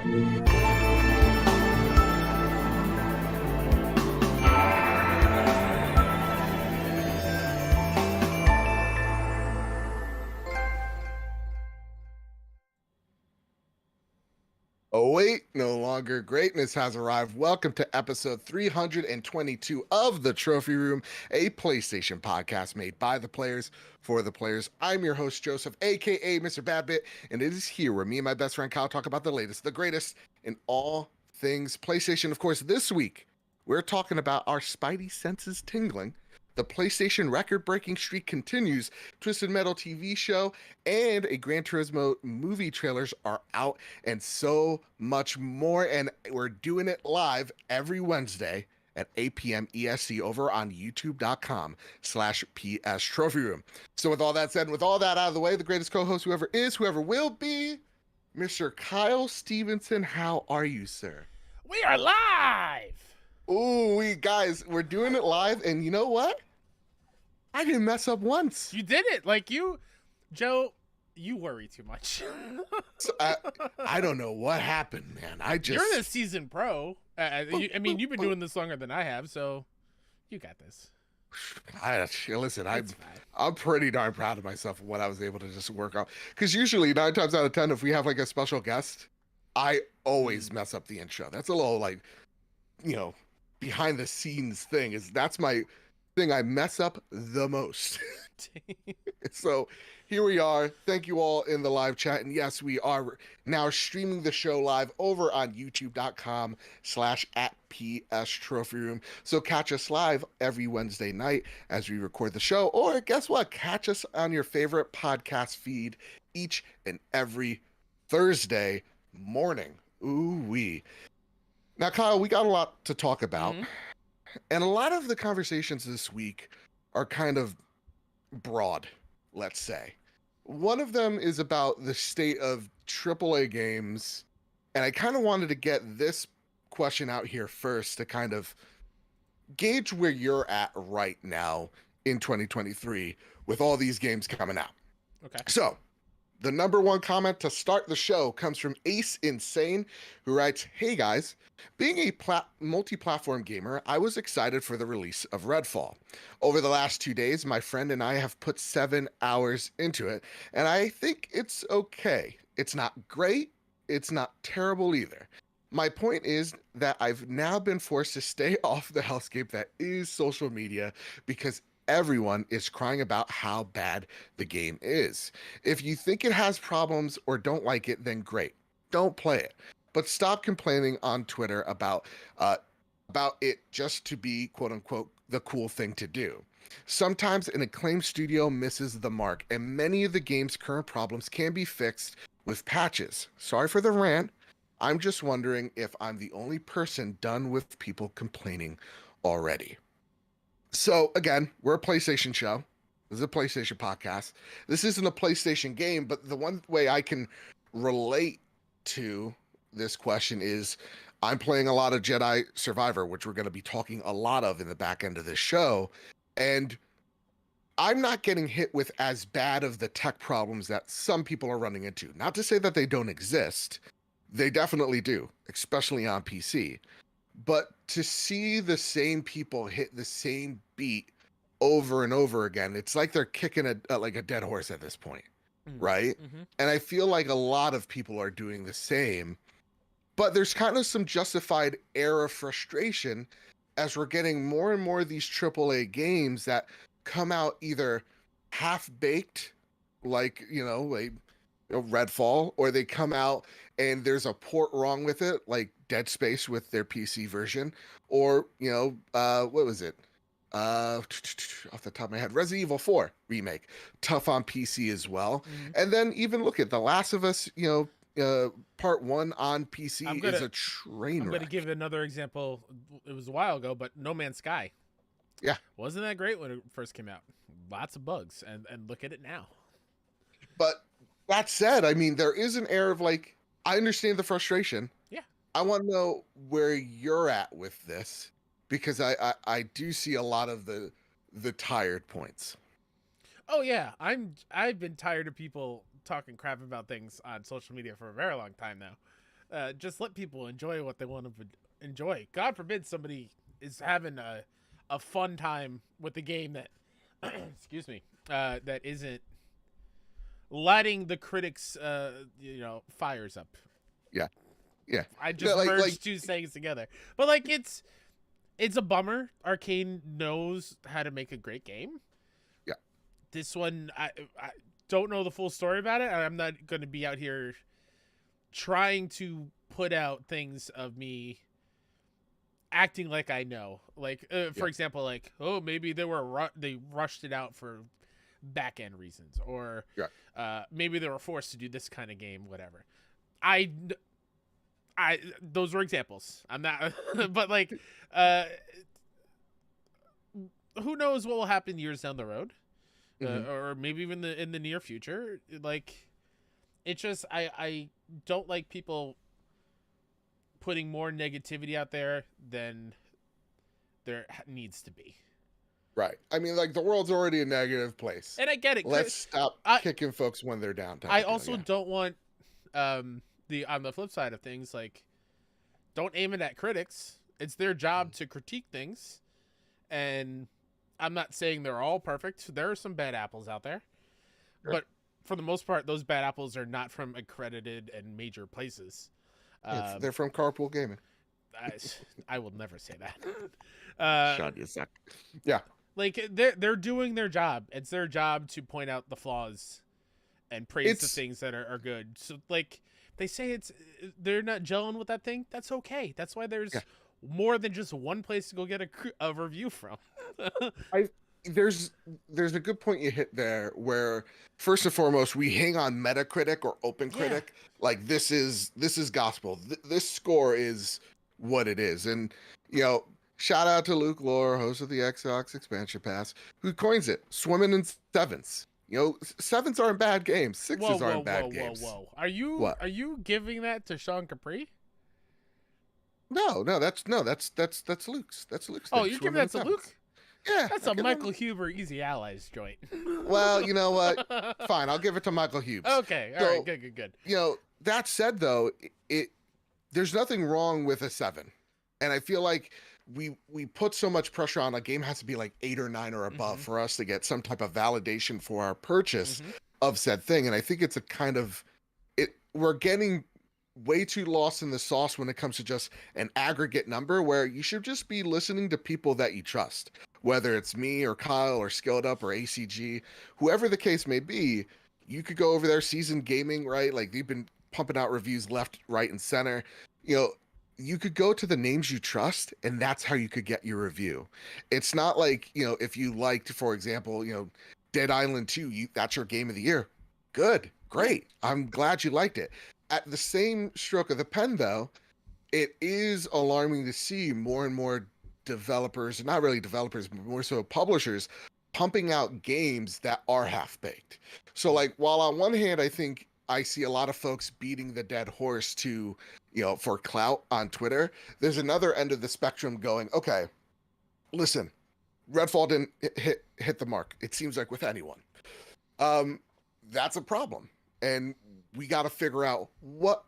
Oh wait, no longer greatness has arrived. Welcome to episode 322 of The Trophy Room, a PlayStation podcast made by the players for the players. I'm your host, Joseph, aka Mr. Badbit, and it is here where me and my best friend Kyle talk about the latest, the greatest in all things PlayStation. Of course, this week, we're talking about our Spidey senses tingling. The PlayStation record-breaking streak continues. Twisted Metal TV show and a Gran Turismo movie trailers are out, and so much more. And we're doing it live every Wednesday at 8 p.m. EST over on youtube.com/PS Trophy Room. So with all that said, and with all that out of the way, the greatest co-host whoever is, whoever will be, Mr. Kyle Stevenson. How are you, sir? We are live! Ooh, we're doing it live, and you know what? I didn't mess up once. You did it! Like Joe, you worry too much. So, I don't know what happened, man. You're the seasoned pro. You've been doing this longer than I have, so you got this. Listen, I'm pretty darn proud of myself for what I was able to just work on. Because usually 9 times out of 10, if we have like a special guest, I always mess up the intro. That's a little like, behind the scenes thing. That's my thing I mess up the most. So here we are. Thank you all in the live chat. And yes, we are now streaming the show live over on youtube.com/@PS Trophy Room. So catch us live every Wednesday night as we record the show. Or guess what? Catch us on your favorite podcast feed each and every Thursday morning. Ooh-wee. Now, Kyle, we got a lot to talk about. Mm-hmm. And a lot of the conversations this week are kind of broad, let's say. One of them is about the state of AAA games. And I kind of wanted to get this question out here first to kind of gauge where you're at right now in 2023 with all these games coming out. Okay. So, the number one comment to start the show comes from Ace Insane, who writes, "Hey guys, being a multi-platform gamer, I was excited for the release of Redfall. Over the last 2 days, my friend and I have put 7 hours into it, and I think it's okay. It's not great, it's not terrible either. My point is that I've now been forced to stay off the hellscape that is social media because everyone is crying about how bad the game is. If you think it has problems or don't like it, then great. Don't play it. But stop complaining on Twitter about it just to be, quote unquote, the cool thing to do. Sometimes an acclaimed studio misses the mark, and many of the game's current problems can be fixed with patches. Sorry for the rant. I'm just wondering if I'm the only person done with people complaining already." So again, we're a PlayStation show. This is a PlayStation podcast. This isn't a PlayStation game, but the one way I can relate to this question is I'm playing a lot of Jedi Survivor, which we're going to be talking a lot of in the back end of this show. And I'm not getting hit with as bad of the tech problems that some people are running into. Not to say that they don't exist. They definitely do, especially on PC. But to see the same people hit the same beat over and over again, it's like they're kicking a dead horse at this point, right? Mm-hmm. And I feel like a lot of people are doing the same, but there's kind of some justified air of frustration as we're getting more and more of these AAA games that come out either half-baked, like, Redfall, or they come out and there's a port wrong with it, like Dead Space with their PC version, or what was it? Off the top of my head, Resident Evil 4 remake, tough on PC as well. Mm-hmm. And then even look at The Last of Us, part 1 on PC is a train wreck. I'm gonna give another example. It was a while ago, but No Man's Sky. Yeah, wasn't that great when it first came out? Lots of bugs, and look at it now. But that said, I mean, there is an air of like, I understand the frustration. Yeah. I want to know where you're at with this, because I do see a lot of the tired points. Oh yeah, I've been tired of people talking crap about things on social media for a very long time now. Just let people enjoy what they want to enjoy. God forbid somebody is having a fun time with the game that, excuse me, that isn't lighting the critics, fires up. Yeah. Yeah. I just merged two sayings together, but like it's a bummer. Arcane knows how to make a great game. Yeah. This one, I don't know the full story about it. I'm not going to be out here trying to put out things of me acting like I know. Like, for example, like, oh, maybe they rushed it out for back end reasons, or maybe they were forced to do this kind of game, whatever. Those were examples. I'm not, but like, who knows what will happen years down the road, or maybe even in the near future. Like, it's just I don't like people putting more negativity out there than there needs to be. Right. I mean, like, the world's already a negative place, and I get it. Let's stop kicking folks when they're down. I also don't want on the flip side of things, like, don't aim it at critics. It's their job to critique things, and I'm not saying they're all perfect. There are some bad apples out there, but for the most part, those bad apples are not from accredited and major places. They're from Carpool Gaming. I will never say that. Sean, you suck. Yeah. Like, they're doing their job. It's their job to point out the flaws and praise the things that are good. So, like, they say they're not gelling with that thing. That's okay. That's why there's more than just one place to go get a review from. There's a good point you hit there, where first and foremost we hang on Metacritic or OpenCritic. Like, this is gospel. This score is what it is. And shout out to Luke Lore, host of the Xbox Expansion Pass, who coins it swimming in sevens. Sevens aren't bad games. Sixes aren't bad games. Whoa. Are you giving that to Sean Capri? No, that's Luke's. That's Luke's. Oh, you're giving that to Luke? Yeah. That's a Michael Huber Easy Allies joint. Well, you know what? Fine, I'll give it to Michael Hubes. Okay, all right, good. That said, though, there's nothing wrong with a 7. And I feel like we put so much pressure on a game has to be like 8 or 9 or above for us to get some type of validation for our purchase of said thing. And I think it's a kind of we're getting way too lost in the sauce when it comes to just an aggregate number, where you should just be listening to people that you trust, whether it's me or Kyle or Skilled Up or ACG, whoever the case may be. You could go over there, Seasoned Gaming, right? Like, they've been pumping out reviews left, right, and center. You could go to the names you trust, and that's how you could get your review. It's not like, if you liked, for example, Dead Island 2, that's your game of the year. Good, great. I'm glad you liked it. At the same stroke of the pen, though, it is alarming to see more and more developers, not really developers, but more so publishers, pumping out games that are half-baked. So, like, while on one hand, I think I see a lot of folks beating the dead horse to, for clout on Twitter, there's another end of the spectrum going, okay, listen, Redfall didn't hit the mark, it seems like, with anyone. That's a problem. And we got to figure out what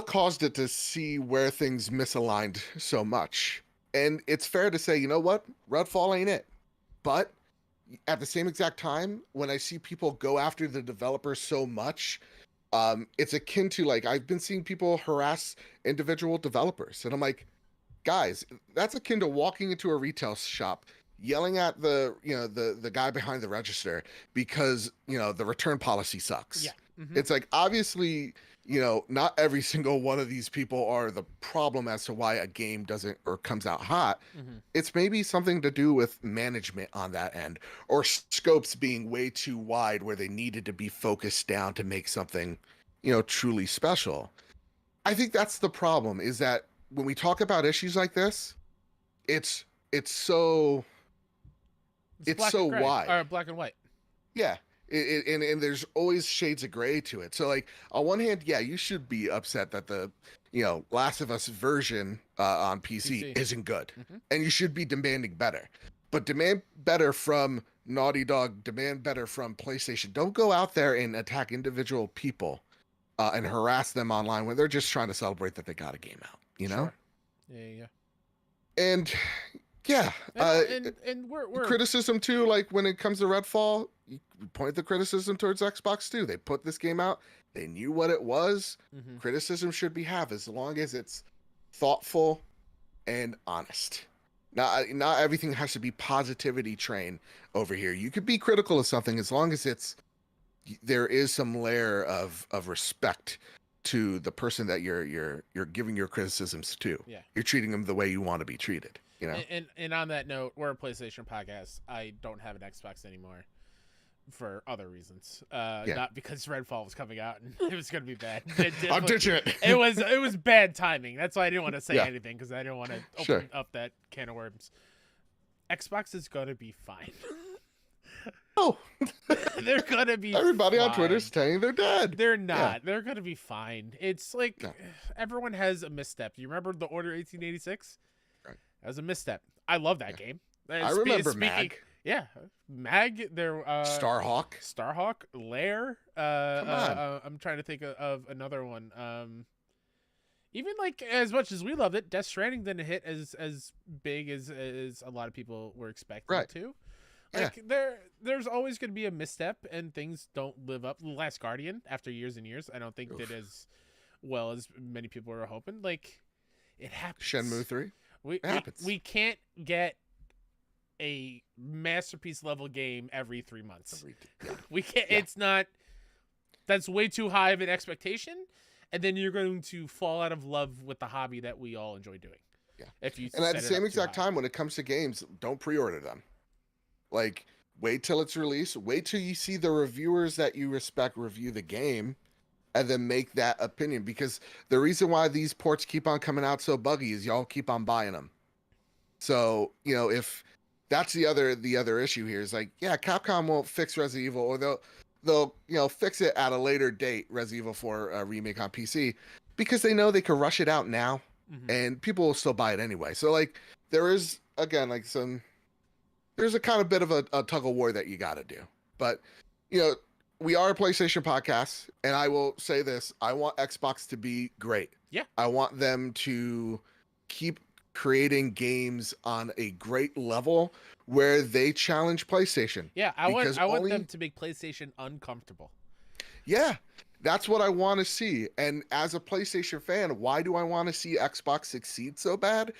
caused it to see where things misaligned so much. And it's fair to say, you know what? Redfall ain't it. But at the same exact time, when I see people go after the developers so much, it's akin to, like, I've been seeing people harass individual developers. And I'm like, guys, that's akin to walking into a retail shop, yelling at the guy behind the register because, the return policy sucks. Yeah. It's like, obviously, not every single one of these people are the problem as to why a game doesn't or comes out hot. It's maybe something to do with management on that end, or scopes being way too wide where they needed to be focused down to make something, truly special. I think that's the problem, is that when we talk about issues like this, it's so wide. Or black and white. Yeah. And there's always shades of gray to it. So, like, on one hand, yeah, you should be upset that the, Last of Us version on PC isn't good. And you should be demanding better. But demand better from Naughty Dog, demand better from PlayStation. Don't go out there and attack individual people and harass them online when they're just trying to celebrate that they got a game out, you know? Sure. Yeah. And yeah, And we're criticism too, like when it comes to Redfall, you point the criticism towards Xbox too. They put this game out, they knew what it was. Mhm. Criticism should be have as long as it's thoughtful and honest. Not everything has to be positivity train over here. You could be critical of something as long as there is some layer of respect to the person that you're giving your criticisms to. Yeah. You're treating them the way you want to be treated, you know? And on that note, we're a PlayStation podcast. I don't have an Xbox anymore for other reasons. Not because Redfall was coming out and it was going to be bad. I'm ditching it. It was bad timing. That's why I didn't want to say Yeah. anything, because I didn't want to open Sure. up that can of worms. Xbox is going to be fine. Oh, They're going to be everybody on fine. Twitter's saying they're dead. They're not. They're going to be fine. It's like No. everyone has a misstep. You remember the Order 1886? Right. That was a misstep. I love that game. I remember Mag, Yeah, Mag. There. Starhawk, Lair. Come on. I'm trying to think of another one. Even like as much as we loved it, Death Stranding didn't hit as big as a lot of people were expecting Right. it to. Yeah. Like there's always going to be a misstep and things don't live up. The Last Guardian, after years and years, I don't think did as well as many people were hoping. Like, it happens. Shenmue 3. It happens. We can't get a masterpiece level game every 3 months. We can't. Yeah. It's not. That's way too high of an expectation, and then you're going to fall out of love with the hobby that we all enjoy doing. Yeah. If you And at set the it same up too exact high. time, when it comes to games, don't pre-order them. Like, wait till it's released. Wait till you see the reviewers that you respect review the game, and then make that opinion. Because the reason why these ports keep on coming out so buggy is y'all keep on buying them. So, you know, if that's the other issue here is like, yeah, Capcom won't fix Resident Evil, or they'll fix it at a later date, Resident Evil 4 remake on PC, because they know they can rush it out now, and people will still buy it anyway. So like, there is again like there's a kind of bit of a tug of war that you got to do. But you know, we are a PlayStation podcast, and I will say this: I want Xbox to be great. Yeah, I want them to keep creating games on a great level where they challenge PlayStation. Yeah, I want them to make PlayStation uncomfortable. Yeah, that's what I want to see. And as a PlayStation fan, why do I want to see Xbox succeed so bad?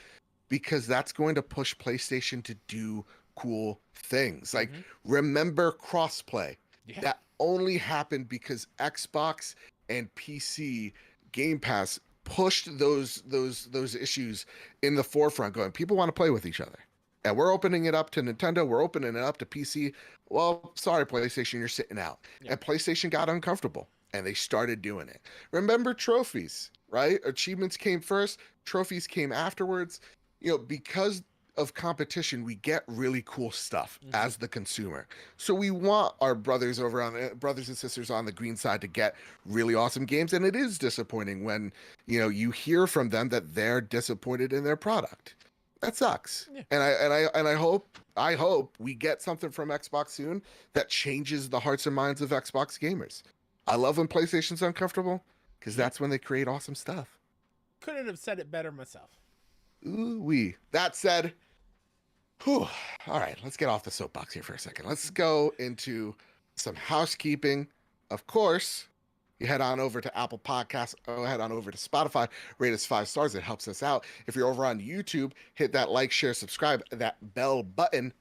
Because that's going to push PlayStation to do cool things. Like, remember crossplay. Yeah. That only happened because Xbox and PC Game Pass pushed those issues in the forefront, going, people want to play with each other. And we're opening it up to Nintendo, we're opening it up to PC. Well, sorry, PlayStation, you're sitting out. Yeah. And PlayStation got uncomfortable, and they started doing it. Remember trophies, right? Achievements came first, trophies came afterwards. You know, because of competition, we get really cool stuff as the consumer. So we want our brothers and sisters on the green side to get really awesome games. And it is disappointing when, you know, you hear from them that they're disappointed in their product. That sucks. Yeah. And I hope we get something from Xbox soon that changes the hearts and minds of Xbox gamers. I love when PlayStation's uncomfortable, because that's when they create awesome stuff. Couldn't have said it better myself. Ooh-wee. That said, all right, let's get off the soapbox here for a second. Let's go into some housekeeping. Of course, you head on over to Apple Podcasts, or head on over to Spotify, rate us 5 stars. It helps us out. If you're over on YouTube, hit that like, share, subscribe, that bell button.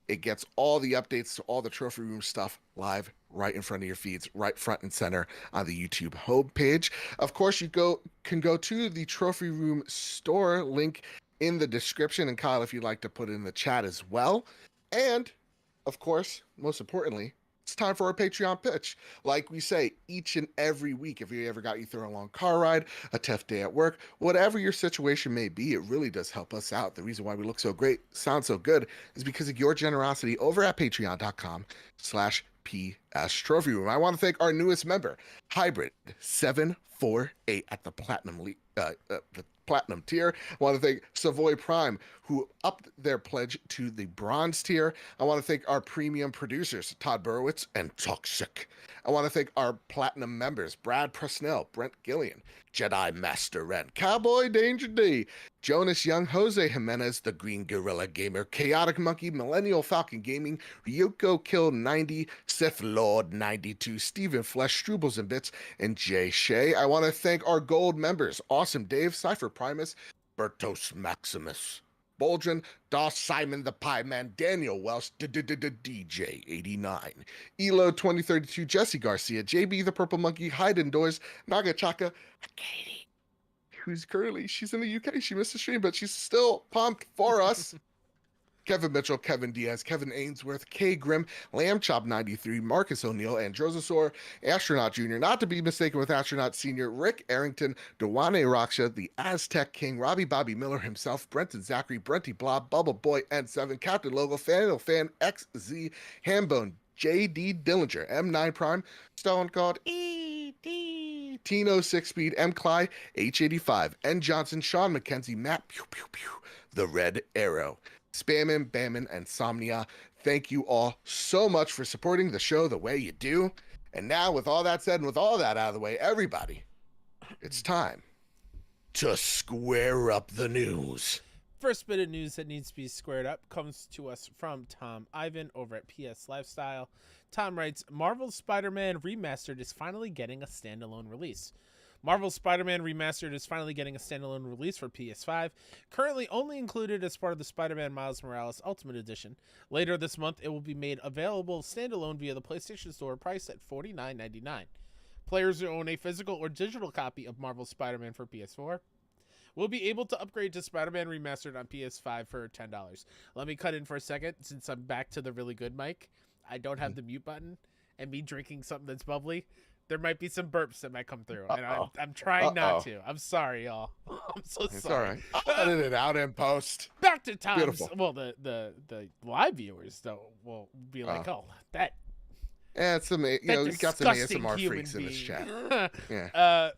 It gets all the updates to all the Trophy Room stuff live right in front of your feeds, right front and center on the YouTube homepage. Of course, you can go to the Trophy Room store, link in the description. And Kyle, if you'd like to put it in the chat as well. And of course, most importantly, it's time for our Patreon pitch. Like we say each and every week, if you ever got you through a long car ride, a tough day at work, whatever your situation may be, it really does help us out. The reason why we look so great, sound so good, is because of your generosity over at patreon.com/PFT. GAaS Trophy Room. I want to thank our newest member, Hybrid 748 at the Platinum tier. I want to thank Savoy Prime, who upped their pledge to the Bronze tier. I want to thank our premium producers, Todd Burowitz and Toxic. I want to thank our Platinum members, Brad Presnell, Brent Gillian, Jedi Master Ren, Cowboy Danger D, Jonas Young, Jose Jimenez, The Green Gorilla Gamer, Chaotic Monkey, Millennial Falcon Gaming, Ryoko Kill 90, Sith Lord 92, Stephen Flesh, Strubles and Bits, and Jay Shea. I want to thank our gold members, Awesome Dave, Cypher Primus, Bertos Maximus, Boldrin, Doss Simon the Pie Man, Daniel Welsh, DJ 89, Elo 2032, Jesse Garcia, JB the Purple Monkey, Hyde Indoors, Naga Chaka, Katie, who's currently, she's in the UK, she missed the stream, but she's still pumped for us. Kevin Mitchell, Kevin Diaz, Kevin Ainsworth, K Grimm, Lamb Chop 93, Marcus O'Neill, Androsaur, Astronaut Jr., not to be mistaken with Astronaut Senior, Rick Arrington, Dewane Raksha, the Aztec King, Robbie Bobby Miller himself, Brenton Zachary, Brenty Blob, Bubble Boy N7, Captain Logo, Fanil Fan, XZ, Hambone, JD Dillinger, M9 Prime, Stone Cold, ED, Tino 6 Speed, M Cly, H85, N Johnson, Sean McKenzie, Matt Pew Pew Pew, The Red Arrow, Spammin', Bammin', and Somnia. Thank you all so much for supporting the show the way you do. And now, with all that said and with all that out of the way, everybody, it's time to square up the news. First bit of news that needs to be squared up comes to us from Tom Ivan over at PS Lifestyle. Tom writes, Marvel's Spider-Man Remastered is finally getting a standalone release. Marvel's Spider-Man Remastered is finally getting a standalone release for PS5, currently only included as part of the Spider-Man Miles Morales Ultimate Edition. Later this month, it will be made available standalone via the PlayStation Store, priced at $49.99. Players who own a physical or digital copy of Marvel's Spider-Man for PS4 will be able to upgrade to Spider-Man Remastered on PS5 for $10. Let me cut in for a second, since I'm back to the really good mic. I don't have the mute button, and me drinking something that's bubbly, there might be some burps that might come through, and I'm trying not to. I'm sorry, y'all. I'm so sorry. It's all right. I'll edit it out in post. Back to Tom's. Beautiful. Well, the live viewers though will be like, oh, that. Yeah, it's amazing. You know, you got some ASMR freaks in this chat. Yeah.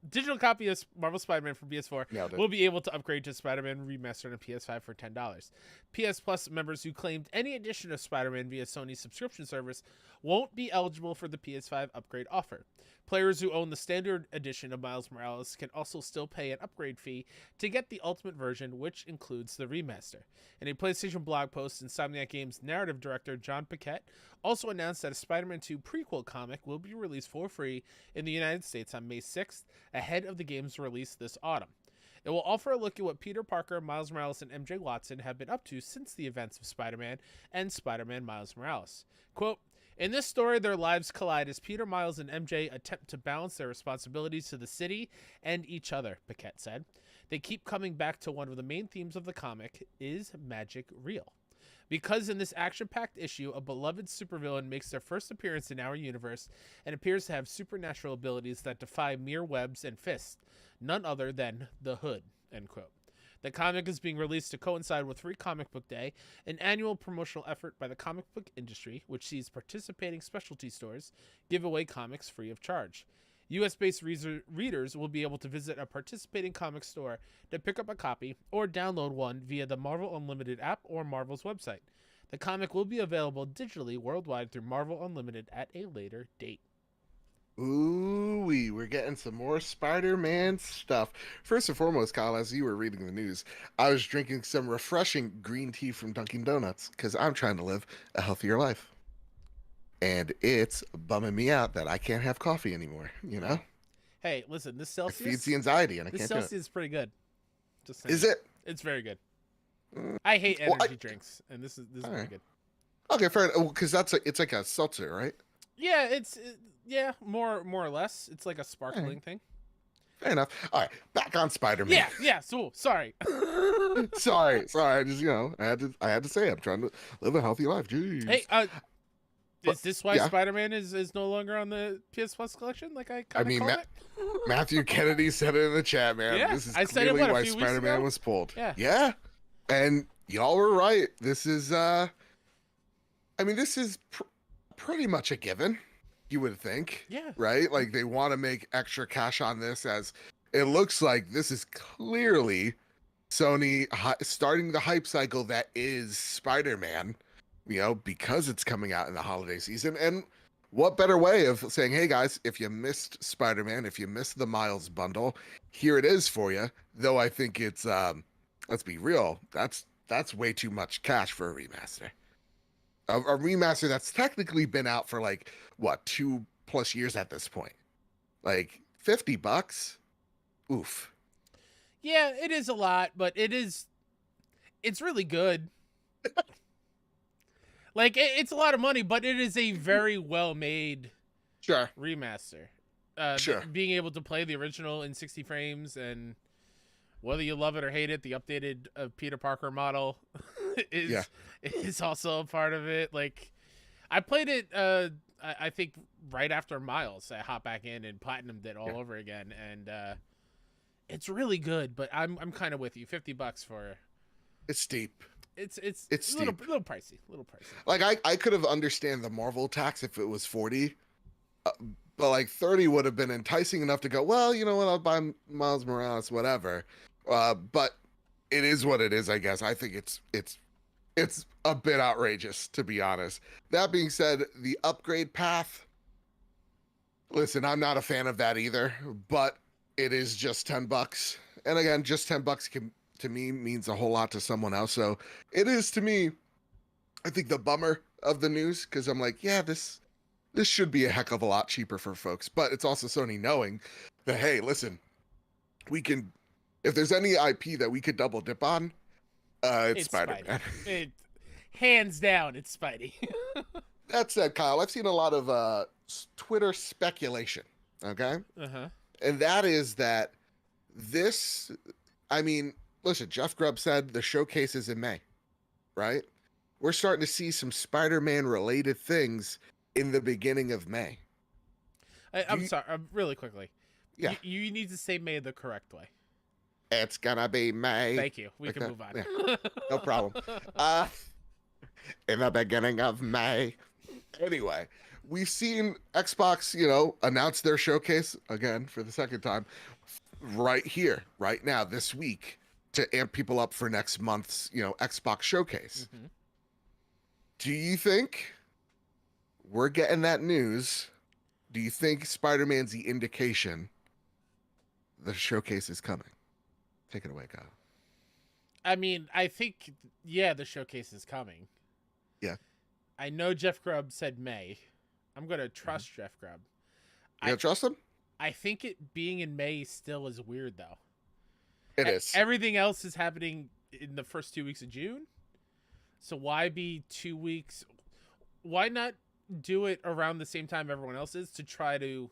Digital copy of Marvel Spider-Man for PS4 will be able to upgrade to Spider-Man Remastered on PS5 for $10. PS Plus members who claimed any edition of Spider-Man via Sony's subscription service won't be eligible for the PS5 upgrade offer. Players who own the standard edition of Miles Morales can also still pay an upgrade fee to get the ultimate version, which includes the remaster. In a PlayStation blog post, Insomniac Games narrative director John Paquette also announced that a Spider-Man 2 prequel comic will be released for free in the United States on May 6th, ahead of the game's release this autumn. It will offer a look at what Peter Parker, Miles Morales, and MJ Watson have been up to since the events of Spider-Man and Spider-Man Miles Morales. Quote, in this story, their lives collide as Peter, Miles, and MJ attempt to balance their responsibilities to the city and each other, Paquette said. They keep coming back to one of the main themes of the comic, is magic real? Because in this action-packed issue, a beloved supervillain makes their first appearance in our universe and appears to have supernatural abilities that defy mere webs and fists, none other than the Hood, end quote. The comic is being released to coincide with Free Comic Book Day, an annual promotional effort by the comic book industry, which sees participating specialty stores give away comics free of charge. US-based readers will be able to visit a participating comic store to pick up a copy or download one via the Marvel Unlimited app or Marvel's website. The comic will be available digitally worldwide through Marvel Unlimited at a later date. Ooh-wee, we're getting some more Spider-Man stuff. First and foremost, Kyle, as you were reading the news, I was drinking some refreshing green tea from Dunkin' Donuts because I'm trying to live a healthier life. And it's bumming me out that I can't have coffee anymore, you know? Hey, listen, this Celsius... It feeds the anxiety, and I can't do it. This Celsius is pretty good. Just saying. Is it? It's very good. I hate energy drinks, and this is pretty good. Okay, fair enough. Because it's like a seltzer, right? Yeah, more or less. It's like a sparkling thing. Fair enough. All right, back on Spider-Man. Yeah. So sorry. sorry. I just I had to say I'm trying to live a healthy life. Jeez. Hey, is this why Spider-Man is no longer on the PS Plus collection? Like I mean, Matthew Kennedy said it in the chat, man. Yeah, this is I clearly said it, why Spider-Man was pulled. Yeah, and y'all were right. This is this is pretty much a given, you would think, Yeah. right? Like they want to make extra cash on this, as it looks like this is clearly Sony starting the hype cycle that is Spider-Man, because it's coming out in the holiday season. And what better way of saying, hey guys, if you missed Spider-Man, if you missed the Miles bundle, here it is for you. Though I think it's let's be real, that's way too much cash for a remaster. A remaster that's technically been out for like what, 2+ years at this point. Like $50. Oof. Yeah, it is a lot, but it's really good. Like it's a lot of money, but it is a very well made Sure. remaster. Sure. Being able to play the original in 60 frames, and whether you love it or hate it, the updated Peter Parker model is also a part of it. Like I played it I think right after Miles. I hopped back in and platinumed it all over again, and it's really good. But I'm kind of with you. $50 for it's steep. It's steep. little pricey. Like I could have understand the Marvel tax if it was 40, but like 30 would have been enticing enough to go, well, you know what, I'll buy Miles Morales, whatever. But it is what it is, I guess. I think it's a bit outrageous, to be honest. That being said, the upgrade path, listen, I'm not a fan of that either, but it is just $10. And again, just $10 to me means a whole lot to someone else. So it is, to me, I think, the bummer of the news, because I'm like, yeah, this should be a heck of a lot cheaper for folks. But it's also Sony knowing that, hey, listen, we can, if there's any IP that we could double dip on, it's Spider-Man. It, hands down, it's Spidey. That said, Kyle, I've seen a lot of Twitter speculation, okay? Uh-huh. And that is that this, I mean, listen, Jeff Grubb said the showcase is in May, right? We're starting to see some Spider-Man related things in the beginning of May. I'm sorry, really quickly. Yeah. You need to say May the correct way. It's gonna be May. Thank you. We can move on. Yeah, no problem. In the beginning of May. Anyway, we've seen Xbox, announce their showcase again for the second time right here, right now, this week, to amp people up for next month's, Xbox showcase. Mm-hmm. Do you think we're getting that news? Do you think Spider-Man's the indication the showcase is coming? Take it away, Kyle. I mean, I think, the showcase is coming. Yeah. I know Jeff Grubb said May. I'm going to trust Jeff Grubb. You trust him? I think it being in May still is weird, though. It is. Everything else is happening in the first 2 weeks of June. So why be 2 weeks? Why not do it around the same time everyone else is to try to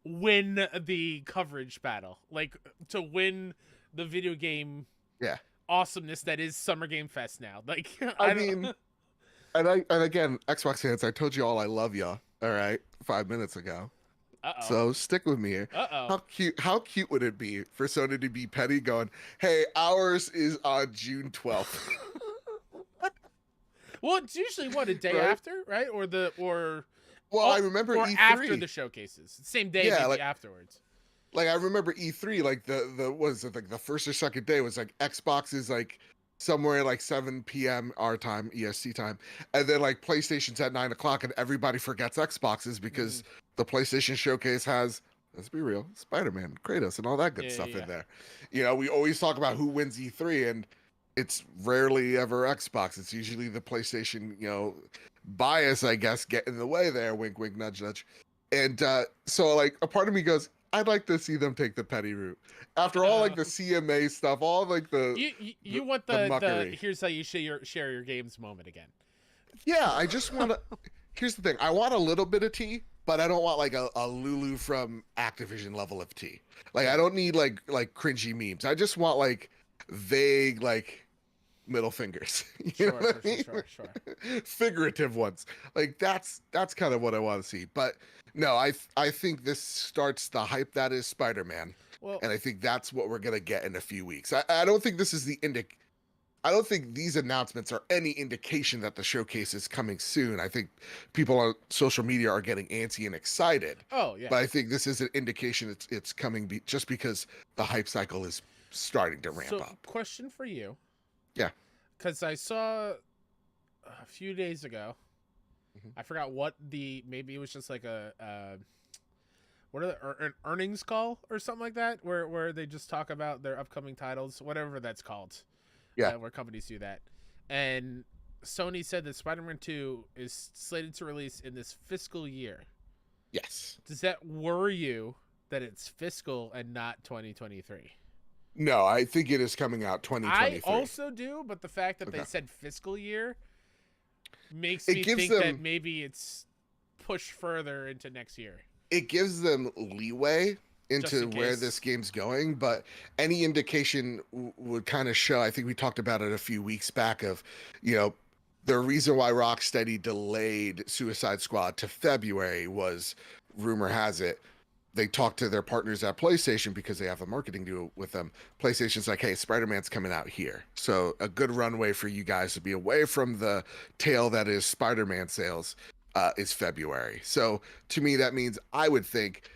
win the coverage battle? Like, to win the video game awesomeness that is Summer Game Fest now. Like, I mean, and again, Xbox fans, I told you all I love y'all, all right, 5 minutes ago. Uh-oh. So stick with me here. Uh-oh. How cute would it be for Sony to be petty going, hey, ours is on June 12th. Well, it's usually a day after, right? I remember or E3 after the showcases. Same day, maybe afterwards. Like I remember E3, like the like the first or second day was like Xbox is like somewhere like 7 p.m. our time, EST time, and then like PlayStation's at 9 o'clock, and everybody forgets Xboxes because the PlayStation showcase has, let's be real, Spider-Man, Kratos, and all that good stuff in there. We always talk about who wins E3, and it's rarely ever Xbox. It's usually the PlayStation, bias, I guess, get in the way there. Wink, wink, nudge, nudge. And so like a part of me goes, I'd like to see them take the petty route. After all, like the CMA stuff, all like the you want the here's how you share your games moment again. Yeah, I just want to. Here's the thing: I want a little bit of tea, but I don't want like a Lulu from Activision level of tea. Like I don't need like cringy memes. I just want like vague like middle fingers. You know what I mean? Sure. Figurative ones. Like that's kind of what I want to see. But no, I think this starts the hype that is Spider-Man. Well, and I think that's what we're gonna get in a few weeks. I don't think this is the I don't think these announcements are any indication that the showcase is coming soon. I think people on social media are getting antsy and excited, Oh yeah. but I think this is an indication it's coming just because the hype cycle is starting to ramp So, up. question for you. Yeah. Because I saw a few days ago. Mhm. I forgot what maybe it was just like a what are an earnings call or something like that, where they just talk about their upcoming titles, whatever that's called. Yeah. Where companies do that, and Sony said that Spider-Man 2 is slated to release in this fiscal year. Yes. Does that worry you that it's fiscal and not 2023? No, I think it is coming out I 2023. also do, but the fact that Okay. they said fiscal year makes It me gives think them- that maybe it's pushed further into next year. It gives them leeway Just into in where case. this game's going, but any indication would kind of show. I think we talked about it a few weeks back of, the reason why Rocksteady delayed Suicide Squad to February was, rumor has it, they talked to their partners at PlayStation because they have a marketing deal with them. PlayStation's like, hey, Spider-Man's coming out here. So a good runway for you guys to be away from the tail that is Spider-Man sales is February. So to me, that means I would think,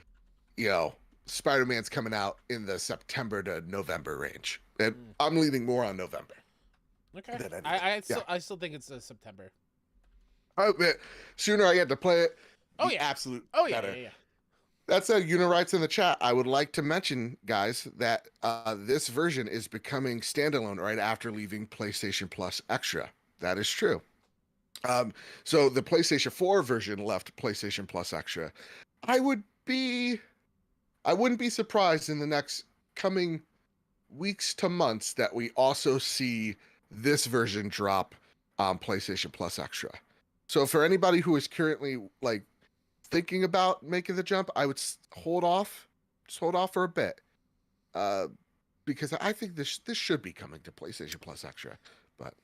Spider-Man's coming out in the September to November range. And I'm leaning more on November. Okay. than anything. I still think it's September. Sooner I get to play it, Oh, the yeah. absolute Oh yeah, better. yeah. That said, Unirights in the chat, I would like to mention, guys, that this version is becoming standalone right after leaving PlayStation Plus Extra. That is true. So the PlayStation 4 version left PlayStation Plus Extra. I wouldn't be surprised in the next coming weeks to months that we also see this version drop on PlayStation Plus Extra. So for anybody who is currently thinking about making the jump, I would hold off for a bit, because I think this should be coming to PlayStation Plus Extra. But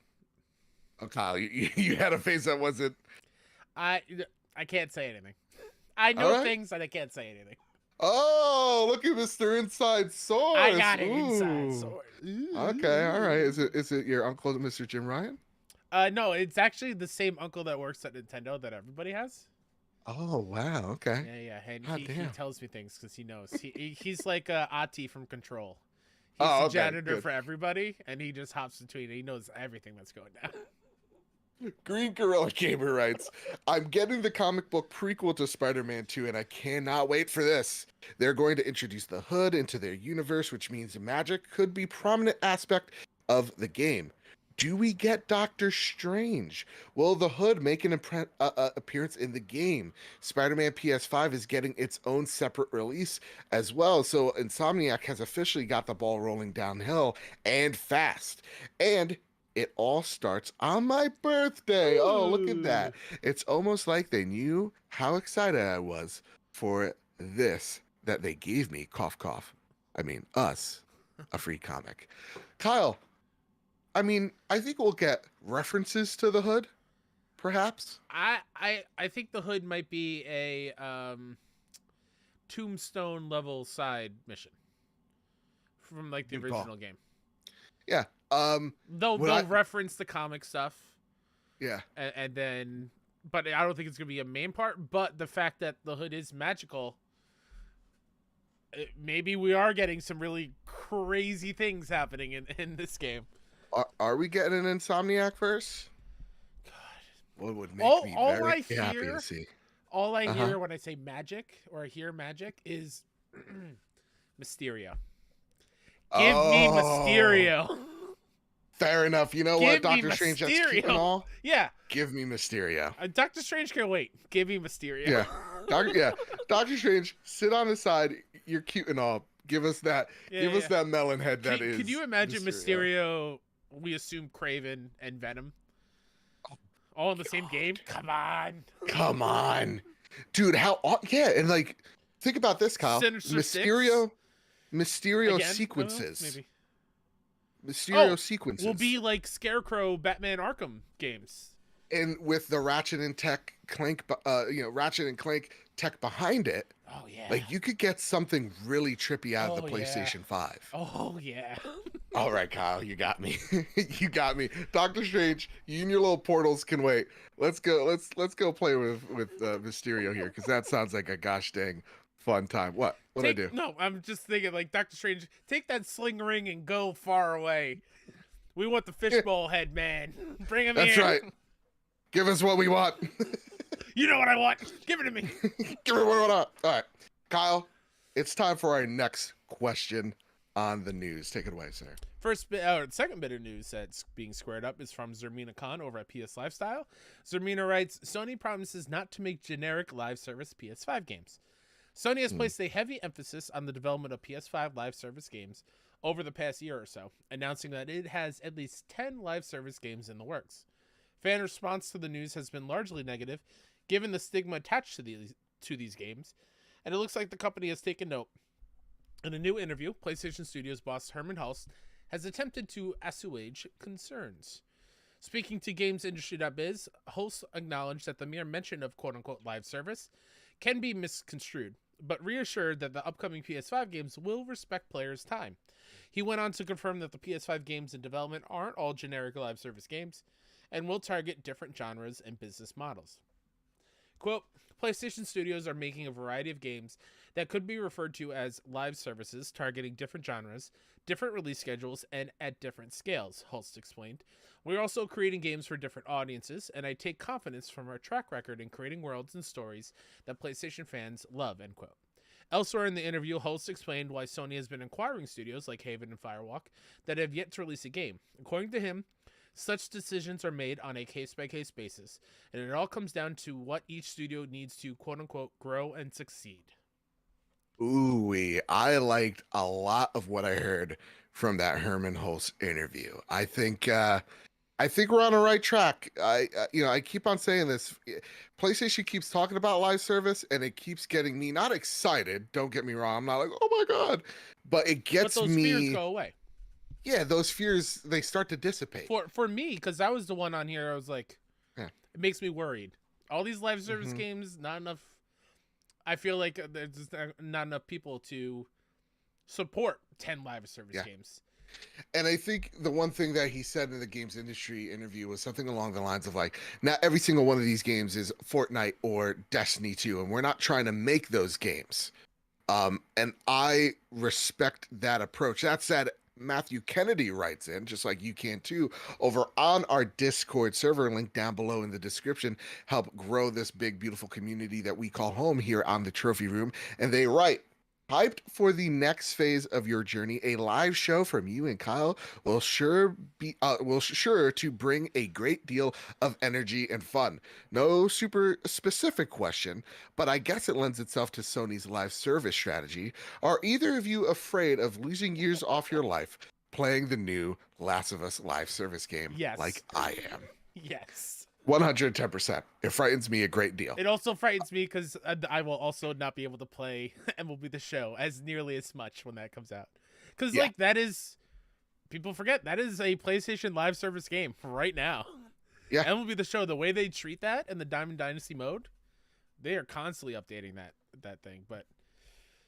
Kyle, you had a face that wasn't. I can't say anything. I know Alright. things and I can't say anything. Oh, look at Mr. Inside Source. I got an Ooh. inside source. Okay, all right. Is it your uncle, Mr. Jim Ryan? No, it's actually the same uncle that works at Nintendo that everybody has. Oh wow. Okay. Yeah, and God he damn. tells me things because he knows. He's like Ati from Control. He's Oh, the okay, janitor good. for everybody, and he just hops between. He knows everything that's going down. Green Gorilla Gamer writes, I'm getting the comic book prequel to Spider-Man 2, and I cannot wait for this. They're going to introduce the Hood into their universe, which means magic could be a prominent aspect of the game. Do we get Doctor Strange? Will the Hood make an appearance in the game? Spider-Man PS5 is getting its own separate release as well, so Insomniac has officially got the ball rolling downhill and fast. And it all starts on my birthday. Oh, look at that. It's almost like they knew how excited I was for this that they gave me, cough, cough. I mean, us, a free comic. Kyle, I think we'll get references to the Hood, perhaps. I think the Hood might be a Tombstone level side mission from like the Good call. original game. Yeah. They'll reference the comic stuff. Yeah. And then, but I don't think it's gonna be a main part. But the fact that the Hood is magical, maybe we are getting some really crazy things happening in this game. Are we getting an Insomniac verse? God, What would make me very I happy hear- to see? All I hear when I say magic or I hear magic is Mysterio. Give me Mysterio. Fair enough. You know Give what, me Doctor Strange, that's cute and Mysterio. all. Yeah, Give me Mysterio. Doctor Strange can wait. Give me Mysterio. Yeah. Doctor Strange, sit on the side. You're cute and all. Give us that. Give us that melon head that is. Can you imagine Mysterio? We assume Kraven and Venom all in the same game. Come on, dude. And think about this, Kyle. Sinister Mysterio Again? sequences. Maybe. Mysterio sequences will be like Scarecrow Batman Arkham games. And with the Ratchet and Clank tech behind it. Oh yeah. Like you could get something really trippy out of the Oh, yeah. PlayStation 5. Oh yeah. All right, Kyle, you got me. You got me. Doctor Strange, you and your little portals can wait. Let's go. Let's go play with Mysterio here because that sounds like a gosh dang fun time. What I do? No, I'm just thinking like Doctor Strange, take that sling ring and go far away. We want the fishbowl head, man. Bring him That's here. right. Give us what we want. You know what I want. Give it to me. Give me what we want. All right, Kyle, it's time for our next question on the news. Take it away, sir. Second bit of news that's being squared up is from Zermina Khan over at PS Lifestyle. Zermina writes, Sony promises not to make generic live service PS5 games. Sony has placed a heavy emphasis on the development of PS5 live service games over the past year or so, announcing that it has at least 10 live service games in the works. Fan response to the news has been largely negative, given the stigma attached to these games, and it looks like the company has taken note. In a new interview, PlayStation Studios boss Herman Hulst has attempted to assuage concerns. Speaking to GamesIndustry.biz, Hulst acknowledged that the mere mention of quote-unquote live service can be misconstrued, but reassured that the upcoming PS5 games will respect players' time. He went on to confirm that the PS5 games in development aren't all generic live service games and will target different genres and business models. Quote, PlayStation Studios are making a variety of games that could be referred to as live services targeting different genres, different release schedules, and at different scales, Hulst explained. We're also creating games for different audiences, and I take confidence from our track record in creating worlds and stories that PlayStation fans love, end quote. Elsewhere in the interview, Hulst explained why Sony has been acquiring studios like Haven and Firewalk that have yet to release a game. According to him, such decisions are made on a case-by-case basis, and it all comes down to what each studio needs to quote-unquote grow and succeed. Ooh, I liked a lot of what I heard from that Herman Hulst interview. I think we're on the right track. I keep on saying this. PlayStation keeps talking about live service, and it keeps getting me not excited. Don't get me wrong. I'm not like, oh my god, but it gets but those me. Fears go away. Yeah, those fears, they start to dissipate. For me, because I was the one on here, I was like, yeah. It makes me worried. All these live service games, not enough. I feel like there's just not enough people to support 10 live service games. And I think the one thing that he said in the games industry interview was something along the lines of like, not every single one of these games is Fortnite or Destiny 2, and we're not trying to make those games. And I respect that approach. That said, Matthew Kennedy writes in, just like you can too, over on our Discord server, link down below in the description, help grow this big, beautiful community that we call home here on the Trophy Room. And they write, hyped for the next phase of your journey, a live show from you and Kyle will sure to bring a great deal of energy and fun. No super specific question, but I guess it lends itself to Sony's live service strategy. Are either of you afraid of losing years off your life playing the new Last of Us live service game? Yes. Like I am. Yes. 110%. It frightens me a great deal. It also frightens me because I will also not be able to play MLB The Show as nearly as much when that comes out. Because, like, that is... People forget, that is a PlayStation live service game right now. Yeah. MLB The Show, the way they treat that in the Diamond Dynasty mode, they are constantly updating that thing, but...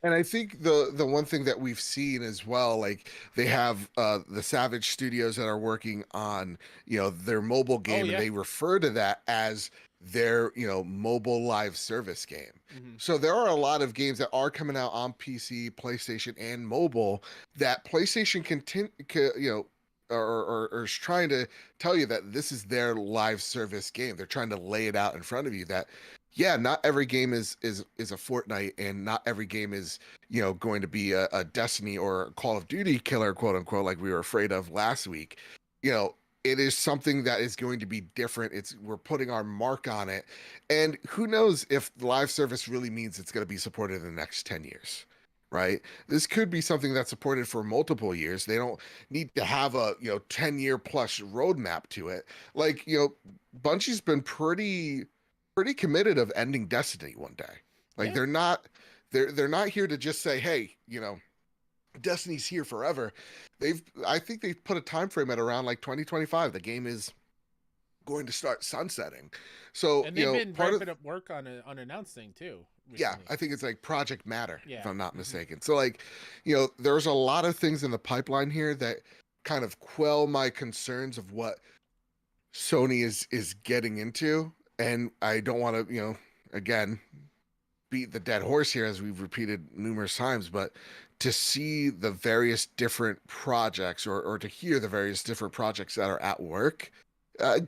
And I think the one thing that we've seen as well, like they have the Savage Studios that are working on, their mobile game, and they refer to that as their, mobile live service game. So there are a lot of games that are coming out on PC, PlayStation, and mobile that PlayStation or is trying to tell you that this is their live service game. They're trying to lay it out in front of you that, yeah, not every game is a Fortnite, and not every game is, going to be a Destiny or a Call of Duty killer, quote unquote, like we were afraid of last week. It is something that is going to be different. We're putting our mark on it. And who knows if live service really means it's going to be supported in the next 10 years, right? This could be something that's supported for multiple years. They don't need to have a, 10-year plus roadmap to it. Like, Bungie's been pretty committed of ending Destiny one day. Like they're not here to just say, hey, Destiny's here forever. I think they've put a time frame at around like 2025. The game is going to start sunsetting. So, and they've been ramping up work on an unannounced thing too. Recently. Yeah, I think it's like Project Matter, if I'm not mistaken. So like, there's a lot of things in the pipeline here that kind of quell my concerns of what Sony is getting into, and I don't want to, again, beat the dead horse here as we've repeated numerous times, but to see the various different projects or to hear the various different projects that are at work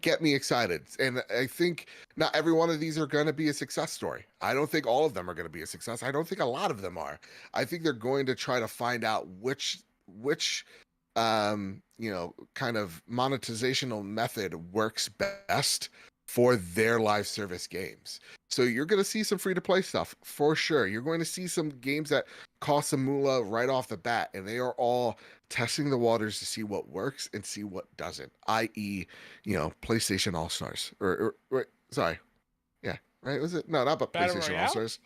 get me excited. And I think not every one of these are going to be a success story. I don't think all of them are going to be a success. I don't think a lot of them are. I think they're going to try to find out which kind of monetizational method works best for their live service games. So you're going to see some free to play stuff for sure. You're going to see some games that cost some moolah right off the bat, and they are all testing the waters to see what works and see what doesn't, i.e., PlayStation All Stars. Or sorry. Yeah, right? Was it? No, not but Battle PlayStation Royale? All Stars.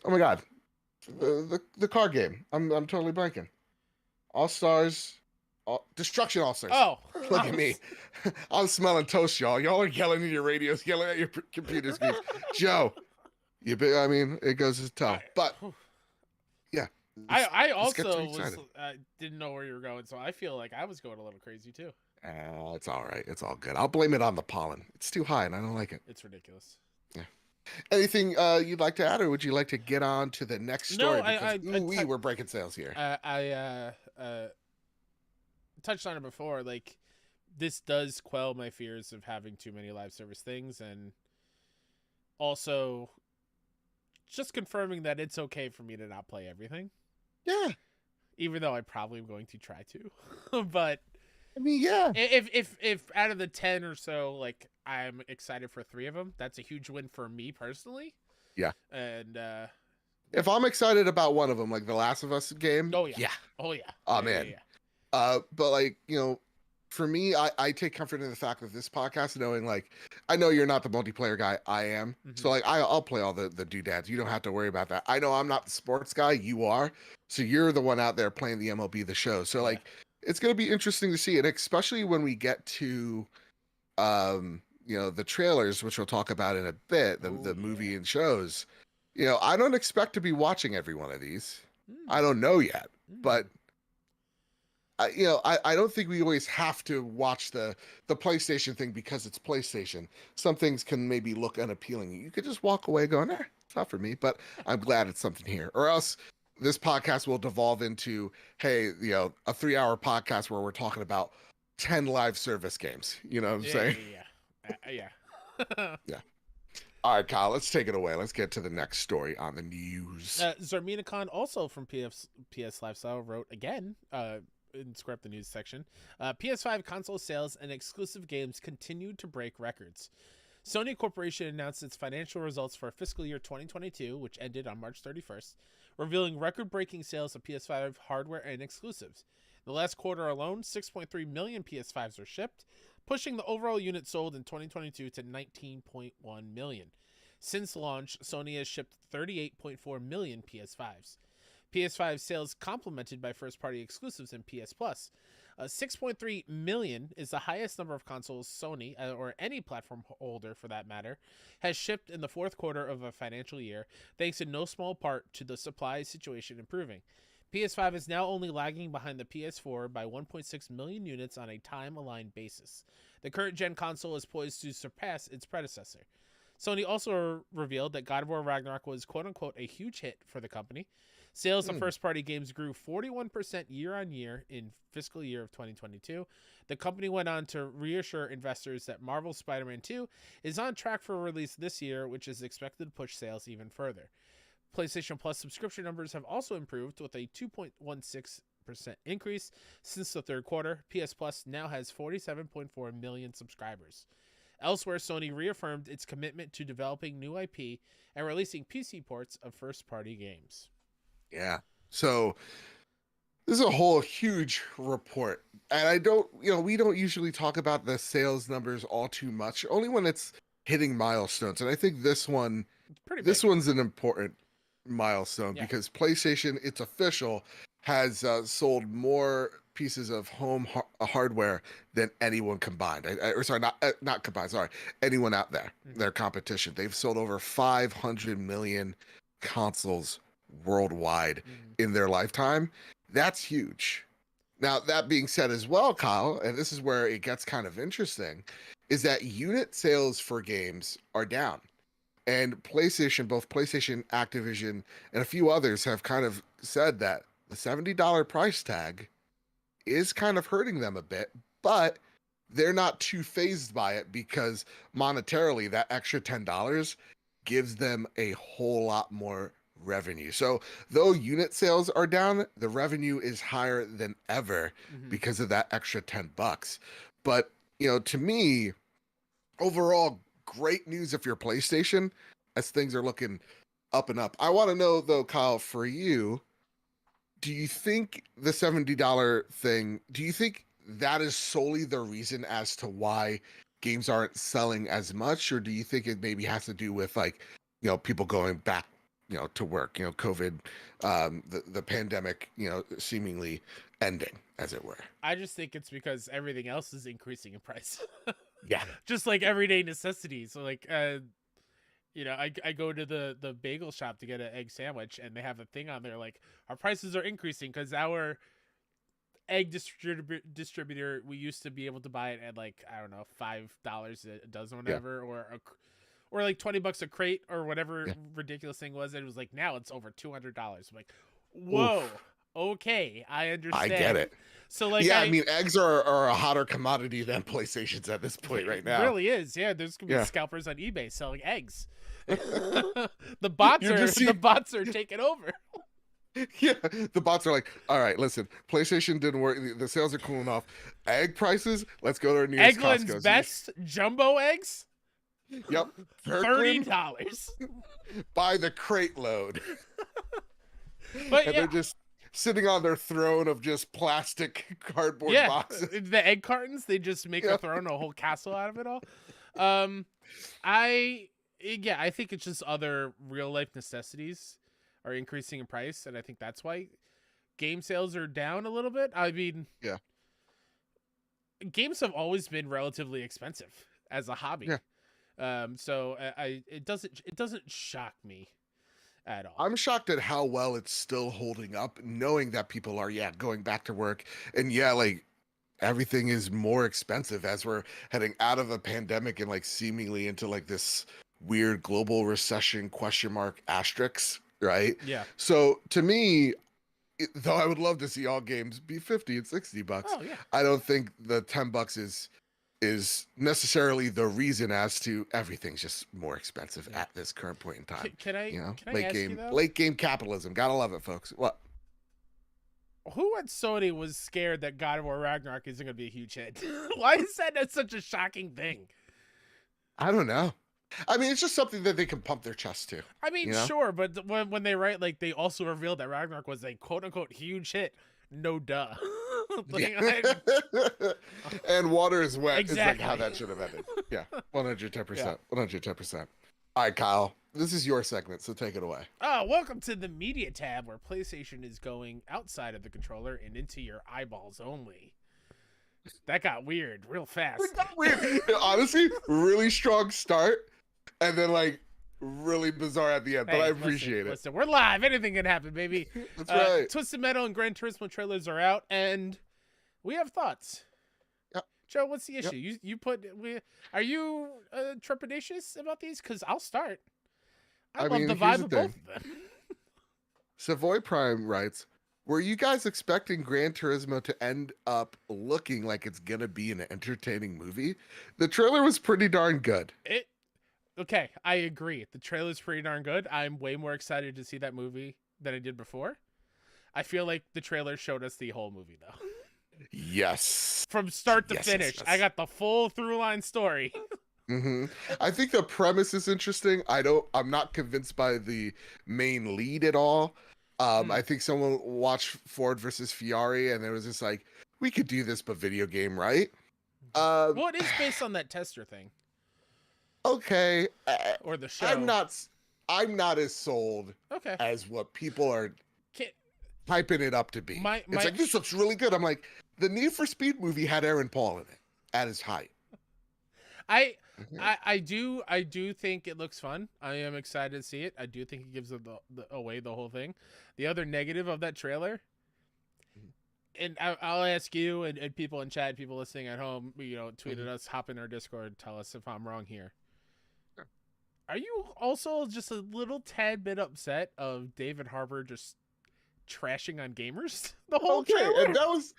Oh my God. The card game. I'm totally blanking. All Stars. Destruction All Stars. Oh, Look at me. I'm smelling toast, y'all. Y'all are yelling at your radios, yelling at your computer screens. Joe, it goes to tell. But, yeah. I also didn't know where you were going, so I feel like I was going a little crazy too. It's all right. It's all good. I'll blame it on the pollen. It's too high, and I don't like it. It's ridiculous. Yeah. Anything you'd like to add, or would you like to get on to the next story? No, we were breaking sales here. I touched on it before. Like, this does quell my fears of having too many live service things, and also just confirming that it's okay for me to not play everything. Yeah. Even though I probably am going to try to. But I mean, yeah. If out of the 10 or so, like, I'm excited for 3 of them, that's a huge win for me personally. Yeah. And if I'm excited about one of them, like the Last of Us game, oh yeah. Yeah. Oh yeah. Oh Yeah, man. yeah. But like, for me, I take comfort in the fact of this podcast, knowing like, I know you're not the multiplayer guy. I am. Mhm. So like, I'll play all the doodads. You don't have to worry about that. I know I'm not the sports guy. You are. So you're the one out there playing the MLB, the show. So like, it's going to be interesting to see. And especially when we get to, the trailers, which we'll talk about in a bit, the movie and shows, I don't expect to be watching every one of these. I don't know yet, but I don't think we always have to watch the PlayStation thing because it's PlayStation. Some things can maybe look unappealing. You could just walk away going, it's not for me, but I'm glad it's something here. Or else this podcast will devolve into, hey, a 3-hour podcast where we're talking about 10 live service games. You know what I'm saying? Yeah. Yeah. All right, Kyle, let's take it away. Let's get to the next story on the news. Zarmina Khan, also from PS Lifestyle, wrote again, in Scrap the News section, PS5 console sales and exclusive games continued to break records. Sony Corporation announced its financial results for fiscal year 2022, which ended on March 31st, revealing record-breaking sales of PS5 hardware and exclusives. In the last quarter alone, 6.3 million PS5s were shipped, pushing the overall units sold in 2022 to 19.1 million. Since launch, Sony has shipped 38.4 million PS5s. PS5 sales complemented by first-party exclusives and PS Plus. 6.3 million is the highest number of consoles Sony, or any platform holder for that matter, has shipped in the fourth quarter of a financial year, thanks in no small part to the supply situation improving. PS5 is now only lagging behind the PS4 by 1.6 million units on a time-aligned basis. The current-gen console is poised to surpass its predecessor. Sony also revealed that God of War Ragnarok was quote-unquote a huge hit for the company. Sales of first-party games grew 41% year-on-year in fiscal year of 2022. The company went on to reassure investors that Marvel's Spider-Man 2 is on track for release this year, which is expected to push sales even further. PlayStation Plus subscription numbers have also improved with a 2.16% increase since the third quarter. PS Plus now has 47.4 million subscribers. Elsewhere, Sony reaffirmed its commitment to developing new IP and releasing PC ports of first-party games. Yeah. So this is a whole huge report. And we don't usually talk about the sales numbers all too much, only when it's hitting milestones. And I think this one's an important milestone because PlayStation, it's official, has sold more pieces of home hardware than anyone combined. Not combined. Sorry, anyone out there, their competition. They've sold over 500 million consoles worldwide in their lifetime. That's huge. Now, that being said as well, Kyle, and this is where it gets kind of interesting, is that unit sales for games are down. And PlayStation, both PlayStation, Activision, and a few others have kind of said that the $70 price tag is kind of hurting them a bit, but they're not too phased by it because monetarily, that extra $10 gives them a whole lot more revenue. So, though unit sales are down, the revenue is higher than ever Mm-hmm. because of that extra $10. But, to me, overall, great news if you're PlayStation, as things are looking up and up. I want to know though, Kyle, for you, do you think the $70 thing, do you think that is solely the reason as to why games aren't selling as much? Or do you think it maybe has to do with like, people going back, to work, COVID, the pandemic, seemingly ending, as it were? I just think it's because everything else is increasing in price. Yeah. Just like everyday necessities. So like I go to the bagel shop to get an egg sandwich, and they have a thing on there like our prices are increasing because our egg distributor, we used to be able to buy it at like, I don't know, $5 a dozen, whatever, or like $20 a crate or whatever ridiculous thing was. And it was like, now it's over $200. I'm like, whoa. Oof. Okay, I understand. I get it. So like, I mean, eggs are a hotter commodity than PlayStation's at this point right now. It really is. Yeah, there's gonna be scalpers on eBay selling eggs. The bots are taking over. Yeah, the bots are like, all right, listen, PlayStation didn't work. The sales are cooling off. Egg prices, let's go to our nearest Eggland's Costco's. best jumbo eggs. Yep, $30. Buy the crate load. But and they're just sitting on their throne of just plastic cardboard boxes. The egg cartons, they just make a throne, a whole castle out of it all. I think it's just other real life necessities are increasing in price, and I think that's why game sales are down a little bit. I mean, games have always been relatively expensive as a hobby. So it doesn't shock me at all. I'm shocked at how well it's still holding up, knowing that people are going back to work, and like everything is more expensive as we're heading out of a pandemic and like seemingly into like this weird global recession asterisk, right? Yeah. So to me, though I would love to see all games be $50 and $60, I don't think the $10 is necessarily the reason as to everything's just more expensive at this current point in time. Can I late game capitalism? Gotta love it, folks. What? Who at Sony was scared that God of War Ragnarok isn't going to be a huge hit? Why is that such a shocking thing? I don't know. I mean, it's just something that they can pump their chest to. I mean, sure, but when they write, like, they also revealed that Ragnarok was a quote-unquote huge hit. No duh. And water is wet. Exactly. It's like how that should have ended. Yeah, 110%. 110%. All right, Kyle, this is your segment, so take it away. Oh, welcome to the media tab, where PlayStation is going outside of the controller and into your eyeballs only. That got weird real fast. It got weird. Honestly, really strong start, and then like really bizarre at the end, but I appreciate it. Listen, we're live. Anything can happen, baby. That's right. Twisted Metal and Gran Turismo trailers are out, and we have thoughts. Yep. Joe, what's the issue? Are you trepidatious about these? Because I'll start. I love the vibe of both of them. Savoy Prime writes, were you guys expecting Gran Turismo to end up looking like it's gonna be an entertaining movie? The trailer was pretty darn good. Okay, I agree. The trailer's pretty darn good. I'm way more excited to see that movie than I did before. I feel like the trailer showed us the whole movie, though. Yes. From start to finish. Yes. I got the full through-line story. Mm-hmm. I think the premise is interesting. I'm not convinced by the main lead at all. I think someone watched Ford versus Ferrari, and it was just like, we could do this, but video game, right? Well, it is based on that tester thing. Okay. Or the show. I'm not as sold as what people are hyping it up to be. It's like, this looks really good. I'm like, the Need for Speed movie had Aaron Paul in it at his height. I do think it looks fun. I am excited to see it. I do think it gives away the whole thing. The other negative of that trailer, and I'll ask you and people in chat, people listening at home, tweet at us, hop in our Discord, tell us if I'm wrong here. Sure. Are you also just a little tad bit upset of David Harbour just trashing on gamers the whole trailer? And that was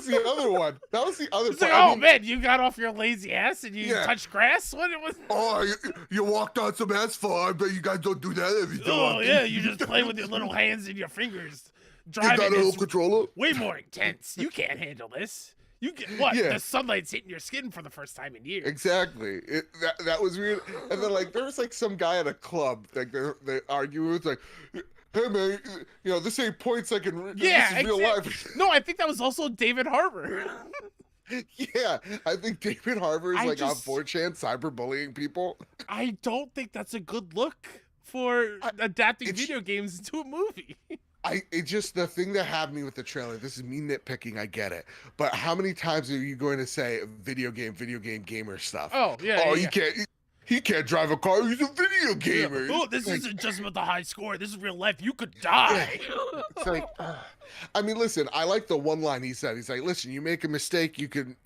the other one. That was the other It's part. like, man, you got off your lazy ass and you touched grass? What it was? Oh, you walked on some asphalt. I bet you guys don't do that every day. Oh, yeah, you just play with your little hands and your fingers. Driving you got a little controller? Way more intense. You can't handle this. You get what? Yeah. The sunlight's hitting your skin for the first time in years. Exactly. That was weird. And then there was some guy at a club they argue with hey man, this ain't points I can. Yeah, this is real life. No, I think that was also David Harbour. Yeah, I think David Harbour is on 4chan cyberbullying people. I don't think that's a good look for adapting video games into a movie. It just, the thing that had me with the trailer, this is me nitpicking, I get it. But how many times are you going to say video game gamer stuff? Oh, yeah. Oh, yeah, he can't drive a car, he's a video gamer. Yeah. Oh, this isn't just about the high score. This is real life. You could die. Yeah. It's like, I mean, listen, I like the one line he said. He's like, listen, you make a mistake, you can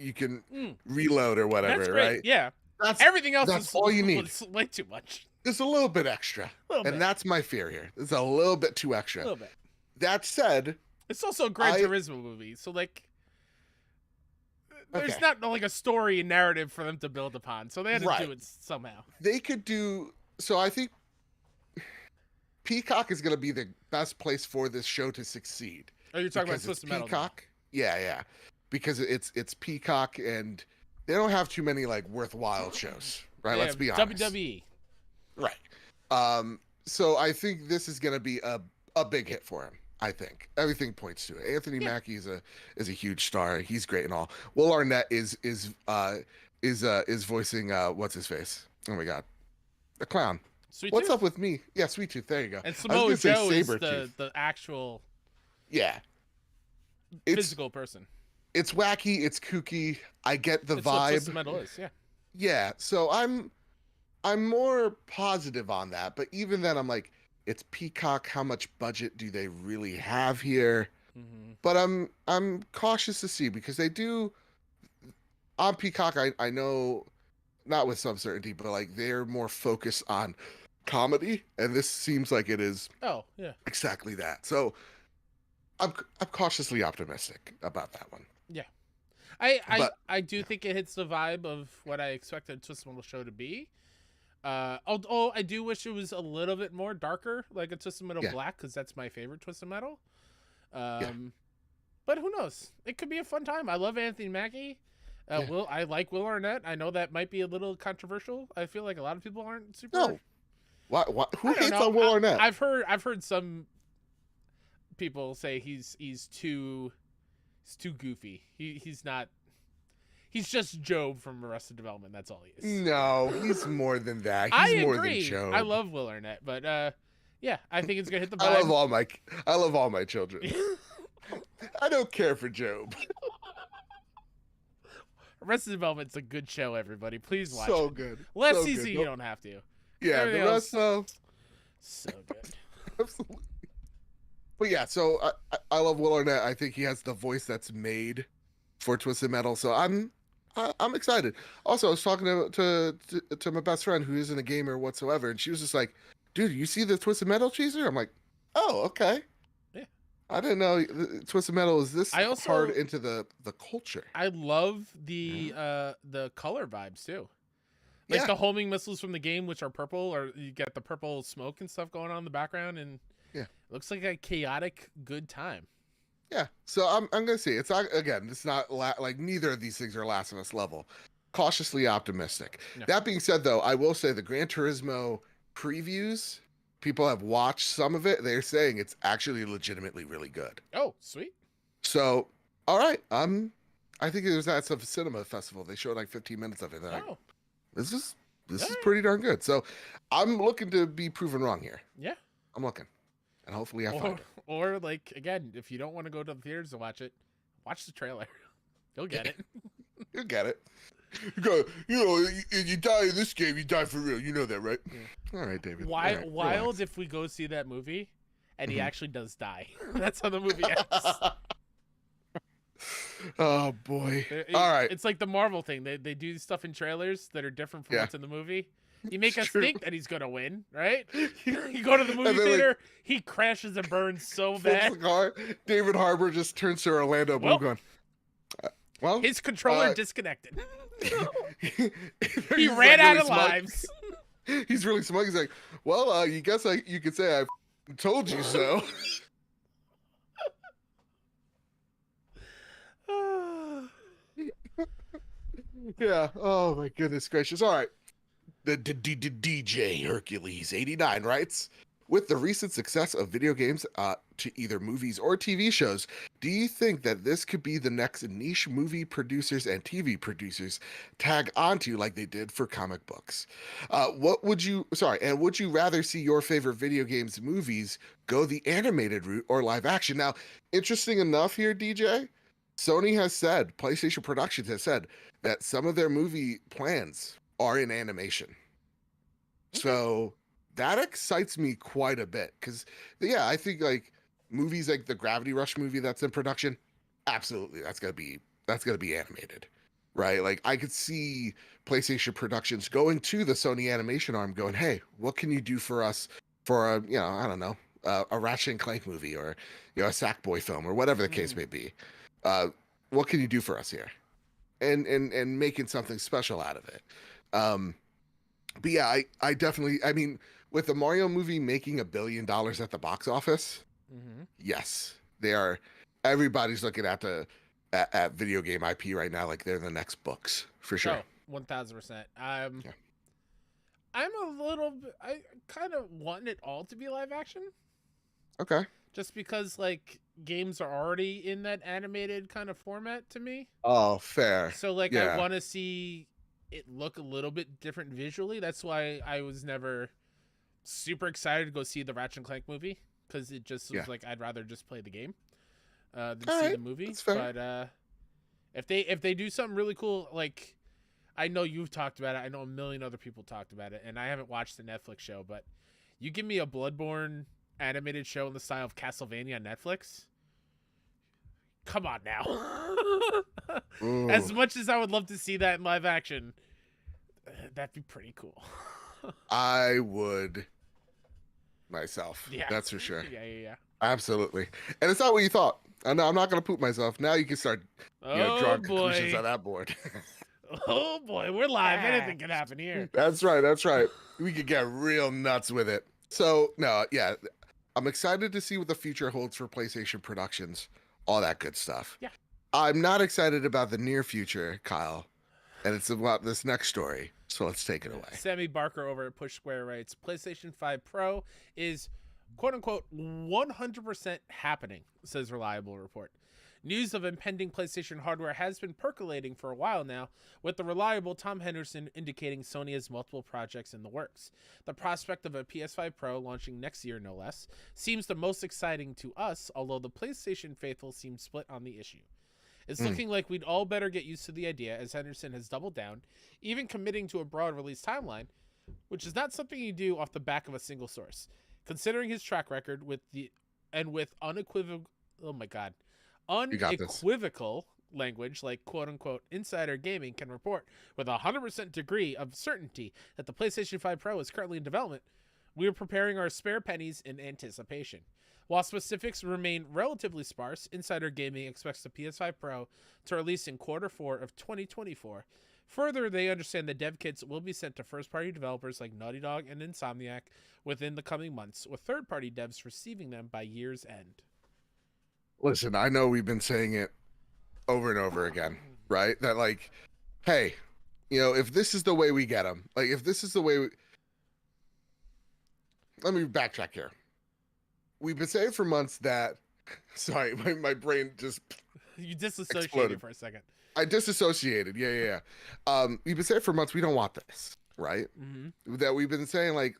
reload or whatever, that's great. right? Yeah. Everything else that's all you need. It's way too much. There's a little bit extra. And that's my fear here. It's a little bit too extra. A little bit. That said, it's also a Gran Turismo movie, so there's not a story and narrative for them to build upon, so they had to do it somehow. They could do so. I think Peacock is going to be the best place for this show to succeed. Oh, you're talking about Twisted Metal? Peacock, yeah, because it's Peacock, and they don't have too many worthwhile shows, right? Let's be honest. WWE, right? So I think this is going to be a big hit for him. I think everything points to it. Anthony Mackie is a huge star. He's great and all. Will Arnett is voicing what's his face? Oh my god, the clown. Sweet What's Tooth? up with me? Yeah, Sweet Tooth. There you go. And Samoa Joe is the actual physical person. It's wacky. It's kooky. I get the vibe. What Twisted Metal is, yeah. Yeah. So I'm more positive on that. But even then, I'm like, it's Peacock. How much budget do they really have here? Mm-hmm. But I'm cautious to see, because they do on Peacock. I know, not with some certainty, but they're more focused on comedy, and this seems like it is. Oh yeah, exactly that. So I'm cautiously optimistic about that one. Yeah, I do think it hits the vibe of what I expected Twisted Metal show to be. Although I do wish it was a little bit more darker, like a Twisted Metal Black, because that's my favorite Twisted Metal. But who knows? It could be a fun time. I love Anthony Mackie. I like Will Arnett. I know that might be a little controversial. I feel like a lot of people aren't super. No. What? Who hates on Will Arnett? I've heard some people say he's too goofy. He's not. He's just Job from Arrested Development. That's all he is. No, he's more than that. He's more than Job. I love Will Arnett, but yeah, I think it's gonna hit the vibe. I love all my children. I don't care for Job. Arrested Development's a good show, everybody. Please watch so it. Good. Last so season good. you don't have to. Yeah, Everything the rest else, so good. Absolutely. But yeah, so I love Will Arnett. I think he has the voice that's made for Twisted Metal. So I'm excited. Also, I was talking to my best friend who isn't a gamer whatsoever, and she was just like, "Dude, you see the Twisted Metal teaser?" I'm like, "Oh, okay." Yeah. I didn't know Twisted Metal is this hard into the culture. I love the color vibes too. Like the homing missiles from the game, which are purple, or you get the purple smoke and stuff going on in the background, and it looks like a chaotic good time. Yeah, so I'm gonna see. It's not, again, it's not neither of these things are Last of Us level. Cautiously optimistic. No. That being said, though, I will say the Gran Turismo previews, people have watched some of it. They're saying it's actually legitimately really good. Oh, sweet. So, all right, I think it was at some cinema festival. They showed 15 minutes of it. Oh. This is pretty darn good. So I'm looking to be proven wrong here. Yeah. I'm looking. And hopefully I find it. Or again, if you don't want to go to the theaters to watch it, watch the trailer. You'll get it. You'll get it. You go, you die in this game, you die for real. You know that, right? Yeah. All right, David. Wild relax. If we go see that movie and he actually does die. That's how the movie ends. Oh boy. It- All right. It's like the Marvel thing. They do stuff in trailers that are different from Yeah, what's in the movie. You it's make us true. think that he's gonna win, right? You go to the movie And then like theater, he crashes and burns so flips bad. the car. David Harbour just turns to Orlando Bloom Well, going, well, his controller uh, disconnected. he He like ran out really of smug. lives. He's really smug. He's like, well, you guess you could say I told you so. Yeah. Oh my goodness gracious. All right. The DJ Hercules 89 writes, with the recent success of video games to either movies or TV shows, do you think that this could be the next niche movie producers and TV producers tag onto like they did for comic books? And would you rather see your favorite video games movies go the animated route or live action? Now, interesting enough here, DJ, Sony has said, PlayStation Productions has said that some of their movie plans are in animation. So that excites me quite a bit because, yeah, I think like movies like the Gravity Rush movie that's in production, absolutely, that's gonna be animated, right? Like I could see PlayStation Productions going to the Sony animation arm, going, "Hey, what can you do for us for a, I don't know, a Ratchet and Clank movie or a Sackboy film or whatever the case may be? What can you do for us here?" And making something special out of it. But yeah, I definitely, I mean, with the Mario movie making $1 billion at the box office, yes, they are. Everybody's looking at video game IP right now like they're the next books for sure. Oh, 1000%. Yeah. I'm a little bit. I kind of want it all to be live action, Okay. just because like games are already in that animated kind of format to me. Oh, fair. So like Yeah. I want to see it look a little bit different visually. That's why I was never super excited to go see the Ratchet and Clank movie, because it just was Yeah. like I'd rather just play the game than All see right, the movie. that's fair. But if they do something really cool, like I know you've talked about it, I know a million other people talked about it, and I haven't watched the Netflix show, but you give me a Bloodborne animated show in the style of Castlevania on Netflix. Come on now. Ooh. As much as I would love to see that in live action, that'd be pretty cool. I would myself. Yeah. That's for sure. Yeah. Absolutely. And it's not what you thought. I'm not going to poop myself. Now you can start, Oh drawing conclusions boy. on that board. Oh boy, we're live. Anything can happen here. That's right. That's right. We could get real nuts with it. So, no, yeah, I'm excited to see what the future holds for PlayStation Productions, all that good stuff. Yeah. I'm not excited about the near future, Kyle, and it's about this next story. So let's take it away. Sammy Barker over at Push Square writes, PlayStation 5 Pro is quote unquote 100% happening, says reliable report. News of impending PlayStation hardware has been percolating for a while now, with the reliable Tom Henderson indicating Sony has multiple projects in the works. The prospect of a PS5 Pro launching next year, no less, seems the most exciting to us, although the PlayStation faithful seem split on the issue. It's looking like we'd all better get used to the idea, as Henderson has doubled down, even committing to a broad release timeline, which is not something you do off the back of a single source. Considering his track record with unequivocal, oh my god, unequivocal language like quote unquote insider gaming can report with a 100% degree of certainty that the PlayStation 5 Pro is currently in development, we are preparing our spare pennies in anticipation. While specifics remain relatively sparse, Insider Gaming expects the PS5 Pro to release in Q4 of 2024. Further, they understand the dev kits will be sent to first-party developers like Naughty Dog and Insomniac within the coming months, with third-party devs receiving them by year's end. Listen, I know we've been saying it over and over again, right? That like, hey, if this is the way we get them, like if this is the way let me backtrack here. We've been saying for months that, sorry, my brain just You disassociated exploded for a second. I disassociated. Yeah. We've been saying for months we don't want this, right? Mm-hmm. That we've been saying like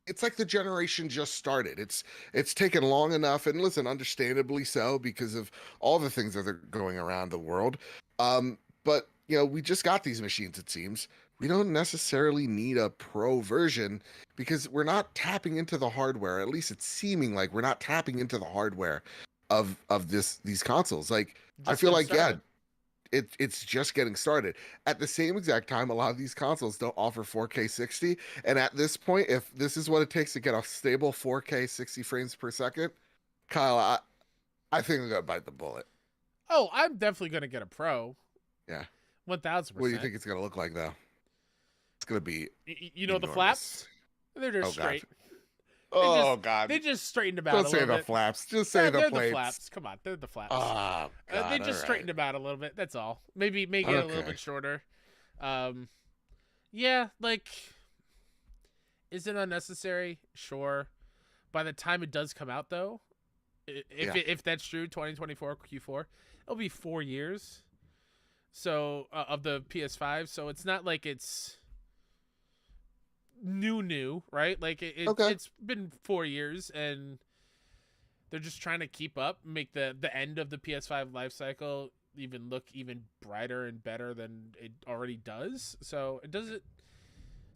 it's like the generation just started. It's taken long enough, and listen, understandably so because of all the things that are going around the world. But we just got these machines. It seems we don't necessarily need a pro version because we're not tapping into the hardware. At least it's seeming like we're not tapping into the hardware of these consoles. Like I Just feel getting like yeah, started. it's just getting started. At the same exact time, a lot of these consoles don't offer 4K 60, and at this point, if this is what it takes to get a stable 4K 60 frames per second, Kyle, I think I'm gonna bite the bullet. Oh, I'm definitely gonna get a Pro. Yeah. What do you 1000%. think it's gonna look like though? It's gonna be You know the enormous. flaps? They're just Oh god. straight. Oh god. They just straightened them out Don't a say little the bit. flaps. Just say the They're the plates. flaps. Come on, they're the flaps. Oh god. They just all straightened right. them out a little bit. That's all. Maybe make it a little Okay. bit shorter. Yeah, like, is it unnecessary? Sure. By the time it does come out, though, if that's true, 2024 Q4, it'll be 4 years. So of the PS5, so it's not like it's new, right? Like Okay. it's been 4 years, and they're just trying to keep up, make the end of the PS5 life cycle even look even brighter and better than it already does. So it doesn't.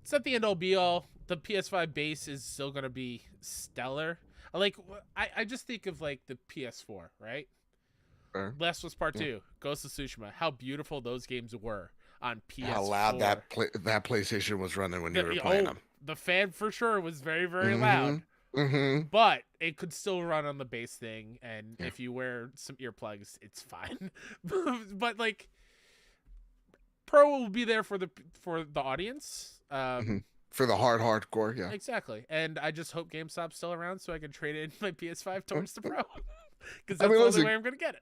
It's not the end all be all. The PS5 base is still gonna be stellar. Like I just think of like the PS4, right? Sure. Last was Part Yeah. 2, Ghost of Tsushima. How beautiful those games were on PS4. How loud that PlayStation was running when you were playing them. The fan for sure was very, very loud. Mm-hmm. But it could still run on the base thing, and Yeah. if you wear some earplugs, it's fine. But like, Pro will be there for the audience. For the hardcore, yeah. Exactly. And I just hope GameStop's still around so I can trade in my PS5 towards the Pro, because that's I mean, the only listen, way I'm gonna get it.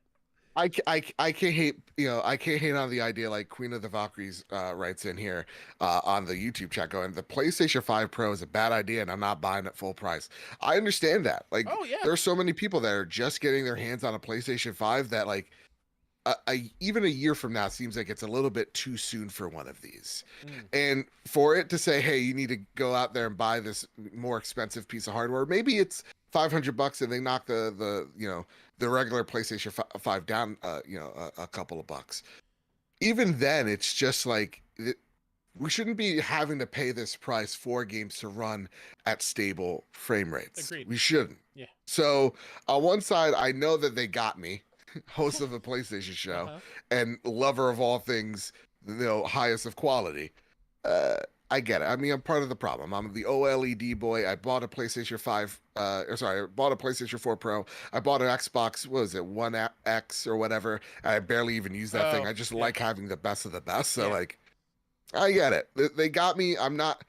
I can't hate I can't hate on the idea like Queen of the Valkyries writes in here on the YouTube chat going the PlayStation 5 Pro is a bad idea and I'm not buying it full price. I understand that. Like Oh yeah. there are so many people that are just getting their hands on a PlayStation 5 that like even a year from now seems like it's a little bit too soon for one of these. And for it to say, hey, you need to go out there and buy this more expensive piece of hardware, maybe it's $500 and they knock the the regular PlayStation 5 down a couple of bucks. Even then, it's just like we shouldn't be having to pay this price for games to run at stable frame rates. Agreed. We shouldn't. Yeah. So on one side, I know that they got me, host of a PlayStation show and lover of all things, highest of quality. I get it. I mean, I'm part of the problem. I'm the OLED boy. I bought a PlayStation 5, I bought a PlayStation 4 Pro. I bought an Xbox, what was it, One X or whatever. And I barely even use that thing. I just like having the best of the best. So like, I get it. They got me. I'm not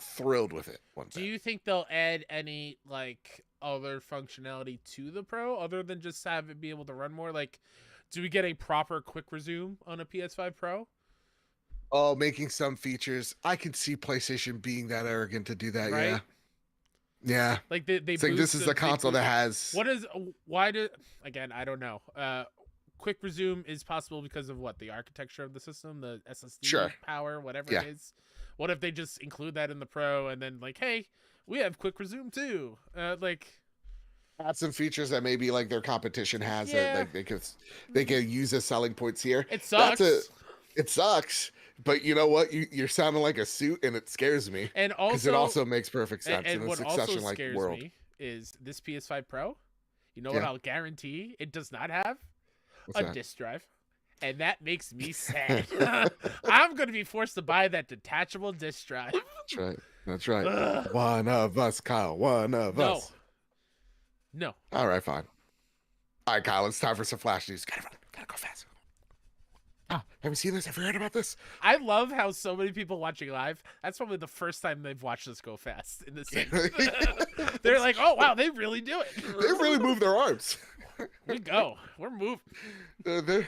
thrilled with it. Do you think they'll add any like other functionality to the Pro other than just have it be able to run more? Like, do we get a proper quick resume on a PS5 Pro? Oh, making some features. I can see PlayStation being that arrogant to do that. Right? Yeah. Like they it's like this is the console that has. Again, I don't know. Quick resume is possible because of what? The architecture of the system, the SSD power, whatever it is. What if they just include that in the Pro and then like, hey, we have quick resume too? Like add some features that maybe like their competition has that like they could use as selling points here. It sucks. It sucks. But you know what? You're sounding like a suit, and it scares me. And also, because it also makes perfect sense and in a what also Succession-like scares world. me is this PS5 Pro. You know what I'll guarantee it does not have? What's that? Disk drive. And that makes me sad. I'm going to be forced to buy that detachable disk drive. That's right. Ugh. One of us, Kyle. One of us. No. All right, fine. All right, Kyle. It's time for some flash news. Gotta run. Gotta go fast. Oh, have you seen this? Have you heard about this? I love how so many people watching live, that's probably the first time they've watched us go fast in this thing. They're like, oh, wow, they really do it. They really move their arms. We go. We're moving.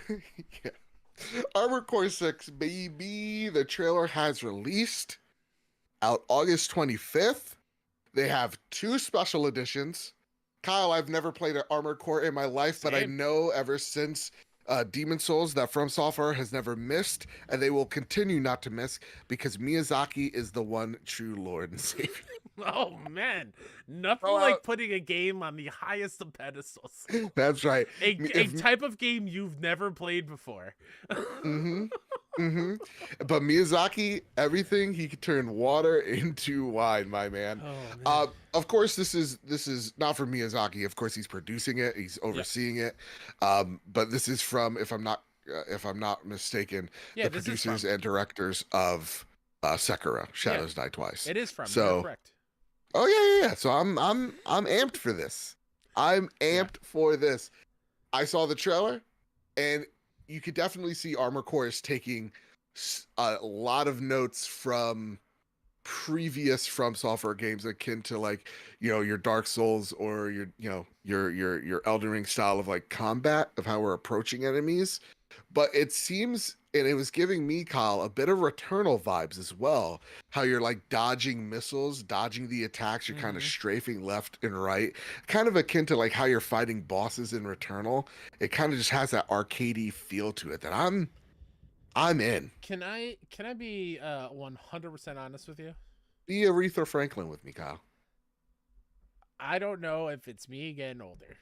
Armored Core 6, baby. The trailer has released out August 25th. They have 2 special editions. Kyle, I've never played an Armored Core in my life, but I know ever since Demon Souls that From Software has never missed, and they will continue not to miss because Miyazaki is the one true Lord and Savior. Oh man, nothing like putting a game on the highest of pedestals. That's right. A type of game you've never played before. hmm But Miyazaki, everything he could turn water into wine, my man. Oh man. Of course, this is not from Miyazaki. Of course, he's producing it, he's Yep. overseeing it. But this is from, if I'm not mistaken, Yeah, the this is producers from. and directors of Sekiro: Yeah, Shadows Die Twice. it is from. You are So, correct. oh yeah. So I'm amped for this. I'm Yeah. amped for this. I saw the trailer, and you could definitely see Armor Core is taking a lot of notes from previous From Software games, akin to like, your Dark Souls, or your Elden Ring style of like combat, of how we're approaching enemies. But it seems, and it was giving me, Kyle, a bit of Returnal vibes as well. How you're like dodging missiles, dodging the attacks, you're kind of Hmm. strafing left and right, kind of akin to like how you're fighting bosses in Returnal. It kind of just has that arcadey feel to it that I'm in. Can I be 100% honest with you? Be Aretha Franklin with me, Kyle. I don't know if it's me getting older.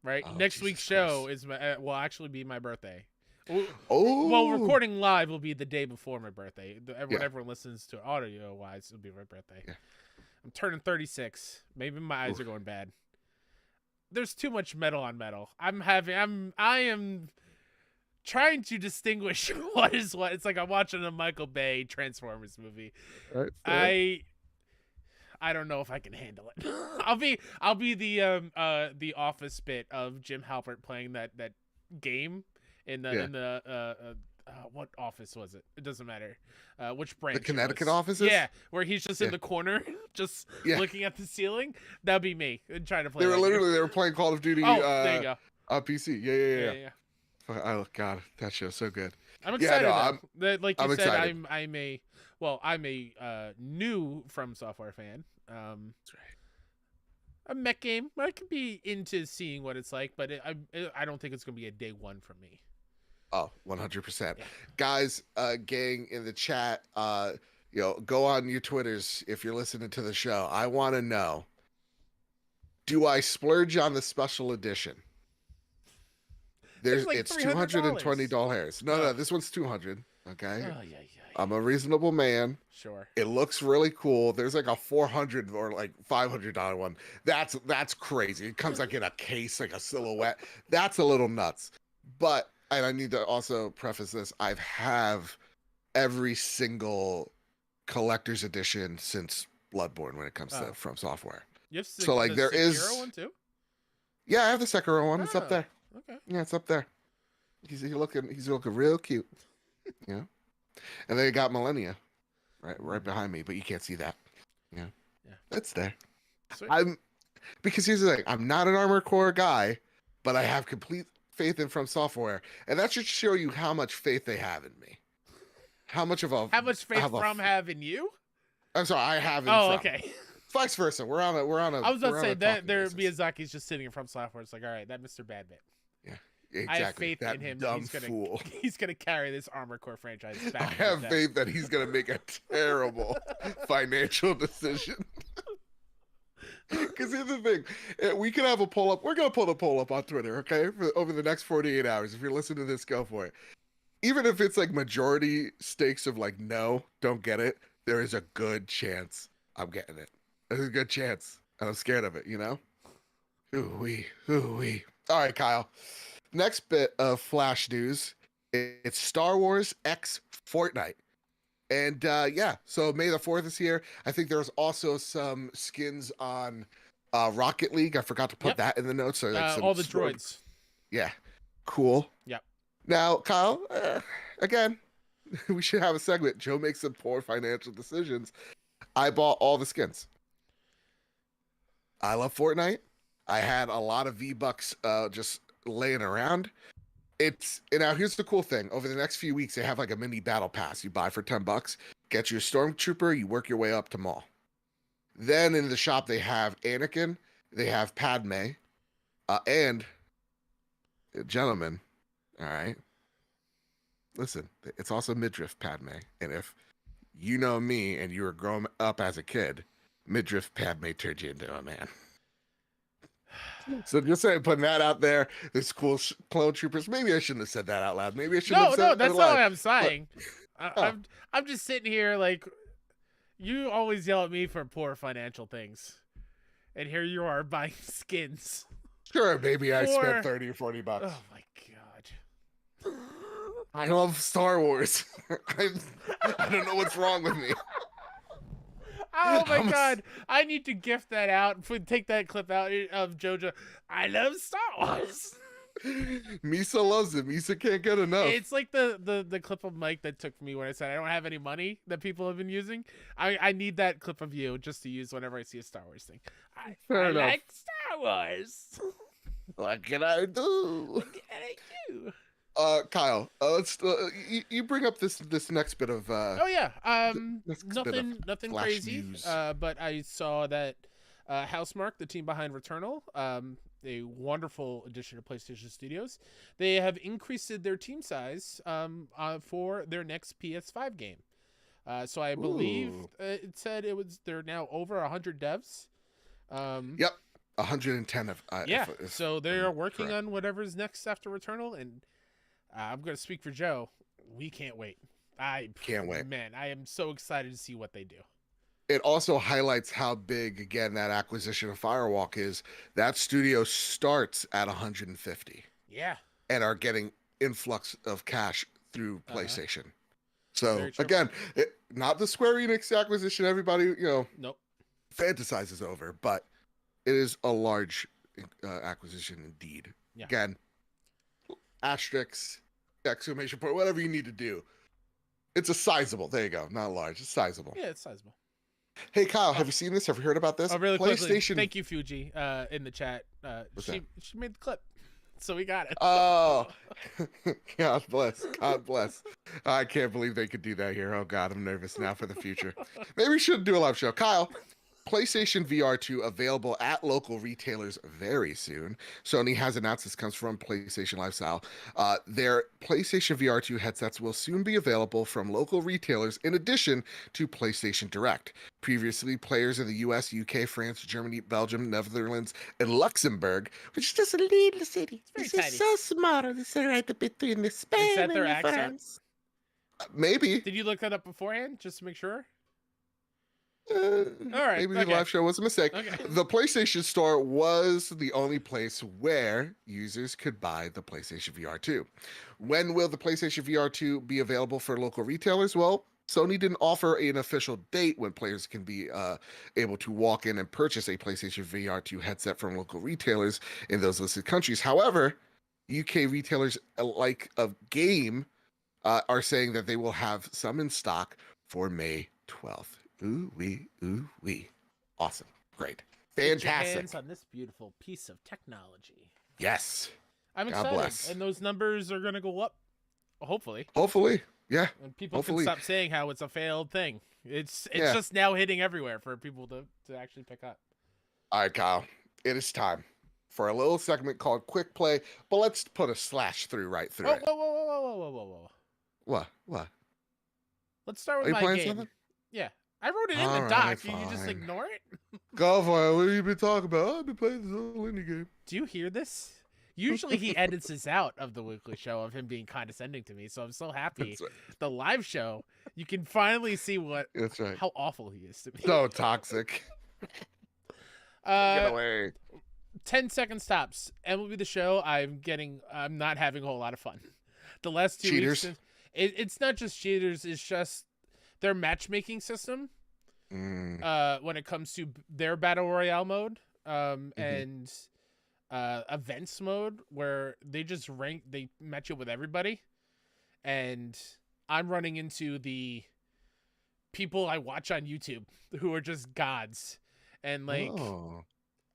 Right? Oh, Next week's Jesus show Christ. is will actually be my birthday. Well, Oh, recording live will be the day before my birthday. When yeah, everyone listens to audio wise, it'll be my birthday. yeah. I'm turning 36. Maybe my eyes Oof. are going bad. There's too much metal on metal. I am trying to distinguish what is what. It's like I'm watching a Michael Bay Transformers movie. All right, fair. I don't know if I can handle it. I'll be the office bit of Jim Halpert playing that game in the Yeah. what office was it? It doesn't matter. Which The branch it Connecticut was. offices? Yeah, where he's just in Yeah. the corner, just Yeah. looking at the ceiling. That'd be me trying to play. They were playing Call of Duty Oh, there you go. on PC. Yeah, Yeah, yeah, yeah. yeah. Oh God, that show's so good. I'm Yeah, excited no, though. Like you I'm said, excited. I'm a new From Software fan. That's right. A mech game, I could be into seeing what it's like, but I don't think it's gonna be a day one for me. Oh, 100%. Yeah. Guys, gang in the chat, go on your Twitters if you're listening to the show. I want to know, do I splurge on the special edition? It's like It's $300. $220. No, Ugh. this one's 200. Okay. Oh yeah. I'm a reasonable man. Sure. It looks really cool. There's like a 400 or like $500 one. That's crazy. It comes like in a case, like a silhouette. That's a little nuts. But, and I need to also preface this, I have every single collector's edition since Bloodborne when it comes to Oh, From Software. you have So like the there Sekiro is, one too. yeah, I have the Sekiro one. It's up Oh, there. okay. Yeah, it's up there. He's looking real cute. Yeah. And then you got Millennia right behind me, but you can't see that. Yeah. Yeah. It's there. Sweet. Because here's the thing, I'm not an Armor Core guy, but I have complete faith in From Software, and that should show you how much faith they have in me. How much faith Have in you? I'm sorry, I have in Oh, From. okay. Vice versa. We're on a I was about to say that talking there basis. Miyazaki's just sitting in From Software. It's like, all right, that Mr. Badman. Yeah. Exactly. I have faith that in him. dumb That fool. he's gonna carry this Armor Core franchise back. I have faith that he's gonna make a terrible financial decision. Because here's the thing, we can have a poll up. We're gonna pull the poll up on Twitter, okay? Over the next 48 hours. If you're listening to this, go for it. Even if it's like majority stakes of like no, don't get it, there is a good chance I'm getting it. There's a good chance, and I'm scared of it. Ooh wee. All right, Kyle. Next bit of Flash news. It's Star Wars X Fortnite. And yeah, so May the 4th is here. I think there's also some skins on Rocket League. I forgot to put Yep. that in the notes. So like All the droids. Yeah, cool. Yep. Now, Kyle, again, we should have a segment. Joe makes some poor financial decisions. I bought all the skins. I love Fortnite. I had a lot of V-Bucks just laying around. Now here's the cool thing. Over the next few weeks, they have like a mini battle pass you buy for $10. Get you a stormtrooper, you work your way up to Maul. Then in the shop they have Anakin, they have Padme, and gentlemen, all right. Listen, it's also midriff Padme, and if you know me and you were growing up as a kid, midriff Padme turned you into a man. So just saying, putting that out there. This cool clone troopers. Maybe I shouldn't have said that out loud. Maybe I shouldn't No, have no, said it that's not live. what I'm saying. Oh. I'm just sitting here like, you always yell at me for poor financial things, and here you are buying skins. Sure, maybe I spent For 30 or 40 bucks. oh my god. I love Star Wars. I don't know what's wrong with me. Oh my god! I need to gift that out and take that clip out of JoJo. I love Star Wars. Misa loves it. Misa can't get enough. It's like the clip of Mike that took me when I said I don't have any money that people have been using. I need that clip of you just to use whenever I see a Star Wars thing. I like Star Wars. What can I do? What can I do? Kyle, let's you bring up this next bit of Oh yeah, nothing Flash crazy. news. But I saw that Housemarque, the team behind Returnal, a wonderful addition to PlayStation Studios, they have increased their team size for their next PS5 game. So I believe it said they're now over 100 devs. Yep, 110 of yeah. So they are working on whatever's next after Returnal, and I'm going to speak for Joe. We can't wait. I can't wait. Man, I am so excited to see what they do. It also highlights how big, again, that acquisition of Firewalk is. That studio starts at 150. Yeah. And are getting influx of cash through PlayStation. So, again, not the Square Enix acquisition everybody, nope, fantasizes over, but it is a large acquisition indeed. Yeah. Again, asterisk, exclamation point, whatever you need to do. It's a sizable. There you go. Not large. It's sizable. Yeah, it's sizable. Hey, Kyle, have you seen this? Have you heard about this? Oh, really PlayStation. Quickly. Thank you, Fuji, in the chat. She made the clip, so we got it. Oh, God bless. God bless. I can't believe they could do that here. Oh, God, I'm nervous now for the future. Maybe we should do a live show. Kyle, PlayStation VR 2 available at local retailers very soon. Sony has announced this comes from PlayStation Lifestyle. Their PlayStation VR 2 headsets will soon be available from local retailers in addition to PlayStation Direct. Previously, players in the US, UK, France, Germany, Belgium, Netherlands, and Luxembourg, which is just a little city. It's this is so small. It's right between the Spain and the accent? France. Maybe. Did you look that up beforehand just to make sure? All right. Maybe the live show was a mistake. Okay. The PlayStation Store was the only place where users could buy the PlayStation VR 2. When will the PlayStation VR 2 be available for local retailers? Well, Sony didn't offer an official date when players can be able to walk in and purchase a PlayStation VR 2 headset from local retailers in those listed countries. However, UK retailers like a game are saying that they will have some in stock for May 12th. Ooh wee. Awesome. Great. Fantastic. Get your hands on this beautiful piece of technology. Yes. I'm God excited. bless. And those numbers are going to go up, hopefully. Hopefully. Yeah. And people can stop saying how it's a failed thing. It's just now hitting everywhere for people to actually pick up. All right, Kyle. It is time for a little segment called Quick Play, but let's put a slash through right through it. Whoa. What? Let's start with my game. Something? Yeah. I wrote it in the doc. Can you just ignore it? Go for it. What have you been talking about? I've been playing this little indie game. Do you hear this? Usually he edits this out of the weekly show of him being condescending to me, so I'm so happy. Right. The live show, you can finally see how awful he is to me. So toxic. Get away. 10-second stops. MLB The Show, I'm not having a whole lot of fun. The last 2 weeks, it's not just cheaters, it's just their matchmaking system when it comes to their battle royale mode and events mode, where they just they match you with everybody, and I'm running into the people I watch on YouTube who are just gods, and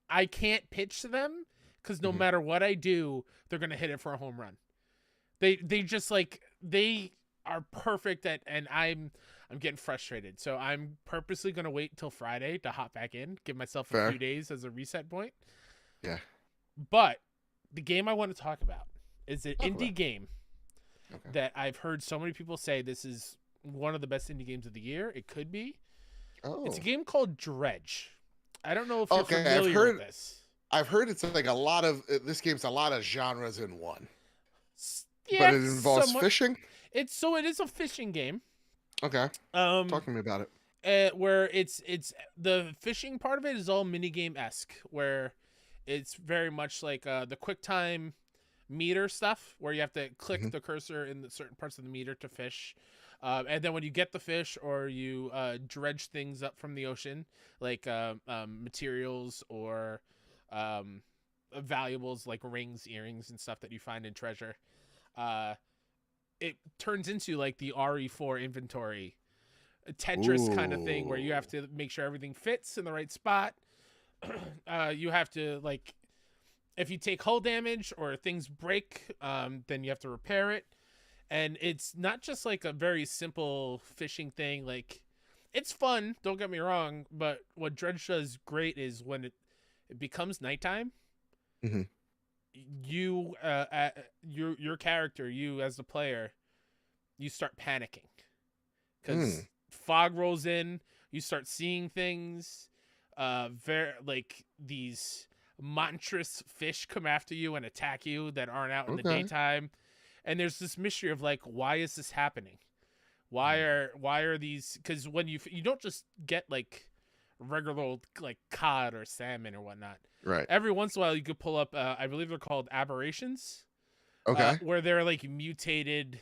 I can't pitch to them because no matter what I do, they're gonna hit it for a home run. They just they are perfect at, and I'm getting frustrated. So I'm purposely going to wait until Friday to hop back in, give myself a few days as a reset point. Yeah. But the game I want to talk about is an indie game that I've heard so many people say this is one of the best indie games of the year. It could be. Oh. It's a game called Dredge. I don't know if you're familiar with this. I've heard it's like a lot of this game's a lot of genres in one, but Yeah, it involves somewhat. fishing. It is a fishing game. Okay, Um, talk to me about it. where it's the fishing part of it is all minigame esque, where it's very much like the QuickTime meter stuff, where you have to click the cursor in the certain parts of the meter to fish. And then when you get the fish or you dredge things up from the ocean, like materials or valuables like rings, earrings, and stuff that you find in treasure, it turns into like the RE4 inventory Tetris kind of thing, where you have to make sure everything fits in the right spot. You have to, like, if you take hull damage or things break, then you have to repair it. And it's not just like a very simple fishing thing. Like, it's fun, don't get me wrong, but what Dredge does great is when it becomes nighttime, you your character, you as the player, you start panicking because fog rolls in. You start seeing things. Very like these monstrous fish come after you and attack you that aren't out in the daytime. And there's this mystery of like, why is this happening? Why are these? Because when you don't just get like regular old like cod or salmon or whatnot. Right. Every once in a while, you could pull up. I believe they're called aberrations. Okay. Where they're like mutated,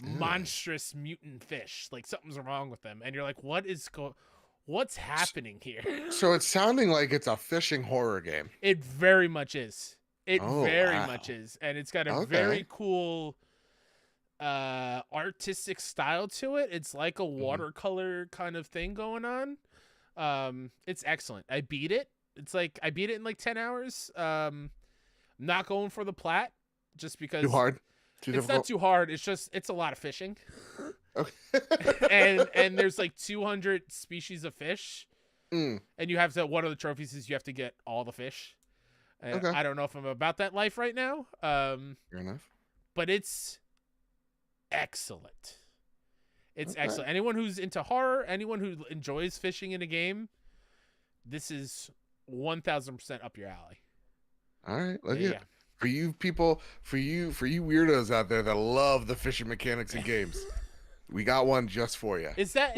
monstrous mutant fish. Like something's wrong with them, and you're like, what's happening here? So it's sounding like it's a fishing horror game. It very much is. It very much is, and it's got a very cool artistic style to it. It's like a watercolor kind of thing going on. It's excellent. I beat it. It's like I beat it in like 10 hours. Not going for the plat just because too hard. It's not too hard. It's a lot of fishing. Okay. and there's like 200 species of fish. And you have to, one of the trophies is you have to get all the fish. I don't know if I'm about that life right now. Fair enough. But it's excellent. It's excellent. Anyone who's into horror, anyone who enjoys fishing in a game, this is 1000% up your alley. All right, let's get it. For you people, for you weirdos out there that love the fishing mechanics in games, we got one just for you. I like. Is that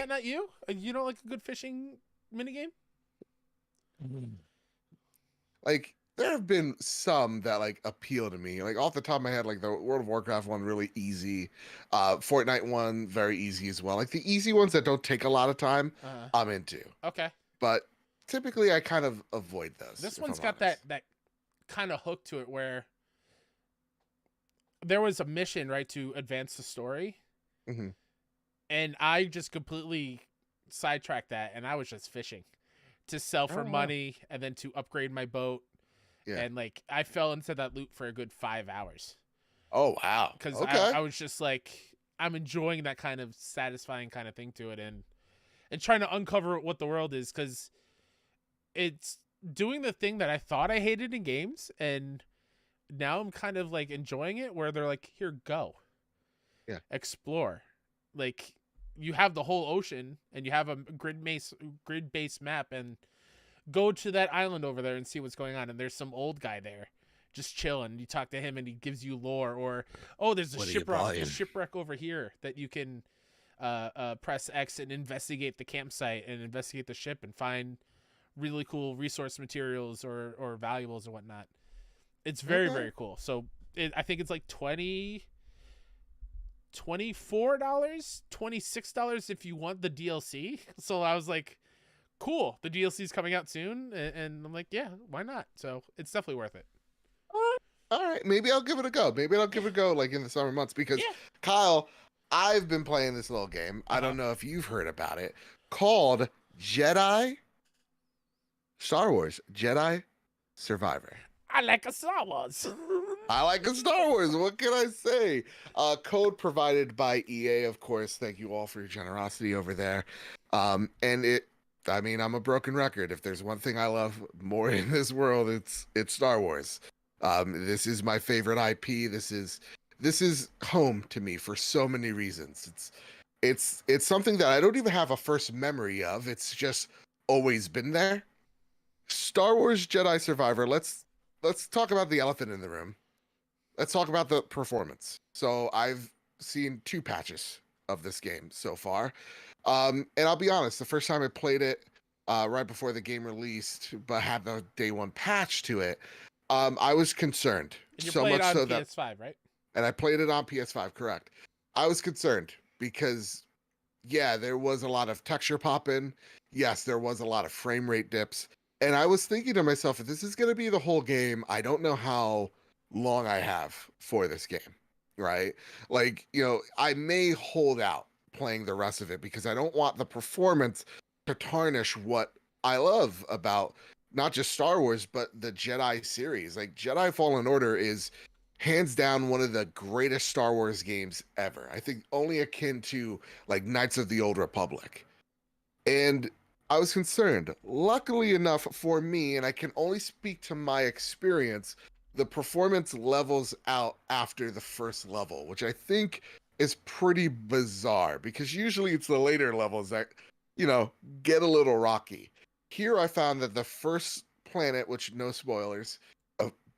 not you? You don't like a good fishing minigame? Like, there have been some that like appeal to me. Like off the top of my head, like the World of Warcraft one, really easy. Fortnite one, very easy as well. Like the easy ones that don't take a lot of time, I'm into. Okay. But typically, I kind of avoid those. This one's got that kind of hook to it where there was a mission, right, to advance the story. And I just completely sidetracked that, and I was just fishing to sell for money and then to upgrade my boat. And like I fell into that loop for a good 5 hours. Oh wow. Because I was just like, I'm enjoying that kind of satisfying kind of thing to it, and trying to uncover what the world is, because it's doing the thing that I thought I hated in games, and now I'm kind of like enjoying it, where they're like, here, go. Explore. Like, you have the whole ocean and you have a grid-based map, and go to that island over there and see what's going on. And there's some old guy there just chilling. You talk to him and he gives you lore, or, oh, there's a shipwreck over here that you can press X and investigate the campsite and investigate the ship and find really cool resource materials or valuables or whatnot. It's very, very cool. So I think it's like $24, $26 if you want the DLC. So I was like, cool, the DLC is coming out soon, and I'm like, yeah, why not? So it's definitely worth it. All right, maybe I'll give it a go. Like in the summer months, because Kyle, I've been playing this little game. I don't know if you've heard about it, called Star Wars Jedi Survivor. I like a Star Wars. I like a Star Wars. What can I say? Code provided by EA, of course. Thank you all for your generosity over there. And I'm a broken record. If there's one thing I love more in this world, it's Star Wars. This is my favorite IP. This is home to me for so many reasons. It's something that I don't even have a first memory of. It's just always been there. Star Wars Jedi Survivor. Let's talk about the elephant in the room. Let's talk about the performance. So I've seen 2 patches of this game so far. And I'll be honest, the first time I played it, right before the game released, but had the day 1 patch to it, I was concerned. And you So play it much on so that, PS5, right? and I played it on PS5, correct. I was concerned because, yeah, there was a lot of texture popping. Yes, there was a lot of frame rate dips. And I was thinking to myself, if this is going to be the whole game, I don't know how long I have for this game, right? Like, I may hold out playing the rest of it because I don't want the performance to tarnish what I love about not just Star Wars, but the Jedi series. Like, Jedi Fallen Order is hands down one of the greatest Star Wars games ever. I think only akin to like Knights of the Old Republic. And I was concerned. Luckily enough for me, and I can only speak to my experience, the performance levels out after the first level, which I think is pretty bizarre because usually it's the later levels that, get a little rocky. Here I found that the first planet, which no spoilers,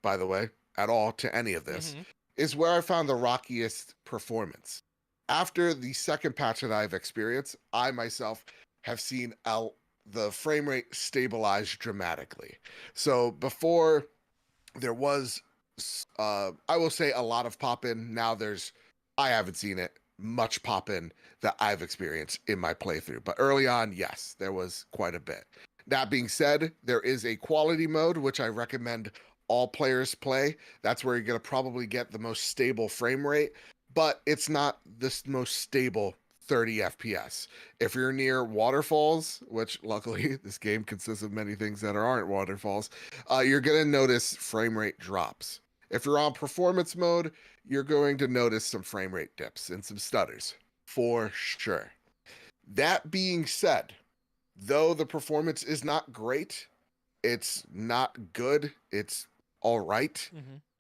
by the way, at all to any of this, is where I found the rockiest performance. After the second patch that I've experienced, I myself have seen the frame rate stabilize dramatically. So before there was, I will say, a lot of pop in. Now I haven't seen it much pop in that I've experienced in my playthrough. But early on, yes, there was quite a bit. That being said, there is a quality mode, which I recommend all players play. That's where you're going to probably get the most stable frame rate, but it's not the most stable 30 FPS. If you're near waterfalls, which luckily this game consists of many things that aren't waterfalls, you're going to notice frame rate drops. If you're on performance mode, you're going to notice some frame rate dips and some stutters, for sure. That being said, though the performance is not great, it's not good, it's all right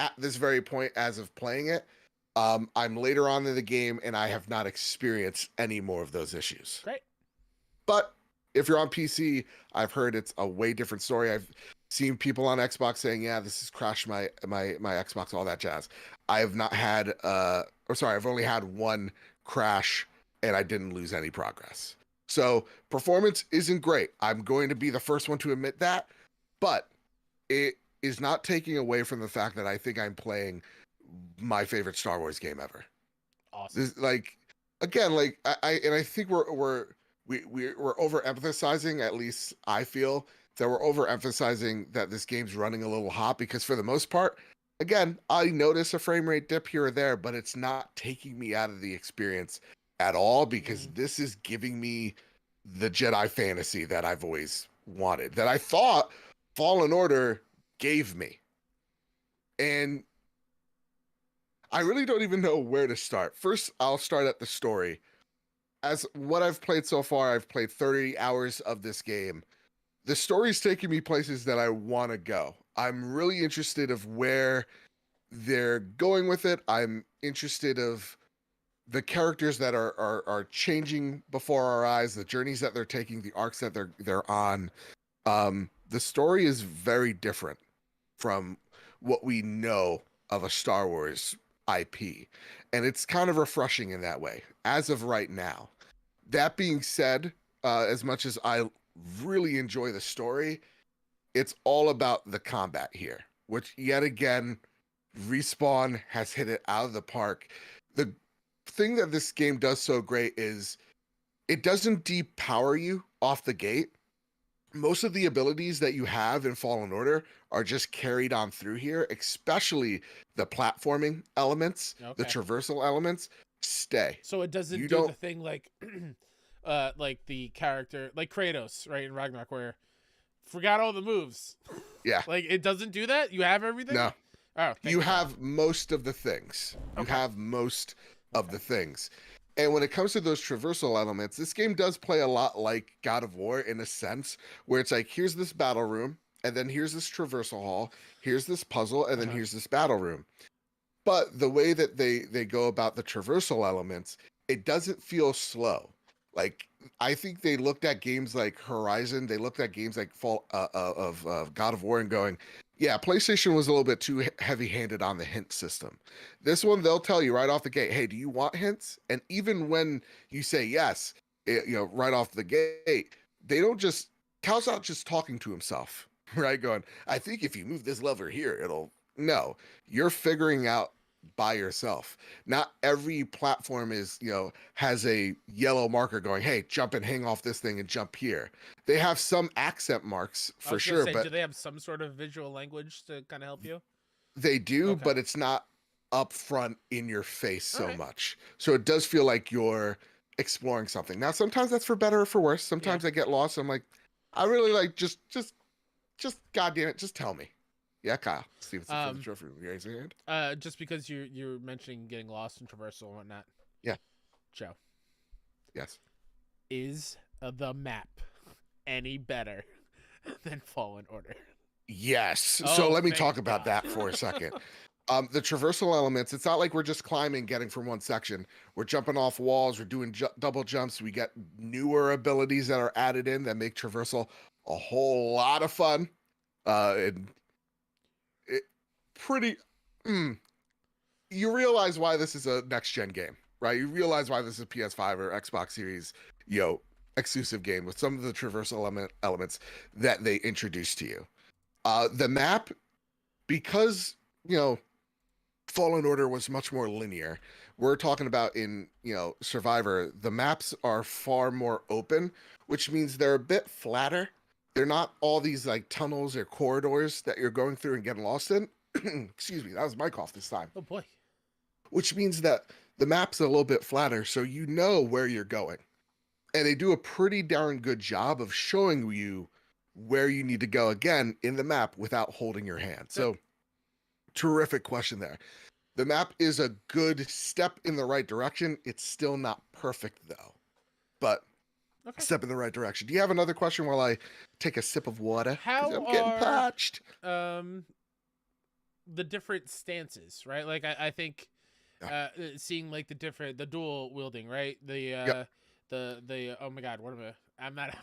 at this very point as of playing it. I'm later on in the game and I have not experienced any more of those issues. Great. But if you're on PC, I've heard it's a way different story. I've seen people on Xbox saying, yeah, this has crashed my Xbox, all that jazz. I have not had, I've only had one crash and I didn't lose any progress. So performance isn't great. I'm going to be the first one to admit that, but it is not taking away from the fact that I think I'm playing my favorite Star Wars game ever. Awesome. This, I think we're overemphasizing, at least I feel that we're overemphasizing that this game's running a little hot, because for the most part, again, I notice a frame rate dip here or there, but it's not taking me out of the experience at all, because this is giving me the Jedi fantasy that I've always wanted, that I thought Fallen Order gave me. And I really don't even know where to start. First, I'll start at the story. As what I've played so far, I've played 30 hours of this game. The story's taking me places that I want to go. I'm really interested of where they're going with it. I'm interested of the characters that are changing before our eyes, the journeys that they're taking, the arcs that they're on. The story is very different from what we know of a Star Wars IP, and it's kind of refreshing in that way as of right now. That being said, as much as I really enjoy the story, it's all about the combat here, which yet again, Respawn has hit it out of the park. The thing that this game does so great is it doesn't depower you off the gate. Most of the abilities that you have in Fallen Order are just carried on through here, especially the platforming elements, the traversal elements stay. So it doesn't the thing like the character, like Kratos, right, in Ragnarok, where forgot all the moves. Yeah. Like, it doesn't do that? You have everything? No. Oh, you have most of the things. You have most of the things. And when it comes to those traversal elements, this game does play a lot like God of War in a sense, where it's like, here's this battle room, and then here's this traversal hall, here's this puzzle, and then here's this battle room. But the way that they go about the traversal elements, it doesn't feel slow. Like, I think they looked at games like Horizon, they looked at games like Fall of God of War and going, yeah, PlayStation was a little bit too heavy-handed on the hint system. This one, they'll tell you right off the gate, hey, do you want hints? And even when you say yes, right off the gate, they don't just Cal's not just talking to himself, right? Going, I think if you move this lever here, it'll no, you're figuring out by yourself. Not every platform has a yellow marker going, hey, jump and hang off this thing and jump here. They have some accent marks I for was gonna sure, say, do but they have some sort of visual language to kind of help you? they do, Okay. but it's not up front in your face All so right. much. So it does feel like you're exploring something. Now, sometimes that's for better or for worse. Yeah. Sometimes I get lost. I'm like, I really like just goddamn it, just tell me. Yeah, Kyle Stevenson for the trophy. Raise your hand. Just because you're mentioning getting lost in traversal and whatnot. Yeah. Joe, Yes. is the map any better than Fallen Order? Yes. So Oh, let me thank talk about God. that for a second. The traversal elements, it's not like we're just climbing, getting from one section. We're jumping off walls, we're doing double jumps. We get newer abilities that are added in that make traversal a whole lot of fun. And it pretty, you realize why this is a next gen game, right? You realize why this is a PS5 or Xbox Series, exclusive game with some of the traversal elements that they introduced to you. The map, because Fallen Order was much more linear. We're talking about in Survivor, the maps are far more open, which means they're a bit flatter. They're not all these like tunnels or corridors that you're going through and getting lost in. Excuse me, that was my cough this time. Oh boy. Which means that the map's a little bit flatter, so you know where you're going. And they do a pretty darn good job of showing you where you need to go again in the map without holding your hand. So, terrific question there. The map is a good step in the right direction. It's still not perfect though, but Okay. step in the right direction. Do you have another question while I take a sip of water? How I'm getting are parched. the different stances, right? Like I think seeing like the dual wielding, right? Yep. The oh my God, what am I? I'm not.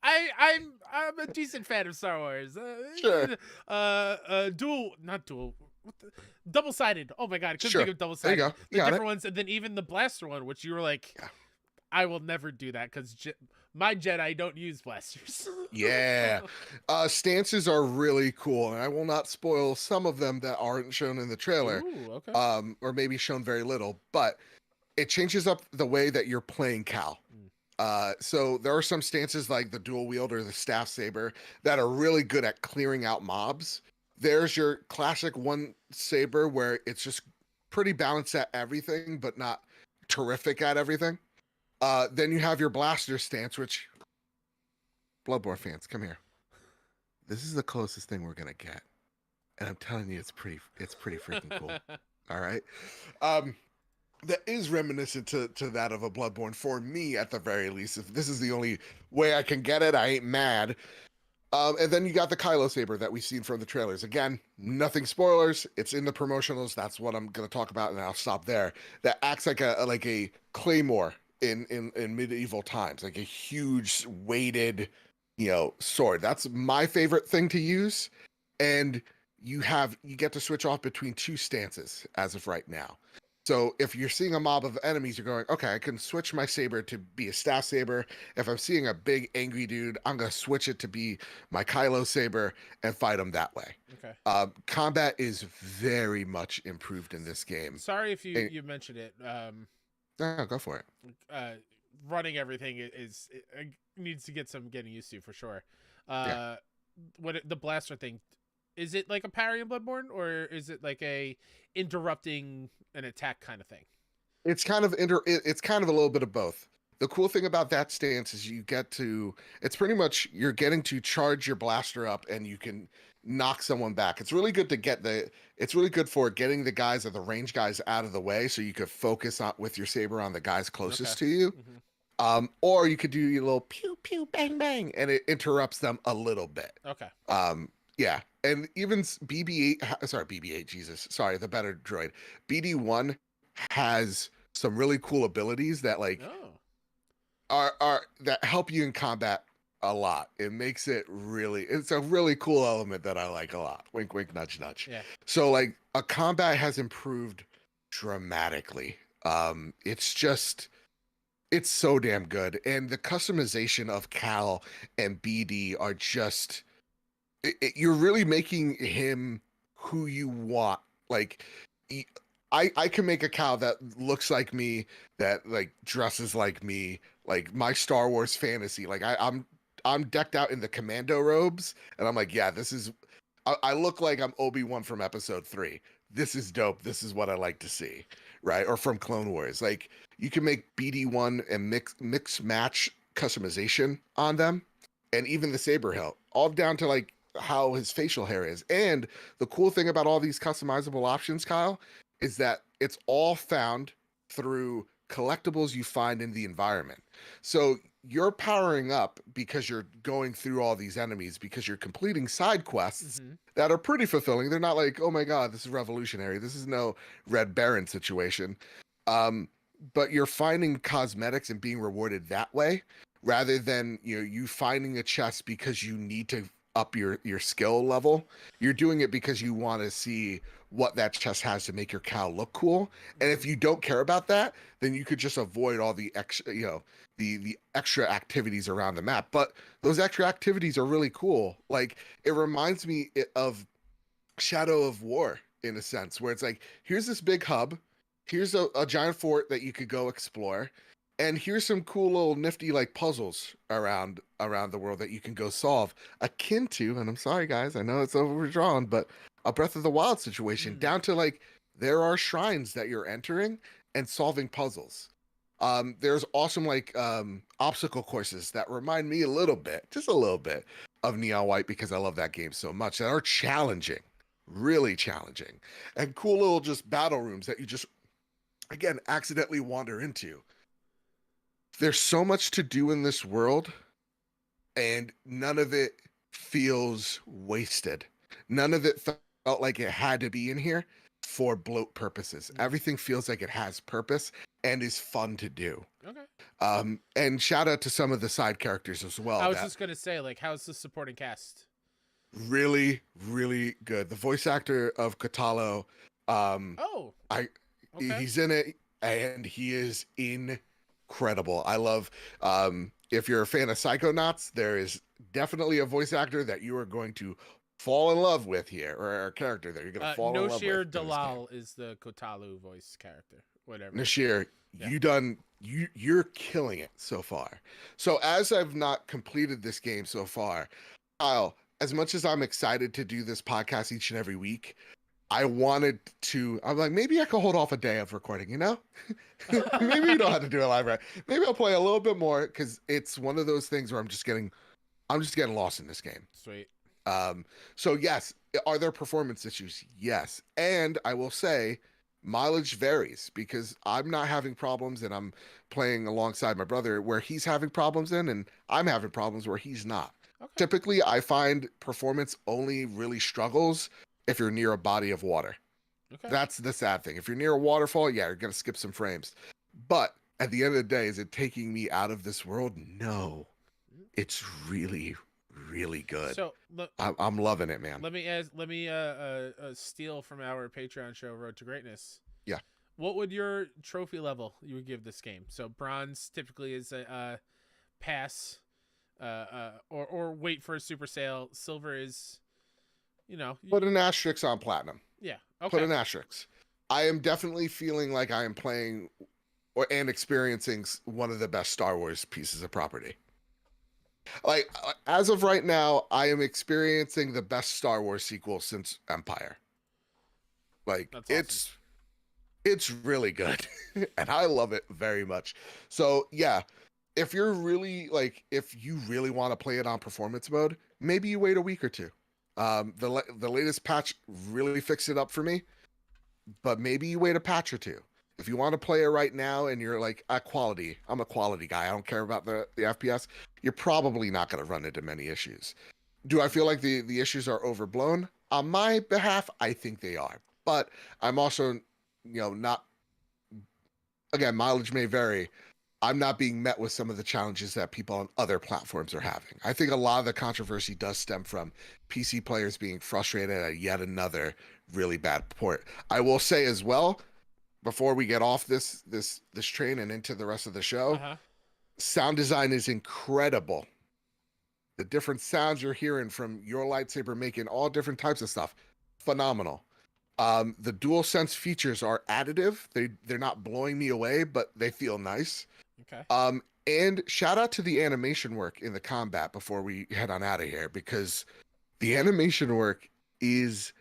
I'm a decent fan of Star Wars. Sure. Not dual. Double sided. Oh my God, I couldn't Sure. think of double There you sided. go. You The got different it. ones, and then even the blaster one, which you were like, Yeah. I will never do that because my Jedi don't use blasters. Yeah. Stances are really cool, and I will not spoil some of them that aren't shown in the trailer. Ooh, okay. Or maybe shown very little, but it changes up the way that you're playing Cal. So there are some stances like the dual wield or the staff saber that are really good at clearing out mobs. There's your classic one saber where it's just pretty balanced at everything, but not terrific at everything. Then you have your blaster stance, which Bloodborne fans, come here. This is the closest thing we're gonna get, and I'm telling you, it's pretty freaking cool. All right. That is reminiscent to that of a Bloodborne for me, at the very least. If this is the only way I can get it, I ain't mad. And then you got the Kylo saber that we've seen from the trailers. Again, nothing spoilers. It's in the promotionals. That's what I'm going to talk about, and I'll stop there. That acts like a claymore in medieval times, like a huge weighted, sword. That's my favorite thing to use. And you get to switch off between two stances as of right now. So if you're seeing a mob of enemies, you're going, okay, I can switch my saber to be a staff saber. If I'm seeing a big angry dude, I'm going to switch it to be my Kylo saber and fight him that way. Okay. Combat is very much improved in this game. Sorry if you mentioned it. No, go for it. Running everything is needs to get some getting used to for sure. The blaster thing, is it like a parry in Bloodborne, or is it like a interrupting an attack kind of thing? It's kind of it's kind of a little bit of both. The cool thing about that stance is it's pretty much you're getting to charge your blaster up and you can knock someone back. It's really good it's really good for getting the guys or the range guys out of the way so you could focus on with your saber on the guys closest to you. Mm-hmm. Or you could do your little pew pew bang bang and it interrupts them a little bit. Okay. Yeah. And even BB8, Jesus, sorry, the better droid. BD1 has some really cool abilities that are that help you in combat a lot. It makes it really, it's a really cool element that I like a lot. Wink, wink, nudge, nudge. Yeah. So like a combat has improved dramatically. It's just, it's so damn good. And the customization of Cal and BD are just, you're really making him who you want. Like, I can make a cow that looks like me, that like dresses like me, like my Star Wars fantasy. Like I'm decked out in the commando robes, and I'm like, yeah, this is. I look like I'm Obi-Wan from Episode 3. This is dope. This is what I like to see, right? Or from Clone Wars. Like you can make BD1 and mix match customization on them, and even the saber hilt, all down to like how his facial hair is. And the cool thing about all these customizable options, Kyle, is that it's all found through collectibles you find in the environment. So you're powering up because you're going through all these enemies, because you're completing side quests that are pretty fulfilling. They're not like, oh my God, this is revolutionary. This is no Red Baron situation. But you're finding cosmetics and being rewarded that way, rather than you finding a chest because you need to up your skill level. You're doing it because you want to see what that chest has to make your cow look cool. And if you don't care about that, then you could just avoid all the extra, the extra activities around the map. But those extra activities are really cool. Like it reminds me of Shadow of War in a sense, where it's like, here's this big hub, here's a giant fort that you could go explore, and here's some cool little nifty like puzzles around the world that you can go solve, akin to, and I'm sorry guys, I know it's overdrawn, but a Breath of the Wild situation, down to like there are shrines that you're entering and solving puzzles. There's awesome like obstacle courses that remind me a little bit, just a little bit, of Neon White, because I love that game so much, that are challenging, really challenging, and cool little just battle rooms that you just again accidentally wander into. There's so much to do in this world, and none of it feels wasted. None of it felt like it had to be in here for bloat purposes. Everything feels like it has purpose and is fun to do. Okay. And shout out to some of the side characters as well. I was just gonna say, like, how's the supporting cast? Really, really good. The voice actor of Katalo, he's in it, and he is incredible. I love, if you're a fan of Psychonauts, there is definitely a voice actor that you are going to fall in love with here, or a character that you're going to fall in love with. Noshir Dalal is the Kotalu voice character. Whatever. Noshir, you're killing it so far. So as I've not completed this game so far, Kyle, as much as I'm excited to do this podcast each and every week, I'm like, maybe I could hold off a day of recording, Maybe you don't have to do it live, right? Maybe I'll play a little bit more, because it's one of those things where I'm just getting lost in this game. Sweet. So yes, are there performance issues? Yes. And I will say mileage varies, because I'm not having problems and I'm playing alongside my brother where he's having problems and I'm having problems where he's not. Okay. Typically, I find performance only really struggles if you're near a body of water. Okay. That's the sad thing. If you're near a waterfall, yeah, you're going to skip some frames. But at the end of the day, is it taking me out of this world? No. It's really, really good. So I'm loving it, man. Let me steal from our Patreon show, Road to Greatness. Yeah. What would your trophy level you would give this game? So bronze typically is a pass, or wait for a super sale. Silver is, put an asterisk on platinum. Yeah. Okay. Put an asterisk. I am definitely feeling like I am playing and experiencing one of the best Star Wars pieces of property. Like, as of right now, I am experiencing the best Star Wars sequel since Empire. Like, that's awesome. It's really good, and I love it very much. So yeah, if you really want to play it on performance mode, maybe you wait a week or two. The latest patch really fixed it up for me, but maybe you wait a patch or two. If you want to play it right now and you're like, quality, I'm a quality guy, I don't care about the FPS, you're probably not going to run into many issues. Do I feel like the issues are overblown? On my behalf, I think they are. But I'm also, not, again, mileage may vary. I'm not being met with some of the challenges that people on other platforms are having. I think a lot of the controversy does stem from PC players being frustrated at yet another really bad port. I will say as well, before we get off this train and into the rest of the show, sound design is incredible. The different sounds you're hearing from your lightsaber making all different types of stuff, phenomenal. The DualSense features are additive. They're not blowing me away, but they feel nice. Okay. And shout out to the animation work in the combat before we head on out of here, because the animation work is,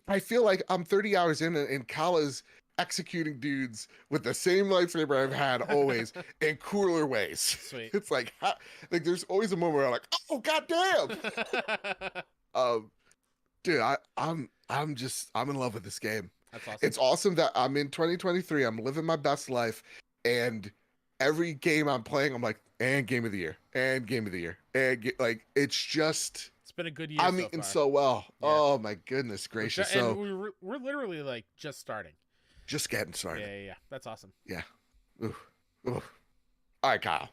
I feel like I'm 30 hours in and Kala's executing dudes with the same lightsaber I've had always in cooler ways. Sweet. It's like there's always a moment where I'm like, oh goddamn. Dude, I'm in love with this game. That's awesome. It's awesome that I'm in 2023. I'm living my best life, and every game I'm playing, I'm like, and game of the year, and game of the year, and it's just. It's been a good year. I'm eating so well. Yeah. Oh my goodness gracious! And we're literally like just starting. Just getting started. Yeah. That's awesome. Yeah. Ooh. All right, Kyle.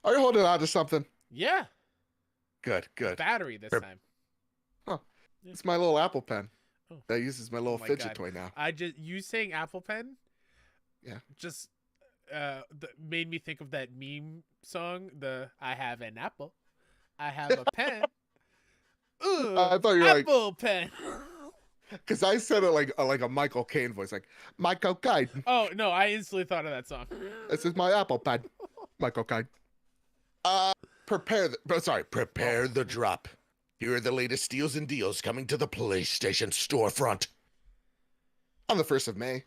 Are you holding on to something? Yeah. Good. Battery this time. Huh. Yeah. It's my little Apple Pen. Oh. That uses my little fidget toy now. You saying Apple Pen? Yeah. Just made me think of that meme song. I have an apple. I have a pen. Ooh, I thought you were Apple Pen. Because I said it like a Michael Caine voice, like Michael Caine. Oh no, I instantly thought of that song. This is my Apple Pen, Michael Caine. Prepare the drop. Here are the latest steals and deals coming to the PlayStation storefront on the 1st of May.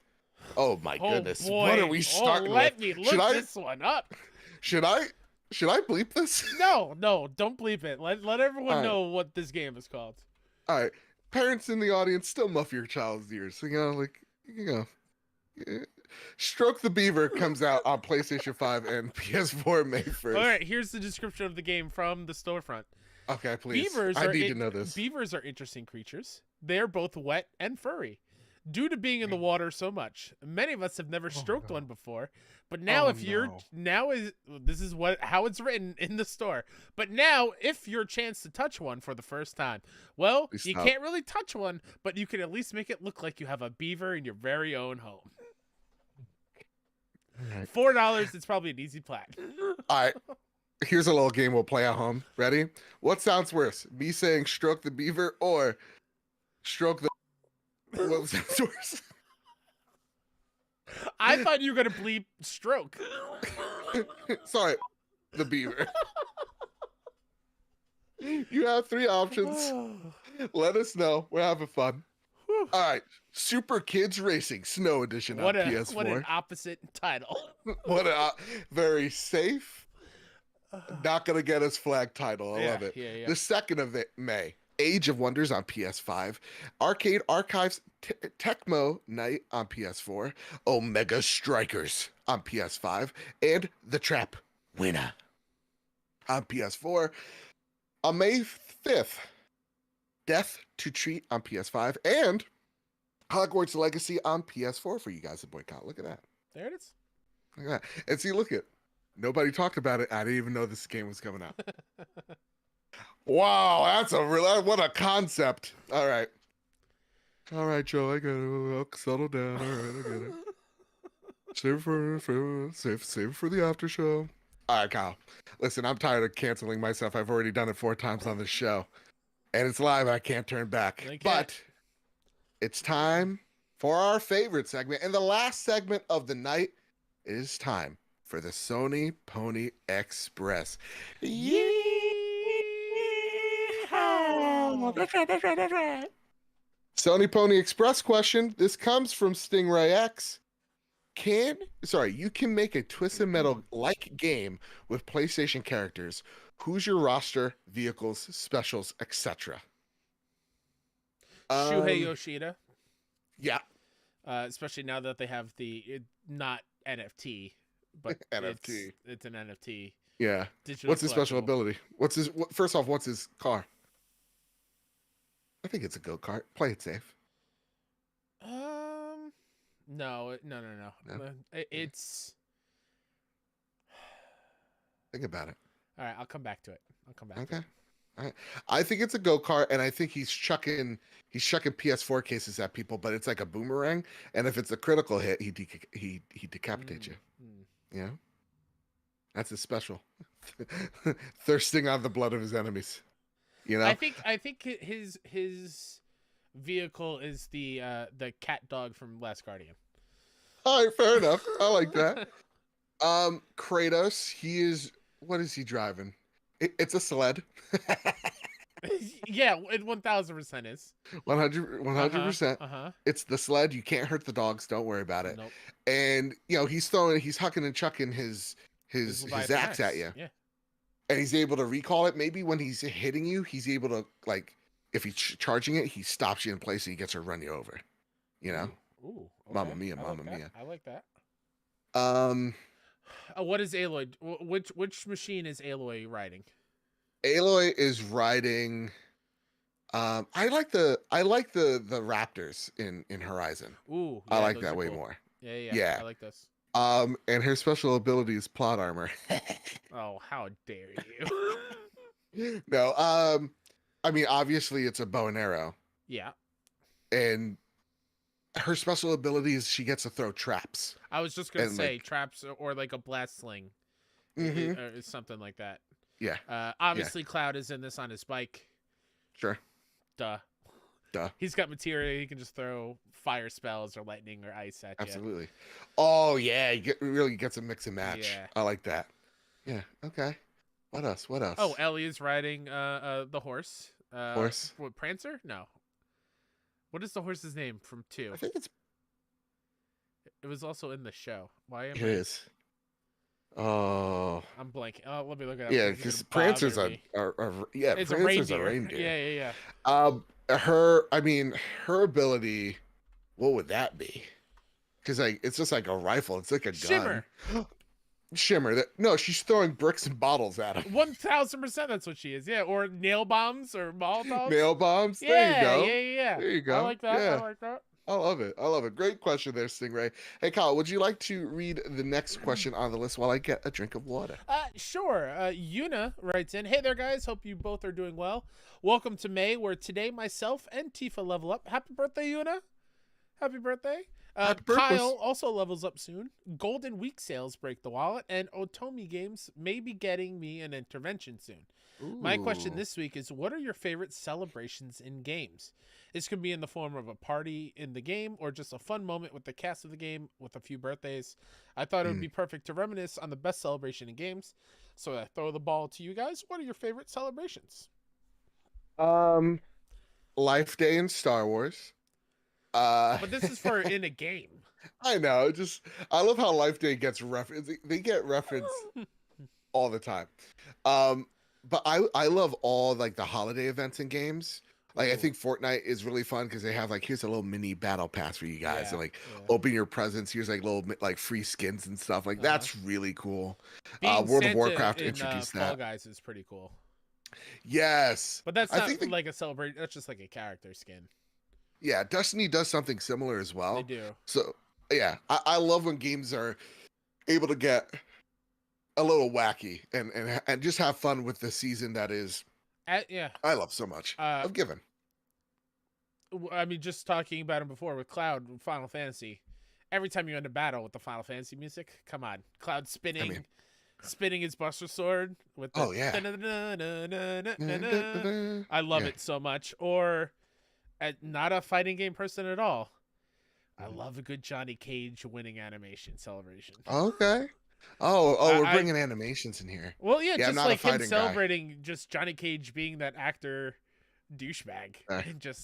Oh my goodness! Boy. What are we starting with? Let me look this one up. Should I bleep this? No, don't bleep it. Let everyone know what this game is called. All right. Parents in the audience, still muff your child's ears. Stroke the Beaver comes out on PlayStation 5 and PS4 May 1st. All right, here's the description of the game from the storefront. Okay, please. I need to know this. Beavers are interesting creatures. They are both wet and furry. Due to being in the water so much, many of us have never stroked one before. But now, this is how it's written in the store. But now, if your chance to touch one for the first time, well, you can't really touch one, but you can at least make it look like you have a beaver in your very own home. Right. $4, it's probably an easy plat. All right. Here's a little game we'll play at home. Ready? What sounds worse? Me saying stroke the beaver or stroke the... What sounds worse? I thought you were going to bleep stroke. Sorry. The beaver. You have 3 options. Let us know. We're having fun. All right. Super Kids Racing Snow Edition on PS4. What an opposite title. Very safe. Not going to get us flag title. I love it. Yeah. The 2nd of May. Age of Wonders on PS5, Arcade Archives Tecmo Night on PS4, Omega Strikers on PS5, and The Trap Winner on PS4. On May 5th, Death to Treat on PS5, and Hogwarts Legacy on PS4 for you guys to boycott. Look at that. There it is. Look at that. And see, look at nobody talked about it. I didn't even know this game was coming out. Wow, that's what a concept. All right, Joe, I got it. I'll settle down. All right, I get it. Save for the after show. All right, Kyle. Listen, I'm tired of canceling myself. I've already done it 4 times on this show, and it's live. I can't turn back. But it's time for our favorite segment, and the last segment of the night. It is time for the Sony Pony Express. Yeah. That's right. Sony Pony Express question. This comes from Stingray X. You can make a Twisted Metal like game with PlayStation characters. Who's your roster, vehicles, specials, etc.? Shuhei Yoshida. Yeah. Especially now that they have not NFT, but NFT. It's an NFT. Yeah. What's his special ability? First off, what's his car? I think it's a go-kart. Play it safe. No, no. No? It's Think about it. all right. I'll come back to it. I'll come back to Okay. it. All right. I think it's a go-kart, and I think he's chucking PS4 cases at people, but it's like a boomerang. And if it's a critical hit, he decapitates you. Mm. You know? That's his special. Thirsting on the blood of his enemies. You know? I think his vehicle is the cat dog from Last Guardian. All right, fair enough. I like that. Kratos, what is he driving? It's a sled. Yeah, it 1000% is 100%. Uh-huh. It's the sled. You can't hurt the dogs. Don't worry about it. Nope. And he's hucking and chucking his axe at you. Yeah. And he's able to recall it. Maybe when he's hitting you, he's able to, like, if he's charging it, he stops you in place and he gets to run you over. You know? Ooh. Okay. Mamma mia, I mamma like mia. I like that. What is Aloy? Which machine is Aloy riding? Aloy is riding. I like the Raptors in Horizon. Ooh, I like that way more. Yeah. I like this. And her special ability is plot armor. Oh, how dare you? No, I mean, obviously it's a bow and arrow. Yeah. And her special ability is she gets to throw traps. I was just gonna say traps or like a blast sling, or something like that. Yeah. Obviously, Cloud is in this on his bike. Sure. Duh. He's got material. He can just throw fire spells or lightning or ice at you. Absolutely. Oh yeah, really gets a mix and match. Yeah. I like that. Yeah. Okay. What else? Oh, Ellie is riding the horse. Horse. What, Prancer? No. What is the horse's name from 2? I think it's. It was also in the show. Why am It is. Oh. I'm blanking. Oh, let me look it up. Yeah, because Prancers are it's Prancers a are reindeer. Yeah. Her ability, what would that be? Because like it's just like a rifle. It's like a gun. Shimmer. No, she's throwing bricks and bottles at him. 1000%. That's what she is. Yeah, or nail bombs or Molotovs. Nail bombs. Yeah, there you go. Yeah. There you go. I like that. Yeah. I like that. I love it. Great question there, Stingray. Hey, Kyle, would you like to read the next question on the list while I get a drink of water? Sure. Yuna writes in, "Hey there, guys. Hope you both are doing well. Welcome to May, where today myself and Tifa level up. Happy birthday, Yuna. Happy birthday. Kyle also levels up soon. Golden Week sales break the wallet, and Otomi Games may be getting me an intervention soon. Ooh. My question this week is, what are your favorite celebrations in games? This could be in the form of a party in the game or just a fun moment with the cast of the game with a few birthdays. I thought it would be perfect to reminisce on the best celebration in games. So I throw the ball to you guys. What are your favorite celebrations? Life Day in Star Wars. But this is for in a game. I know. I love how Life Day gets referenced. They get referenced all the time. But I love all like the holiday events in games. Like, I think Fortnite is really fun because they have like, here's a little mini battle pass for you guys, and like open your presents. Here's like little like free skins and stuff. Like that's really cool. World of Warcraft introduced that. Fall Guys is pretty cool. Yes, but that's not like a celebration. That's just like a character skin. Yeah, Destiny does something similar as well. They do. So yeah, I love when games are able to get a little wacky and just have fun with the season that is. Yeah, I love so much. I've given. I mean, just talking about him before with Cloud, Final Fantasy. Every time you end a battle with the Final Fantasy music, come on, Cloud spinning his Buster Sword with the I love it so much. Or not a fighting game person at all. I love a good Johnny Cage winning animation celebration. Okay. Oh, we're bringing animations in here. Well, yeah just like him celebrating just Johnny Cage being that actor douchebag.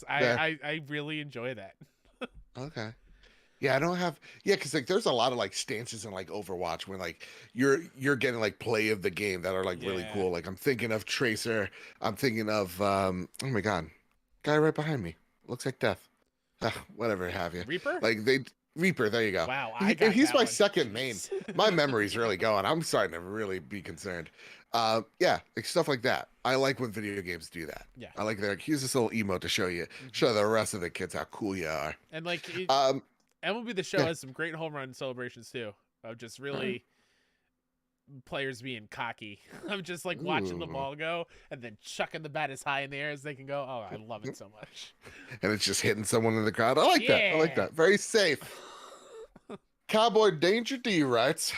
I really enjoy that. Okay. Yeah, I don't have because like there's a lot of like stances in like Overwatch when like you're getting like play of the game that are like really cool. Like I'm thinking of Tracer. I'm thinking of oh my god, guy right behind me. Looks like Death. Whatever have you. Reaper? Like Reaper, there you go. Wow, he's my second main. My memory's really going. I'm starting to really be concerned. Like stuff like that. I like when video games do that. Yeah. I like that. Here's this little emote to show the rest of the kids how cool you are. And like MLB The Show Yeah. has some great home run celebrations too, of just really players being cocky. I'm just like watching the Ooh. ball go and then chucking the bat as high in the air as they can go. Oh, I love it so much. And it's just hitting someone in the crowd. I like that. I like Yeah. that. Very safe. Cowboy Danger D writes,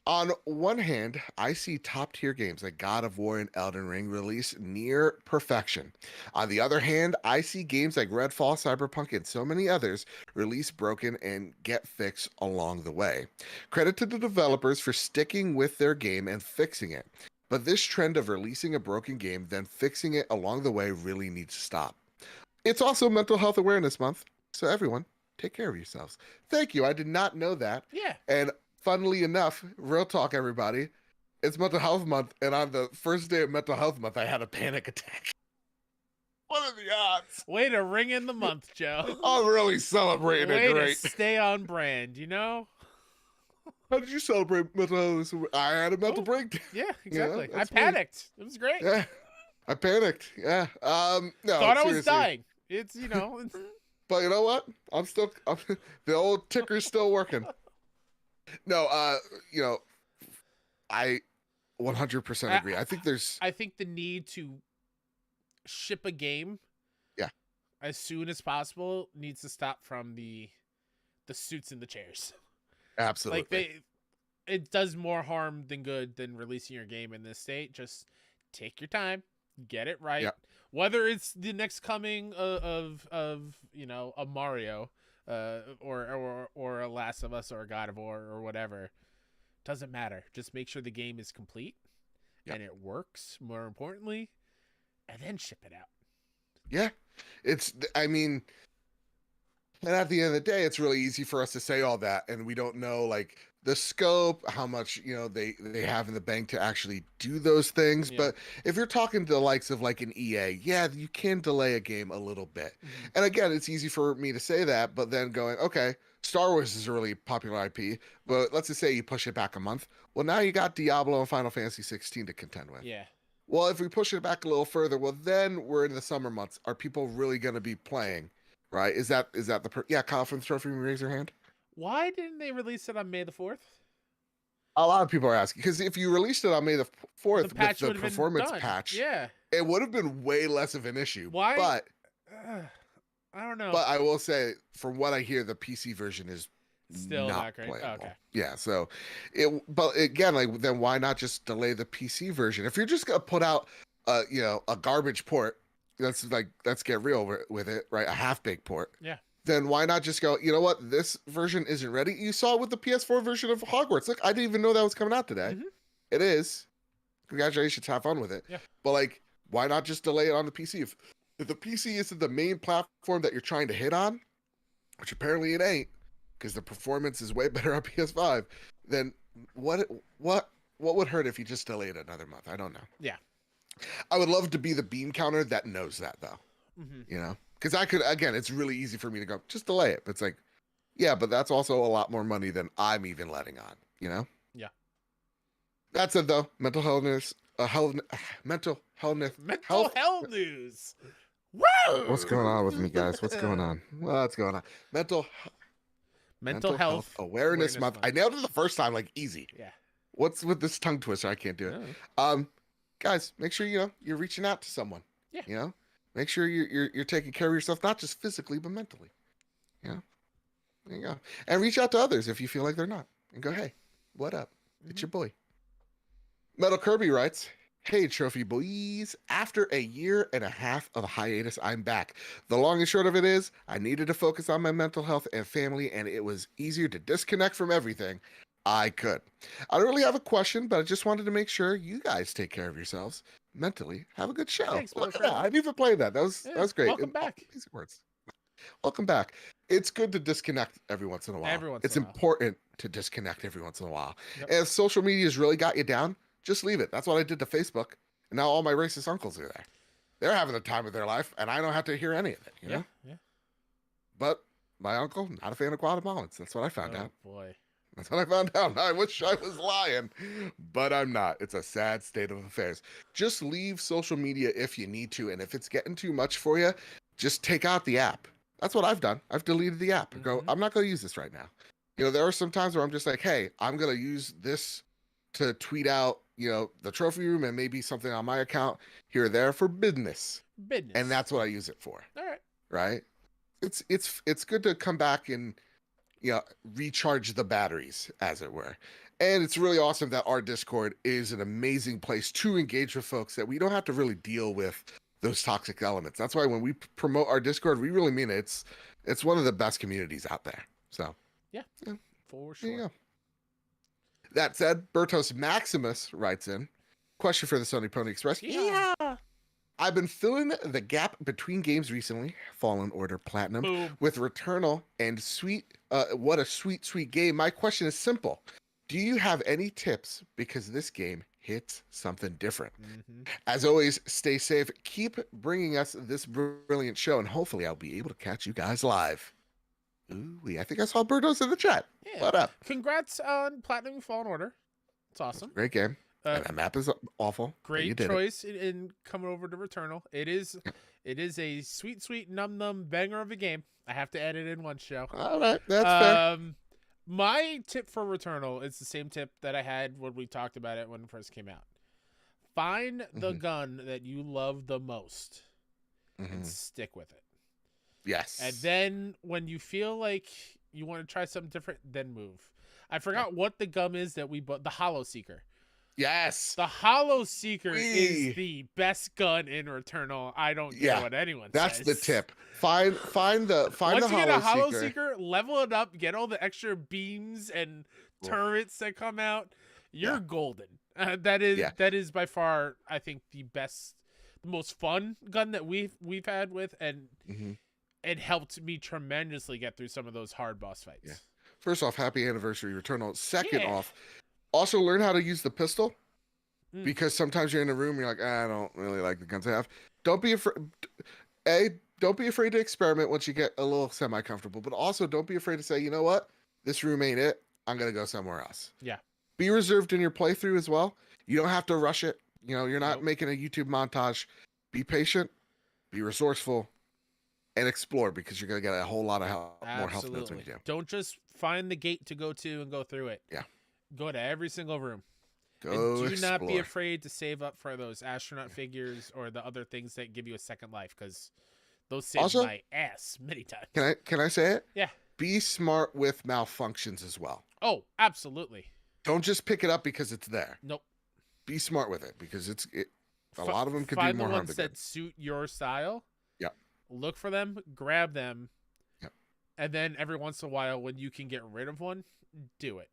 on one hand, I see top-tier games like God of War and Elden Ring release near perfection. On the other hand, I see games like Redfall, Cyberpunk, and so many others release broken and get fixed along the way. Credit to the developers for sticking with their game and fixing it. But this trend of releasing a broken game, then fixing it along the way really needs to stop. It's also Mental Health Awareness Month, so everyone, take care of yourselves. Thank you. I did not know that. Yeah. And funnily enough, real talk, everybody, it's Mental Health Month, and on the first day of Mental Health Month, I had a panic attack. What are the odds? Way to ring in the month, Joe. I'm really celebrating Way it great. to stay on brand, you know? How did you celebrate mental health? I had a mental breakdown. Yeah, exactly. I that's me. panicked. It was great. Yeah, I panicked. Yeah. No, Thought I was seriously. dying. It's, you know. But you know what? The old ticker's still working. No, I 100% agree. I think the need to ship a game Yeah. as soon as possible needs to stop from the suits and the chairs. absolutely. Like it does more harm than good than releasing your game in this state. Just take your time, get it right. Yep. Whether it's the next coming of you know, a Mario, or a Last of Us or a God of War or whatever, doesn't matter. Just make sure the game is complete and it works. More importantly, and then ship it out. Yeah, I mean, and at the end of the day, it's really easy for us to say all that, and we don't know like the scope, how much they have in the bank to actually do those things. Yeah. But if you're talking to the likes of like an EA, yeah, you can delay a game a little bit. Mhm. And again, it's easy for me to say that, but then going, okay, Star Wars is a really popular IP, but let's just say you push it back a month. Well, now you got Diablo and Final Fantasy 16 to contend with. Yeah. Well, if we push it back a little further, well, then we're in the summer months. Are people really going to be playing? Right? Is that yeah? Kyle from the Trophy Room, raise your hand. Why didn't they release it on May the 4th? A lot of people are asking because if you released it on May the 4th with patch the would've been performance done. patch, Yeah. it would have been way less of an issue. Why? But I don't know. but I will say, from what I hear, the PC version is Still not great. playable. Okay. Yeah. So but again, like then why not just delay the PC version? If you're just gonna put out a garbage port, let's get real with it, right? A half-baked port. Yeah. Then why not just go, you know what? This version isn't ready. You saw it with the PS4 version of Hogwarts. Look, I didn't even know that was coming out today. Mhm. It is. Congratulations. Have fun with it. Yeah. But like, why not just delay it on the PC? If the PC isn't the main platform that you're trying to hit on, which apparently it ain't, because the performance is way better on PS5, then what would hurt if you just delayed it another month? I don't know. Yeah. I would love to be the bean counter that knows that, though. Mm-hmm. Because I could, again, it's really easy for me to go, just delay it. But it's like, yeah, but that's also a lot more money than I'm even letting on, Yeah. That's it, though. Mental health, mental health. Health news. Woo! What's going on with me, guys? What's going on? What's going on? Mental health awareness month. I nailed it the first time, like easy. Yeah. What's with this tongue twister? I can't do it. No. Guys, make sure you're reaching out to someone. Yeah. Make sure you're taking care of yourself, not just physically but mentally. There you go. And reach out to others if you feel like they're not, and go, hey, what up? It's your boy. Metal Kirby writes, hey, Trophy Boys. After a year and a half of hiatus, I'm back. The long and short of it is, I needed to focus on my mental health and family, and it was easier to disconnect from everything I could. I don't really have a question, but I just wanted to make sure you guys take care of yourselves mentally. Have a good show. Thanks, Look at that. I didn't even play that. That was great. Welcome back. Easy words. Welcome back. It's good to disconnect every once in a while. It's important to disconnect every once in a while. Yep. And if social media has really got you down, just leave it. That's what I did to Facebook. And now all my racist uncles are there. They're having the time of their life, and I don't have to hear any of it, you know? Yeah. But my uncle, not a fan of Guatemalans. That's what I found out. Oh, boy. That's what I found out. I wish I was lying, but I'm not. It's a sad state of affairs. Just leave social media if you need to, and if it's getting too much for you, just take out the app. That's what I've done. I've deleted the app. Go, Mhm. I'm not going to use this right now. There are some times where I'm just like, hey, I'm going to use this to tweet out, the trophy room and maybe something on my account here or there for business. And that's what I use it for. All right. Right? It's good to come back and recharge the batteries, as it were. And it's really awesome that our Discord is an amazing place to engage with folks, that we don't have to really deal with those toxic elements. That's why when we promote our Discord, we really mean it. It's one of the best communities out there. So yeah, for there you sure. go. That said, Bertos Maximus writes in, question for the Sony Pony Express. Yeah. I've been filling the gap between games recently, Fallen Order Platinum, Boom. with Returnal and what a sweet game. My question is simple. Do you have any tips? Because this game hits something different. Mm-hmm. As always, stay safe. Keep bringing us this brilliant show, and hopefully I'll be able to catch you guys live. Ooh, I think I saw Bertos in the chat. Yeah. What up? Congrats on Platinum Fallen Order. It's awesome. Great game. And that map is awful. Great choice in coming over to Returnal. It is a sweet num banger of a game. I have to add it in one show. All right, that's fair. My tip for Returnal is the same tip that I had when we talked about it when it first came out. Find the gun that you love the most and stick with it. Yes. And then when you feel like you want to try something different, then move. I forgot what the gun is that we bought. The Hollow Seeker. Yes. The Hollow Seeker is the best gun in Returnal. I don't care what anyone says. That's the tip. Find the Once you get a Hollow Seeker, level it up, get all the extra beams and turrets that come out. You're golden. That is by far, I think, the most fun gun that we've had with, and it helped me tremendously get through some of those hard boss fights. Yeah. First off, happy anniversary, Returnal. Second off, also learn how to use the pistol, because sometimes you're in a room, you're like, I don't really like the guns I have. Don't be afraid. Don't be afraid to experiment once you get a little semi-comfortable, but also don't be afraid to say, you know what? This room ain't it. I'm going to go somewhere else. Yeah. Be reserved in your playthrough as well. You don't have to rush it. You're not making a YouTube montage. Be patient, be resourceful, and explore, because you're going to get a whole lot of more health notes when you do. Don't just find the gate to go to and go through it. Yeah. Go to every single room. Do not be afraid to save up for those astronaut figures or the other things that give you a second life, because those saved my ass many times. Can I say it? Yeah. Be smart with malfunctions as well. Oh, absolutely. Don't just pick it up because it's there. Nope. Be smart with it, because a lot of them could do more harm than good. Find the ones that suit your style. Yeah. Look for them, grab them. Yeah. And then every once in a while, when you can get rid of one, do it.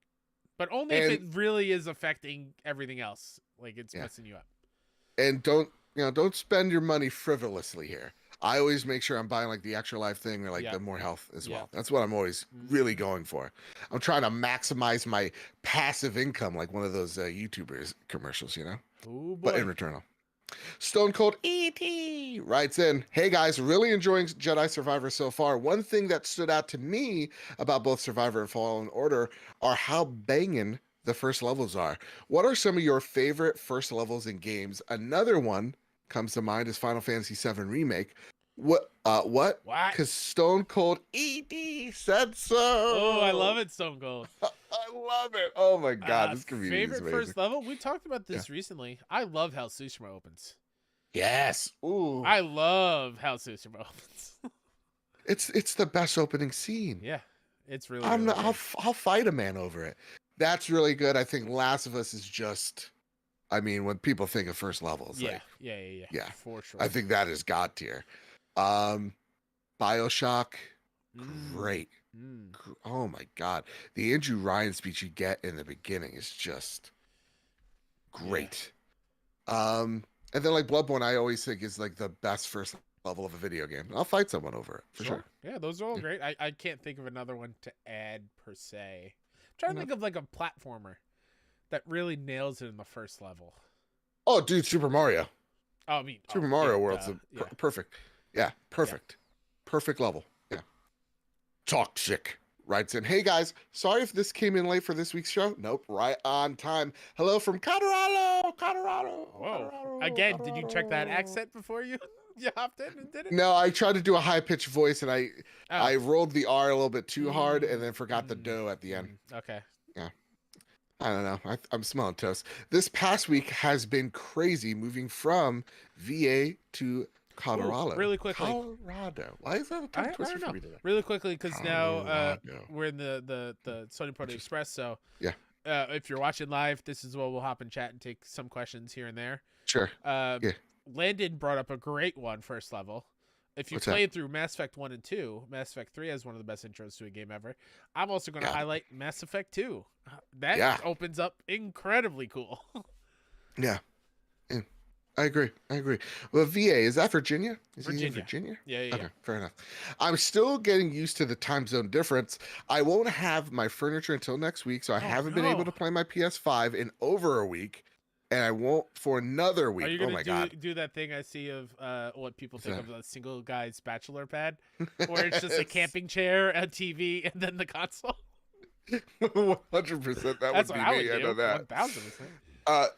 But only if it really is affecting everything else, like it's messing you up. And don't spend your money frivolously here. I always make sure I'm buying like the extra life thing, or like the more health as well. That's what I'm always really going for. I'm trying to maximize my passive income, like one of those YouTubers commercials, Ooh, boy. But in Returnal. Stone Cold ET writes in, hey guys, really enjoying Jedi Survivor so far. One thing that stood out to me about both Survivor and Fallen Order are how banging the first levels are. What are some of your favorite first levels in games? Another one comes to mind is Final Fantasy VII Remake. What? Because Stone Cold ET said so. Oh, I love it, Stone Cold. I love it. Oh my god, this community is amazing. Favorite first level? We talked about this recently. I love how Tsushima opens. Yes. Ooh. I love how Tsushima opens. It's the best opening scene. Yeah, it's really. I'll fight a man over it. That's really good. I think Last of Us is just. I mean, when people think of first levels, yeah, for sure. I think that is god tier. BioShock, great. Oh my god, the Andrew Ryan speech you get in the beginning is just great. And then like Bloodborne, I always think is like the best first level of a video game. I'll fight someone over it for sure. Yeah, those are all great. I can't think of another one to add per se. I'm trying to think of like a platformer that really nails it in the first level. Oh, dude, Super Mario. Oh, I mean, Super Mario World's perfect. Yeah, perfect. Perfect level. Yeah. Toxic writes in, hey guys, sorry if this came in late for this week's show. Nope, right on time. Hello from Colorado. Whoa. Again, did you check that accent before you hopped in and did it? No, I tried to do a high-pitched voice, and I Oh. I rolled the R a little bit too hard and then forgot the dough at the end. Okay. Yeah. I don't know. I'm smelling toast. This past week has been crazy moving from VA to Colorado. Really quickly. Colorado. Why is that a tongue twister for me today? Really quickly, because now Colorado. we're in the Sony Pro Express, so Yeah. if you're watching live, this is where we'll hop in chat and take some questions here and there. Sure. Yeah. Landon brought up a great one, first level. If you What's played through Mass Effect 1 and 2, Mass Effect 3 has one of the best intros to a game ever. I'm also going to highlight Mass Effect 2. That opens up incredibly cool. Yeah. I agree. Well, VA, is that Virginia? Is he in Virginia? Yeah. Okay, fair enough. I'm still getting used to the time zone difference. I won't have my furniture until next week, so I haven't been able to play my PS5 in over a week, and I won't for another week. Are you going to do that thing I see of what people think of a single guy's bachelor pad, where it's just a camping chair, a TV, and then the console? 100%. That would be me. I know that. 1000%.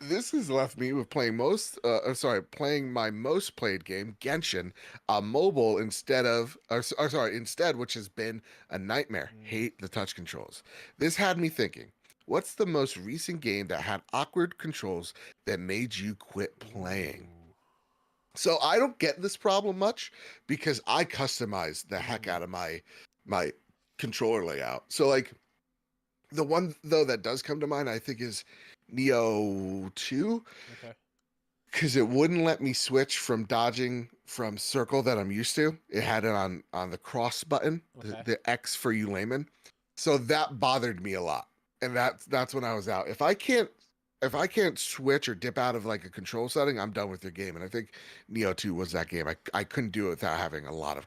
This has left me with playing my most played game, Genshin, mobile instead, which has been a nightmare. Hate the touch controls. This had me thinking, what's the most recent game that had awkward controls that made you quit playing? So I don't get this problem much because I customize the heck out of my controller layout. So like the one though that does come to mind, I think, is Neo 2. Okay. Because it wouldn't let me switch from dodging from circle that I'm used to. It had it on the cross button, the X for you layman. So that bothered me a lot. And that's when I was out. If I can't switch or dip out of like a control setting, I'm done with your game. And I think Neo 2 was that game. I couldn't do it without having a lot of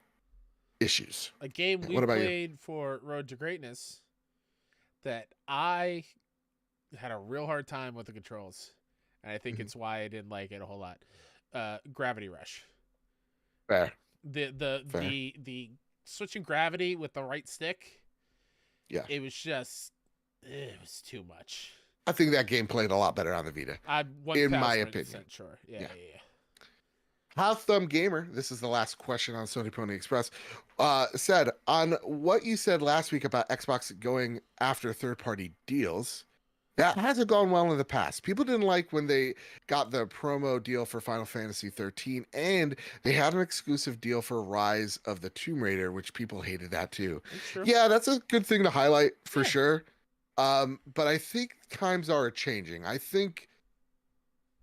issues. A game we played for Road to Greatness that I had a real hard time with the controls. And I think it's why I didn't like it a whole lot. Gravity Rush. Fair. The switching gravity with the right stick. Yeah. It was too much. I think that game played a lot better on the Vita. I'm 1000% in my opinion. Sure. Yeah. Half Thumb Gamer, this is the last question on Sony Pony Express, said, on what you said last week about Xbox going after third-party deals, that hasn't gone well in the past. People didn't like when they got the promo deal for Final Fantasy 13, and they had an exclusive deal for Rise of the Tomb Raider, which people hated that too. Yeah, that's a good thing to highlight for sure. But I think times are changing. I think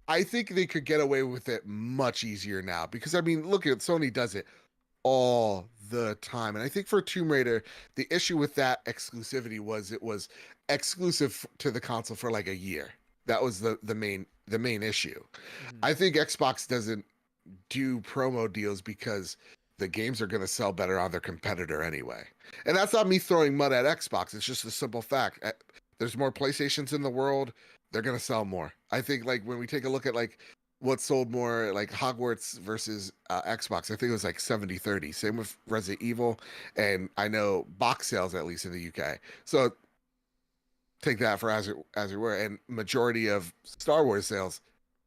they could get away with it much easier now because, I mean, look at Sony does it all the time. And I think for Tomb Raider, the issue with that exclusivity was it was exclusive to the console for like a year. That was the main issue. I think Xbox doesn't do promo deals because the games are going to sell better on their competitor anyway. And that's not me throwing mud at Xbox. It's just a simple fact. There's more PlayStations in the world. They're going to sell more. I think like when we take a look at like what sold more, like Hogwarts versus Xbox, I think it was like 70-30. Same with Resident Evil. And I know box sales, at least in the UK. So take that for as it were. And majority of Star Wars sales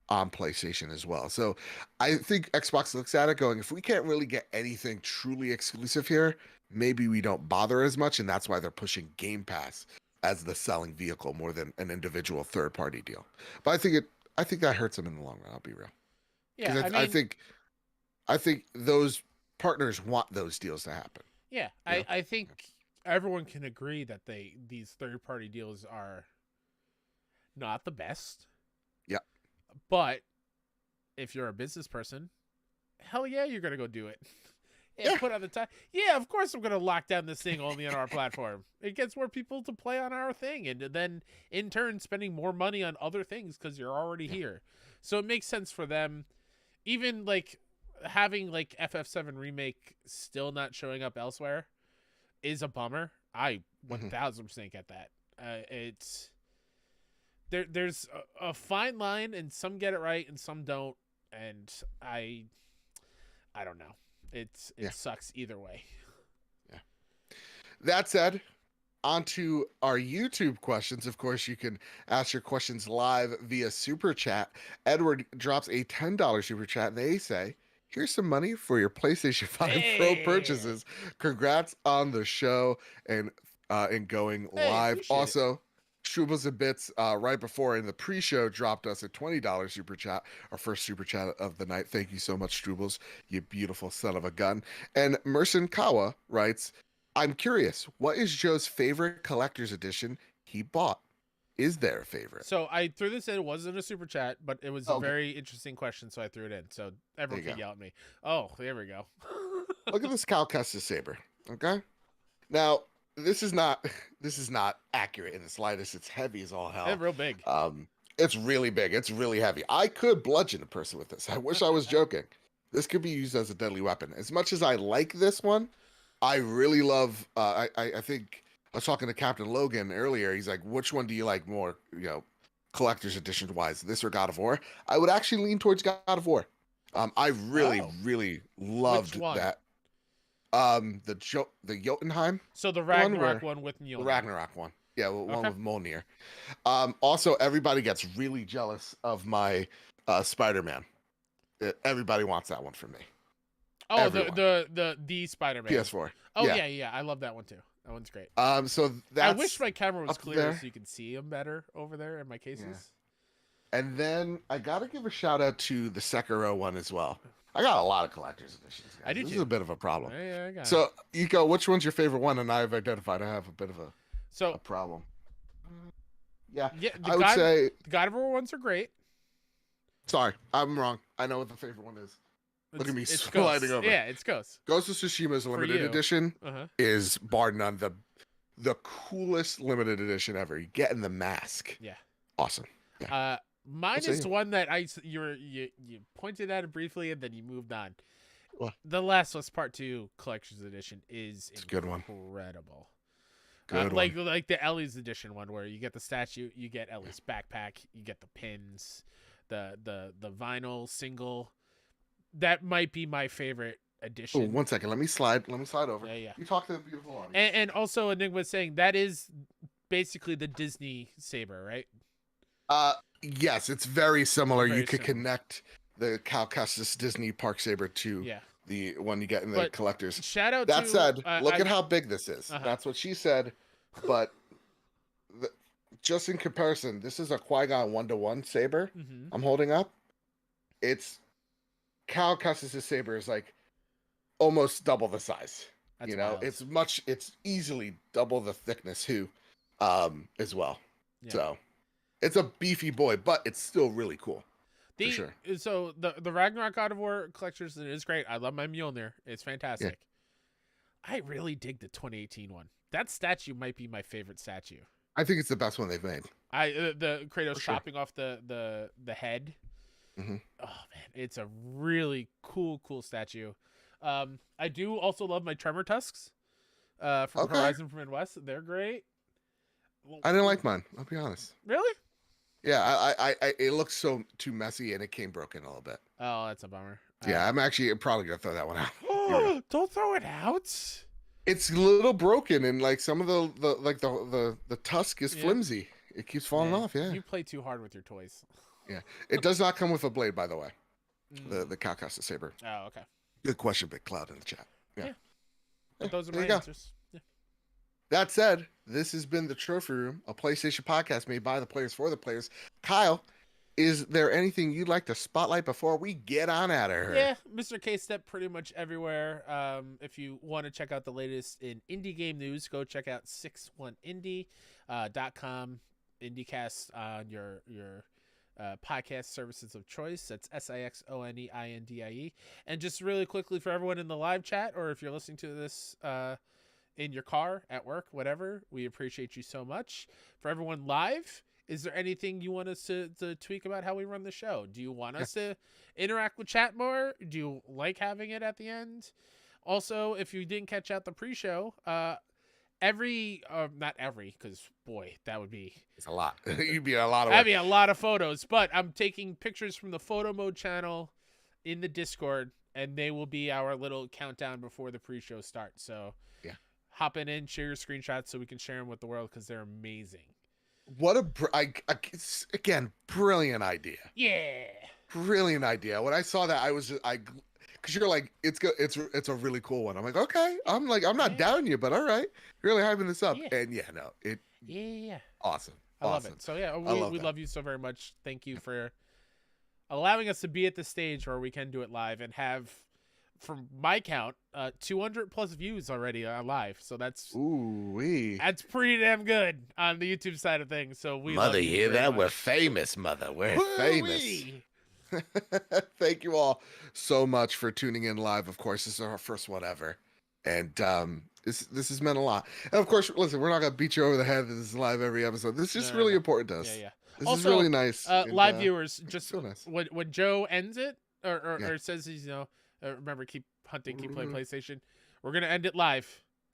on PlayStation as well. So I think Xbox looks at it going, if we can't really get anything truly exclusive here, maybe we don't bother as much. And that's why they're pushing Game Pass as the selling vehicle more than an individual third-party deal. But I think that hurts them in the long run. I'll be real. Yeah, I think those partners want those deals to happen. Yeah, I think everyone can agree that these third-party deals are not the best. Yeah. But if you're a business person, hell yeah, you're gonna go do it. Put on the time. Yeah, of course I'm gonna lock down this thing only on our platform. It gets more people to play on our thing, and then in turn spending more money on other things because you're already here. So it makes sense for them. Even like having like FF7 Remake still not showing up elsewhere is a bummer. I 1000% get that. It's there's a fine line, and some get it right and some don't, and I don't know. It sucks either way. Yeah. That said, on to our YouTube questions. Of course, you can ask your questions live via Super Chat. Edward drops a $10 Super Chat, and they say, here's some money for your PlayStation 5 Pro Hey, purchases. Congrats on the show and going hey, live. appreciate it. Also, Strubles and Bits right before in the pre-show dropped us a $20 super chat, our first super chat of the night. Thank you so much, Strubles, you beautiful son of a gun. And Merson Kawa writes, I'm curious, what is Joe's favorite collector's edition he bought? Is there a favorite? So I threw this in. It wasn't a super chat, but it was a Okay, very interesting question, so I threw it in. So there everyone you can go. yell at me. Oh, there we go. Look at this Cal Kestis saber. Okay. Now, this is not this is not accurate in the slightest. It's heavy as all They're hell. real big. It's really big. It's really heavy. I could bludgeon a person with this. I wish I was joking. This could be used as a deadly weapon. As much as I like this one, I really love. I think I was talking to Captain Logan earlier. He's like, "Which one do you like more? Collector's edition wise, this or God of War?" I would actually lean towards God of War. I really, Oh, really which loved one? that. The Jotunheim So the one Ragnarok where one with the Mjolnir. Ragnarok one. Yeah, one Okay. with Mjolnir. Also, everybody gets really jealous of my Spider-Man. Everybody wants that one from me. Oh, Everyone. the Spider-Man. PS4. Oh Yeah. yeah, I love that one too. That one's great. So I wish that's my camera was up clear there. so you could see them better over there in my cases. Yeah. And then I gotta give a shout out to the Sekiro one as well. I got a lot of collector's editions, guys. I do This too. is a bit of a problem. Yeah, I got it. So, Iko, which one's your favorite one? And I've identified I have a bit of a So problem. Yeah, yeah, I would say. the God of War ones are great. Sorry, I'm wrong. I know what the favorite one is. Look at me It's sliding Ghosts. over. Yeah, it's Ghosts. Ghost of Tsushima's limited you. edition Uh-huh. is bar none the coolest limited edition ever. You get in the mask. Yeah. Awesome. Yeah. Mine What's is it? one that you pointed at it briefly and then you moved on. What? The Last of Us Part 2 Collector's Edition is It's a good one. incredible. Good like one. like the Ellie's edition one where you get the statue, you get Ellie's backpack, you get the pins, the vinyl single. That might be my favorite edition. Oh, 1 second. Let me slide over. Yeah. You talk to the beautiful audience. And also Enigma saying that is basically the Disney saber, right? Yes, it's very similar. Very You could similar. connect the Cal Kestis Disney Park Saber to Yeah. the one you get in the But collectors. Shout out That to said, look at how big this is. Uh-huh. That's what she said. But just in comparison, this is a Qui-Gon 1-to-1 saber Mhm. I'm holding up. It's Cal Kestis' saber is like almost double the size. That's wild. It's easily double the thickness too, as well. Yeah. So it's a beefy boy, but it's still really cool. The, sure. So the Ragnarok God of War collectors is great. I love my Mjolnir. It's fantastic. I really dig the 2018 one. That statue might be my favorite statue. I think it's the best one they've made. The Kratos For sure. chopping off the head. Mhm. Oh man, it's a really cool statue. I do also love my Tremor tusks from Okay. Horizon Forbidden West. They're great. I didn't like mine. I'll be honest. Really? Yeah, I it looks so too messy and it came broken a little bit. Oh, that's a bummer. Yeah, I'm actually probably gonna throw that one out. Don't throw it out. It's a little broken and like some of the tusk is Yeah. flimsy. It keeps falling off. Yeah, You play too hard with your toys. yeah. It does not come with a blade, by the way. Mm. The Cal Kestis saber. Oh, okay. Good question, Big Cloud in the chat. Yeah. But those are there my you go. answers. Yeah. That said, this has been the Trophy Room, a PlayStation podcast made by the players for the players. Kyle, is there anything you'd like to spotlight before we get on out of here? Yeah, Mr. K Step pretty much everywhere. If you want to check out the latest in indie game news, go check out 61indie.com, IndieCast on your podcast services of choice. That's SIXONEINDIE. And just really quickly for everyone in the live chat, or if you're listening to this in your car, at work, whatever, we appreciate you so much. For everyone live, is there anything you want us to tweak about how we run the show? Do you want us to interact with chat more? Do you like having it at the end? Also, if you didn't catch out the pre-show, not every, because boy, that would be It's a lot. You'd be a lot of that'd work. be a lot of photos. But I'm taking pictures from the photo mode channel in the Discord, and they will be our little countdown before the pre-show starts. So Yeah. hopping in, share your screenshots so we can share them with the world because they're amazing. What again, brilliant idea. Yeah. Brilliant idea. When I saw that, because you're like, it's good, it's a really cool one. I'm like, okay, I'm not down you, but all right, really hyping this up. Yeah. And yeah, no, Yeah. awesome, I love it. So yeah, we love you so very much. Thank you for allowing us to be at the stage where we can do it live and have, from my count, 200 plus views already live. So that's pretty damn good on the YouTube side of things. So we mother, love you hear that? much. We're famous, mother. We're famous. Thank you all so much for tuning in live. Of course, this is our first one ever, and this has meant a lot. And of course, listen, we're not gonna beat you over the head. This is live every episode. This is just really important to us. Yeah. This also, is really nice. Live viewers, just nice. when Joe ends it or says he's remember, keep hunting, keep playing PlayStation. We're gonna end it live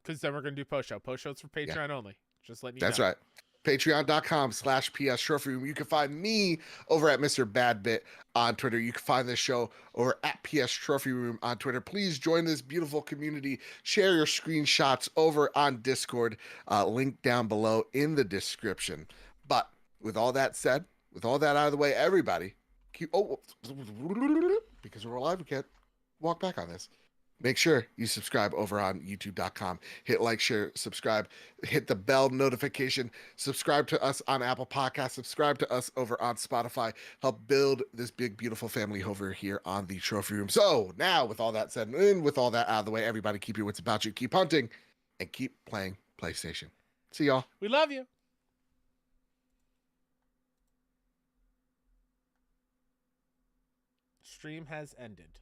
because then we're gonna do post show. Post shows for Patreon only. Just letting you know. That's right. Patreon.com/PS Trophy Room. You can find me over at Mr. Badbit on Twitter. You can find this show over at PS Trophy Room on Twitter. Please join this beautiful community. Share your screenshots over on Discord. Link down below in the description. But with all that said, with all that out of the way, everybody, because we're live, we can't walk back on this. Make sure you subscribe over on youtube.com. Hit like, share, subscribe, hit the bell notification, subscribe to us on Apple Podcasts, subscribe to us over on Spotify. Help build this big, beautiful family over here on the Trophy Room. So now, with all that said and with all that out of the way, everybody keep your wits about you, keep hunting, and keep playing PlayStation. See y'all. We love you. Stream has ended.